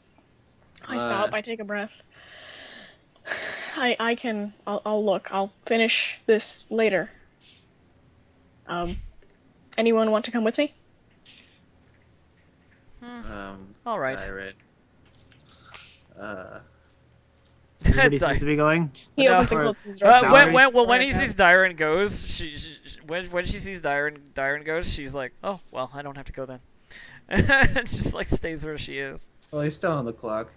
stop. I take a breath. I'll look. I'll finish this later. Anyone want to come with me? All right. Pirate. Everybody Di- seems to be going. He No. opens and closes his door. when he sees Dyron goes, when she sees Dyron goes, she's like, oh well, I don't have to go then, and just like stays where she is. Well, he's still on the clock.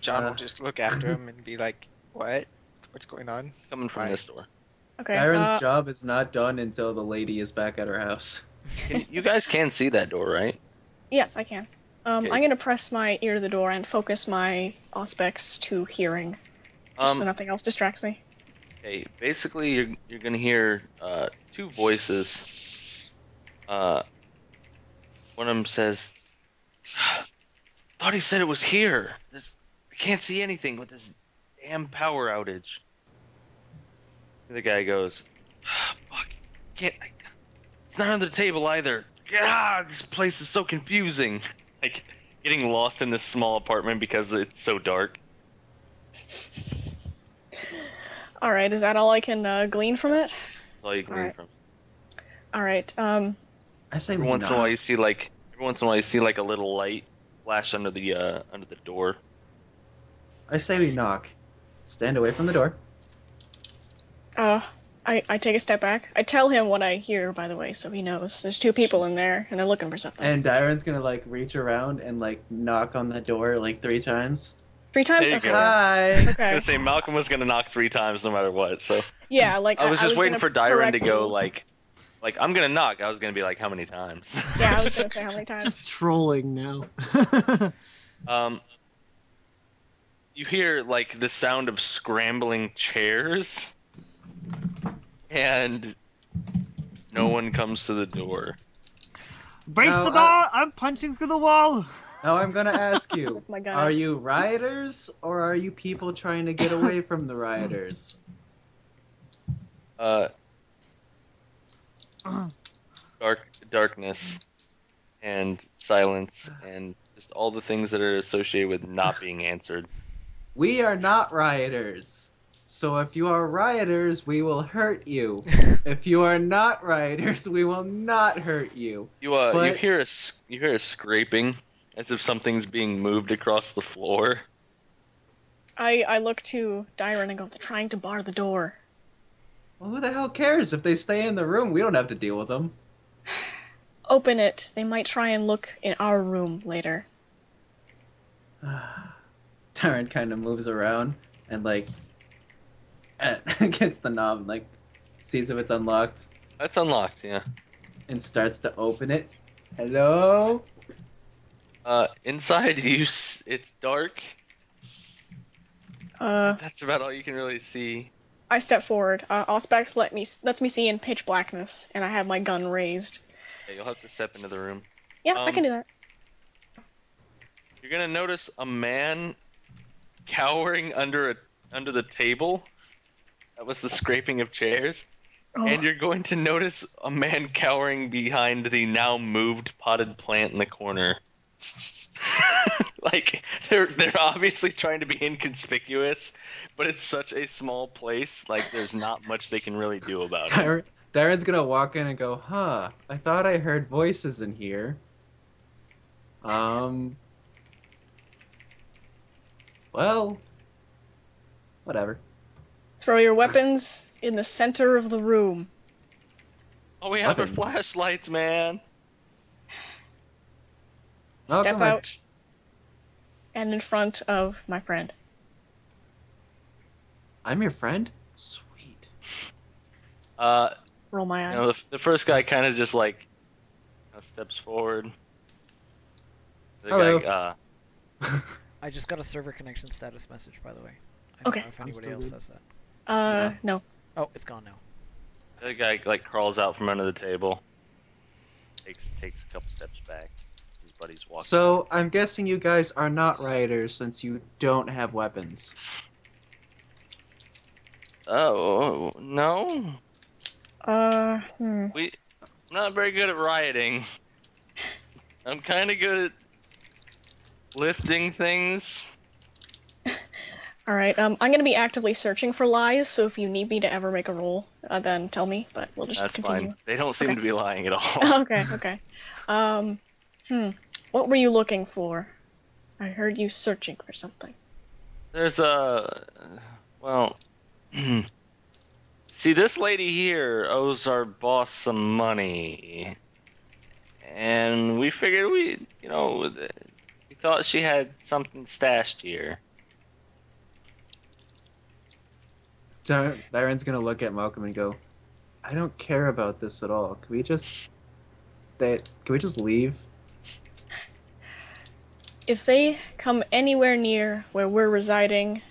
John will just look after him and be like, "What? What's going on?" Coming from Why? this door. Okay. Aaron's job is not done until the lady is back at her house. You guys can see that door, right? Yes, I can. Okay. I'm gonna press my ear to the door and focus my auspex to hearing, just so nothing else distracts me. Okay, basically you're gonna hear two voices. One of them says, "Thought he said it was here. I can't see anything with this damn power outage." The guy goes, "Fuck, it's not on the table either. Yeah, this place is so confusing. Like getting lost in this small apartment because it's so dark." All right. Is that all I can glean from it? That's all you can glean Alright. from. All right. I say Every once in a while you see like a little light flash under the door. I say we knock. Stand away from the door. I take a step back. I tell him what I hear, by the way, so he knows. There's two people in there, and they're looking for something. And Dyron's gonna like reach around and like knock on the door like 3 times. 3 times? There you Okay. go. Hi. I was Okay. gonna say Malcolm was gonna knock 3 times no matter what. So Yeah, like I was just waiting gonna for Dyron to correct go you. like I'm gonna knock. I was gonna be like, how many times? Yeah, I was gonna say how many times. Just trolling now. You hear like the sound of scrambling chairs, and no one comes to the door. Brace No, the door! I'm punching through the wall! Now I'm gonna ask you, My God. are you rioters or are you people trying to get away from the rioters? Darkness, and silence, and just all the things that are associated with not being answered. We are not rioters. So if you are rioters, we will hurt you. If you are not rioters, we will not hurt you. You But- hear a scraping as if something's being moved across the floor. I look to Dyron and go, they're trying to bar the door. Well, who the hell cares if they stay in the room? We don't have to deal with them. Open it. They might try and look in our room later. Darren kind of moves around and like gets the knob and like sees if it's unlocked That's unlocked, yeah. and starts to open it. Hello? Inside it's dark. Uh, That's about all you can really see. I step forward. Auspex lets me see in pitch blackness, and I have my gun raised. Yeah, you'll have to step into the room. Yeah, I can do that. You're gonna notice a man cowering under the table. That was the scraping of chairs. and you're going to notice a man cowering behind the now moved potted plant in the corner. Like they're obviously trying to be inconspicuous, but it's such a small place. Like there's not much they can really do about it. Darren's gonna walk in and go, "Huh? I thought I heard voices in here." Well, whatever. Throw your weapons in the center of the room. Oh, we have our Weapons. flashlights, man. Step Malcolm, out. And in front of my friend. I'm your friend? Sweet. Roll my You eyes. know, the first guy kind of just like steps forward. The Hello. guy, I just got a server connection status message, by the way. I don't Okay. know if anybody still else good. says that. No. Oh, it's gone now. the other guy like crawls out from under the table. Takes a couple steps back. His buddy's walking. So, I'm guessing you guys are not rioters since you don't have weapons. Oh no, I'm not very good at rioting. I'm kind of good at lifting things. Alright, I'm gonna be actively searching for lies, so if you need me to ever make a roll, then tell me, but we'll just That's continue. fine. They don't seem Okay. to be lying at all. Okay, okay. What were you looking for? I heard you searching for something. There's well, see, this lady here owes our boss some money, and we figured we thought she had something stashed here. Darren's gonna look at Malcolm and go, "I don't care about this at all. Can we just leave?" If they come anywhere near where we're residing,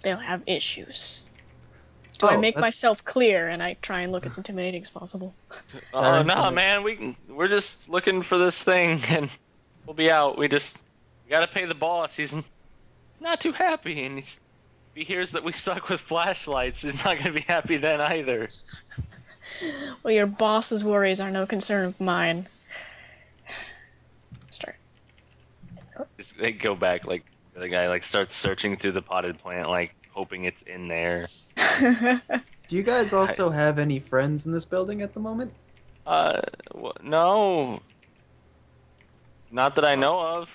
they'll have issues. Do I Oh, make that's- myself clear and I try and look as intimidating as possible? Oh Darren's no, gonna- man, we're just looking for this thing, and we'll be out. We gotta pay the boss. He's not too happy, and if he hears that we suck with flashlights, he's not gonna be happy then either. Well, your boss's worries are no concern of mine. Start. They go back, like the guy like starts searching through the potted plant, like hoping it's in there. Do you guys also have any friends in this building at the moment? No, not that I know of.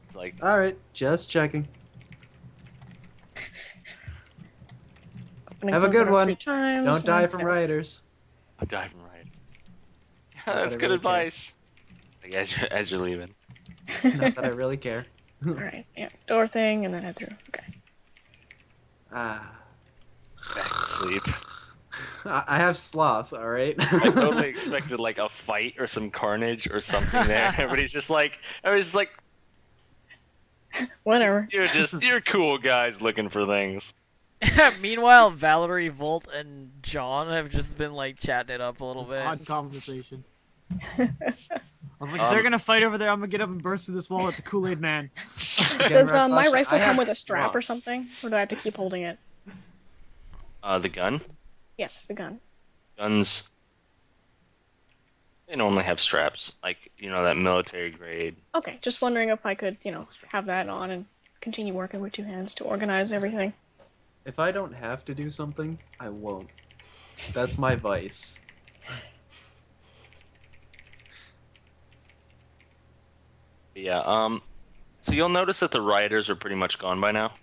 It's like All right, just checking. Open and Have a close the good door one. 3 times, Don't die from okay. rioters. I'm diving right. Yeah, Not that's that I good really advice. Like as you're leaving. Not that I really care. Alright, yeah. Door thing and then head through. Okay. Ah, Back to sleep. I have sloth. All right. I totally expected like a fight or some carnage or something there. Everybody's just like, Whatever. you're cool guys looking for things. Meanwhile, Valerie, Volt, and John have just been like chatting it up a little This bit. odd conversation. I was like, if they're gonna fight over there, I'm gonna get up and burst through this wall at the Kool-Aid Man. Does my Rafash, rifle I come have with a strap or sloth. something? Or do I have to keep holding it? The gun. Yes, the gun. Guns. They normally have straps, like that military grade. Okay, just wondering if I could, have that on and continue working with 2 hands to organize everything. If I don't have to do something, I won't. That's my vice. Yeah. So you'll notice that the rioters are pretty much gone by now.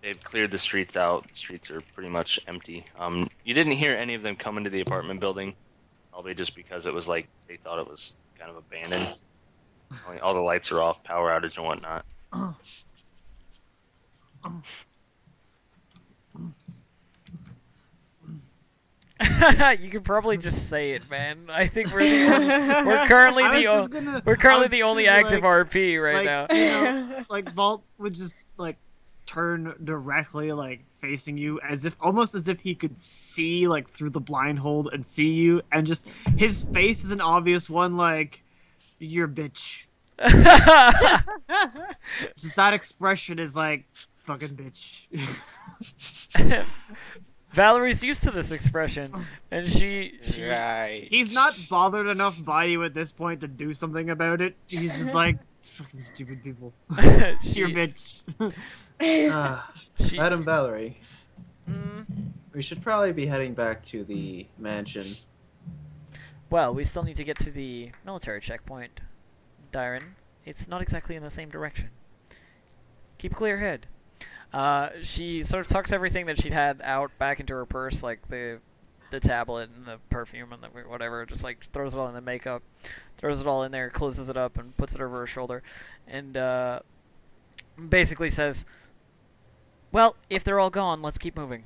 They've cleared the streets out. The streets are pretty much empty. You didn't hear any of them come into the apartment building, probably just because it was like they thought it was kind of abandoned. All the lights are off, power outage and whatnot. You could probably just say it, man. I think we're the only, we're currently I was the just gonna- we're I currently was the only just active like- RP right now. Like Vault would just like turn directly like facing you almost as if he could see like through the blind hold and see you, and just his face is an obvious one, like you're a bitch. Just that expression is like fucking bitch. Valerie's used to this expression, and she Right. He's not bothered enough by you at this point to do something about it. He's just like, fucking stupid people. Your bitch. she Madam Valerie, mm, we should probably be heading back to the mansion. well, we still need to get to the military checkpoint, Dyron. It's not exactly in the same direction. Keep a clear head. She sort of tucks everything that she'd had out back into her purse, like the tablet and the perfume and the whatever, just like throws it all in the makeup, throws it all in there, closes it up, and puts it over her shoulder, and basically says, well, if they're all gone, let's keep moving.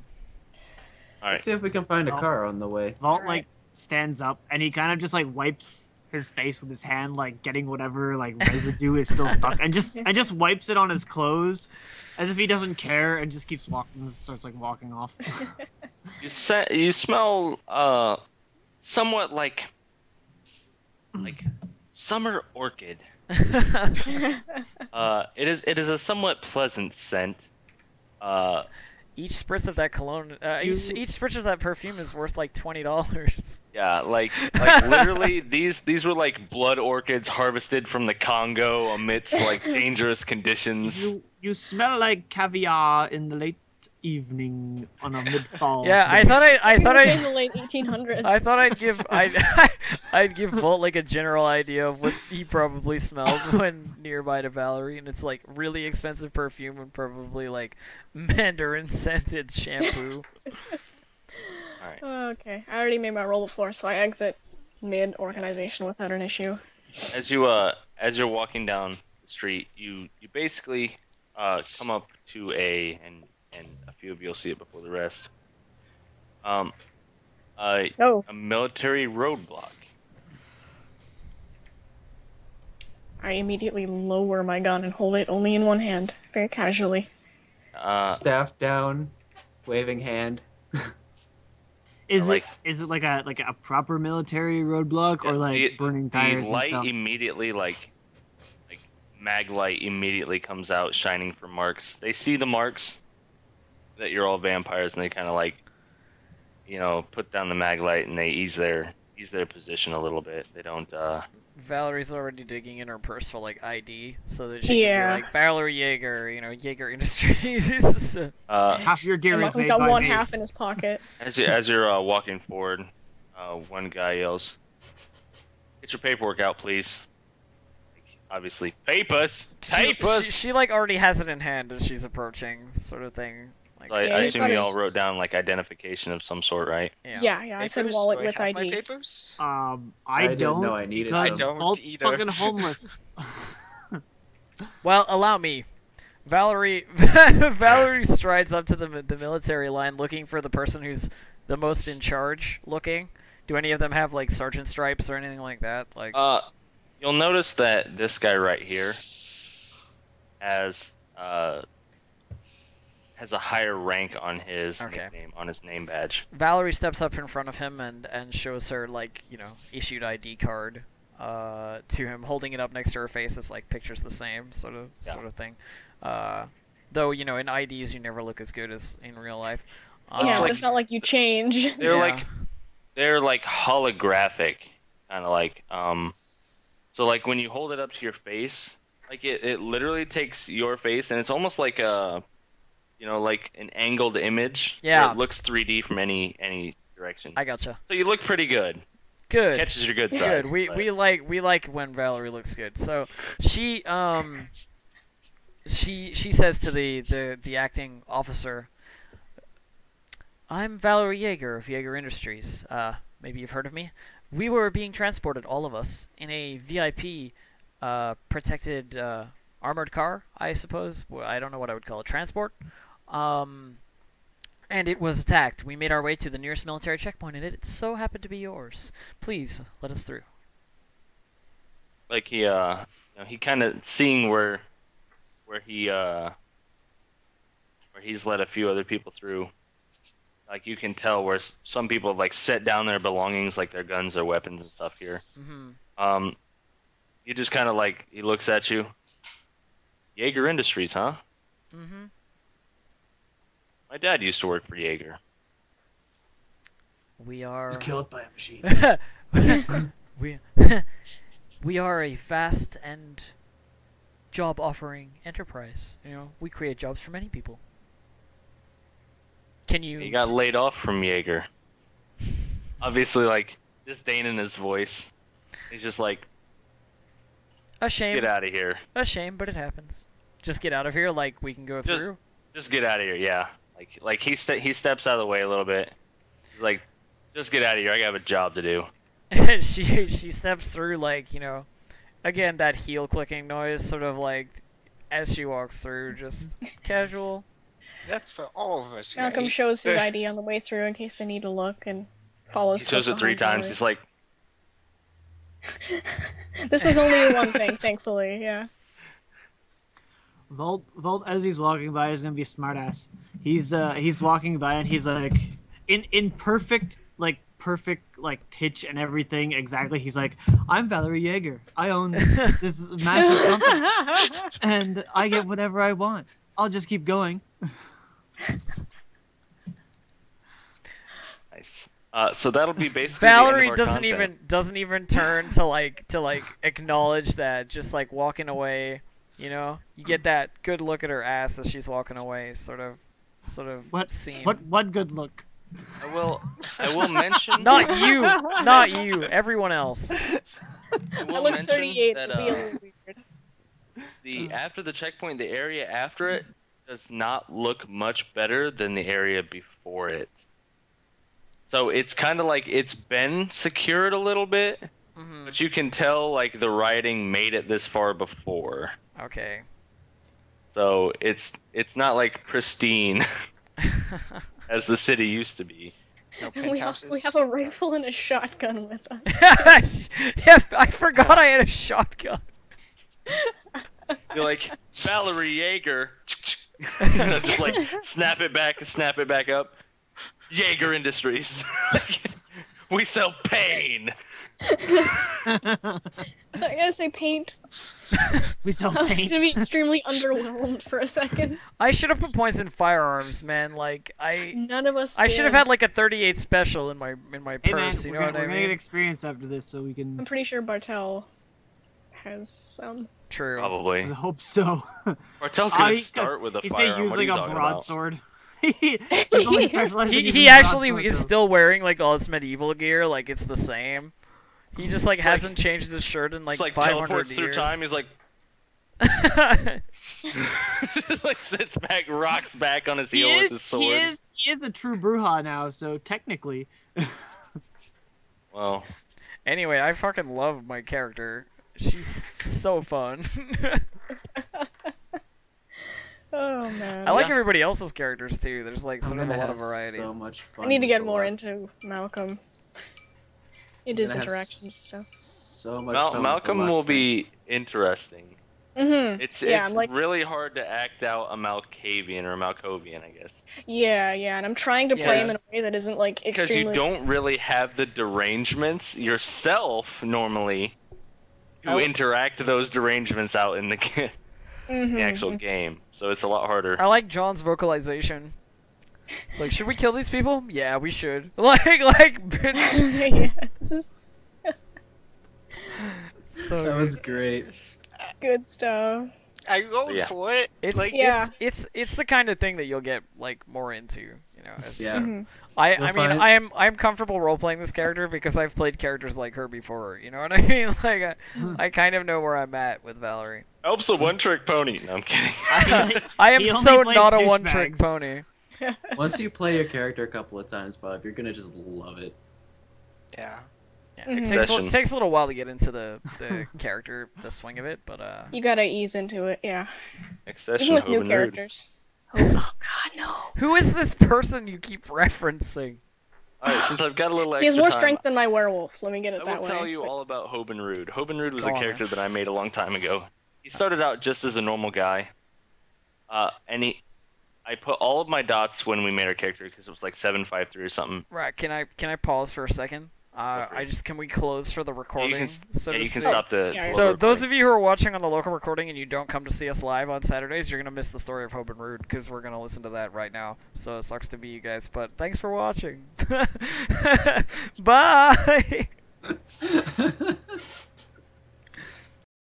All right. Let's see if we can find a Oh. car on the way. Vault Alright. like stands up and he kind of just like wipes his face with his hand, like getting whatever like residue is still stuck, and just wipes it on his clothes, as if he doesn't care, and just keeps walking. Starts like walking off. You smell somewhat like summer orchid. It is a somewhat pleasant scent. Each spritz of that cologne, You- each spritz of that perfume is worth like $20. Yeah, like literally these were like blood orchids harvested from the Congo amidst like dangerous conditions. You smell like caviar in the late evening on a mid-fall. Yeah, I It thought was in I. the late 1800s. I thought I'd give Volt like a general idea of what he probably smells when nearby to Valerie, and it's like really expensive perfume and probably like mandarin scented shampoo. Okay, I already made my roll before, so I exit mid-organization without an issue. As you're walking down the street, you basically come up to and a few of you'll see it before the rest. Oh, A military roadblock. I immediately lower my gun and hold it only in one hand, very casually. Staff down, waving hand. Is like- it like a proper military roadblock, or like burning tires the light and stuff? immediately like mag light immediately comes out shining for marks. They see the marks that you're all vampires, and they kind of like put down the mag light, and they ease their position a little bit. They don't Valerie's already digging in her purse for like ID, so that she Yeah. can be like Valerie Jaeger, Jaeger Industries. Half your gear And is Malcolm's made got by one me. half in his pocket. as you're walking forward, one guy yells, "Get your paperwork out, please." Obviously, papers. She like already has it in hand as she's approaching, sort of thing. Like, So I Yeah, he's assume got you all his- wrote down like identification of some sort, right? Yeah, I said Papers? wallet Do I with have my ID. papers? I didn't don't. know I needed because some. I don't Vault's either. fucking homeless. Well, allow me. Valerie Valerie strides up to the military line looking for the person who's the most in charge looking. Do any of them have like sergeant stripes or anything like that? Like You'll notice that this guy right here has a higher rank on his Okay. nickname, on his name badge. Valerie steps up in front of him and shows her like, issued ID card to him, holding it up next to her face as like pictures the same sort of thing. Though, in IDs you never look as good as in real life. Yeah, but like- it's not like you change. They're they're like holographic, kind of like so like when you hold it up to your face, like it literally takes your face, and it's almost like a like an angled image. Yeah. where it looks 3D from any direction. I gotcha. So you look pretty good. Good. Catches your good side. Good. We but- like when Valerie looks good. So she she says to the acting officer, "I'm Valerie Jaeger of Jaeger Industries. Maybe you've heard of me. We were being transported, all of us, in a VIP protected armored car, I suppose. Well, I don't know what I would call it. Transport. And it was attacked. We made our way to the nearest military checkpoint, and it so happened to be yours. Please let us through." Like he kind of seeing where he's let a few other people through. Like you can tell where some people have like set down their belongings, like their guns, their weapons, and stuff here. Mm-hmm. You just kind of like he looks at you. Jaeger Industries, huh? Mm-hmm. My dad used to work for Jaeger. We are. Was killed by a machine. we we are a vast and job-offering enterprise. You know, we create jobs for many people. Can you? He got laid off from Jaeger. Obviously, like disdain in his voice. He's just like, A "Just shame. get out of here. A shame, but it happens. Just get out of here. Like we can go Just- through. Just get out of here." Yeah. Like he steps out of the way a little bit. He's like, "Just get out of here. I have a job to do." she steps through, like, you know, again, that heel clicking noise, sort of like as she walks through, just casual. That's for all of us, Malcolm right? shows his ID on the way through in case they need to look and follows. He shows it close 3 behind times. He's like, This is only one thing, thankfully. Yeah. Volt, as he's walking by, is gonna be a smartass. He's walking by and he's like, in perfect pitch and everything exactly. He's like, "I'm Valerie Jaeger. I own this massive company, and I get whatever I want. I'll just keep going." "Nice." So that'll be basically the end Valerie of our doesn't content. even turn to like acknowledge that, just like walking away. You know, you get that good look at her ass as she's walking away, sort of What scene. what good look. I will mention. Not you, not you. Everyone else. I I will look mention 38. that, It'd be a little weird. after the checkpoint, the area after it does not look much better than the area before it. So it's kind of like it's been secured a little bit, but you can tell like the writing made it this far before. Okay. So it's not like pristine as the city used to be. No We penthouses. have a rifle and a shotgun with us. Yeah, I forgot I had a shotgun. You're like Valerie Jaeger, just like snap it back up. Jaeger Industries. We sell pain. I thought you were gonna say paint. We sell I was paint. gonna be extremely underwhelmed for a second. I should have put points in firearms, man. Like None of us. I should have did. had like a 38 special in my Hey man, purse. You we're know gonna, what I we're gonna get mean? experience after this, so we I'm can. pretty sure Bartel has some. True. Probably. I hope so. Bartel's gonna I- start with a He firearm. said use What are like you a talking broadsword. He's only specialized in He using actually broadsword, is though. still wearing like all his medieval gear, like it's the same. He just like It's like- hasn't changed his shirt in like It's like 500 teleports years. through time. He's like, like sits back, rocks back on his heel with his sword. He is a true Bruja now, so technically. Well, Anyway, I fucking love my character. She's so fun. Oh man. I like Yeah. everybody else's characters too. There's like I'm sort of a gonna lot of have variety. So much fun. I need to with get the more lot. into Malcolm. It is Gonna have interactions and stuff. So much fun with the Malcolm lot will thing. be interesting. Mm-hmm. It's Yeah, I'm like- really hard to act out a Malkavian or a Malkovian, I guess, Yeah, and I'm trying to play Yes. him in a way that isn't like because extremely. you don't really have the derangements yourself normally to Oh. interact those derangements out in the, Mhm, the actual game. So it's a lot harder. I like John's vocalization. It's like, should we kill these people? Yeah, we should. Like, yeah, this is so That was great. good stuff. I rolled Yeah. for it. It's like, Yeah. it's the kind of thing that you'll get like more into, you know. As, Yeah. Mhm. I You'll mean find- I'm comfortable role playing this character because I've played characters like her before. You know what I mean? Like I kind of know where I'm at with Valerie. Helps a one-trick pony. No, I'm kidding. I am He only so plays not a one-trick douchebags. pony. Once you play your character a couple of times, Bob, you're gonna just love it. yeah. Yeah, Mhm. it takes a little while to get into the character, the swing of it, but You gotta ease into it, yeah. Accession, Even with new Hoban Rude. characters. Oh God, no. who is this person you keep referencing? All right, since I've got a little extra He has more time, strength than my werewolf. Let me get it I that will way. tell you all about Hoban Rude. Hoban Rude was Go a on, character man. that I made a long time ago. He started out just as a normal guy, and I put all of my dots when we made our character because it was like 753 or something. Right? Can I pause for a second? Can we close for the recording? You can, so yeah, to you can speak? stop the. Yeah. local So those recording. of you who are watching on the local recording and you don't come to see us live on Saturdays, you're gonna miss the story of Hope and Rude because we're gonna listen to that right now. So it sucks to be you guys, but thanks for watching. Bye.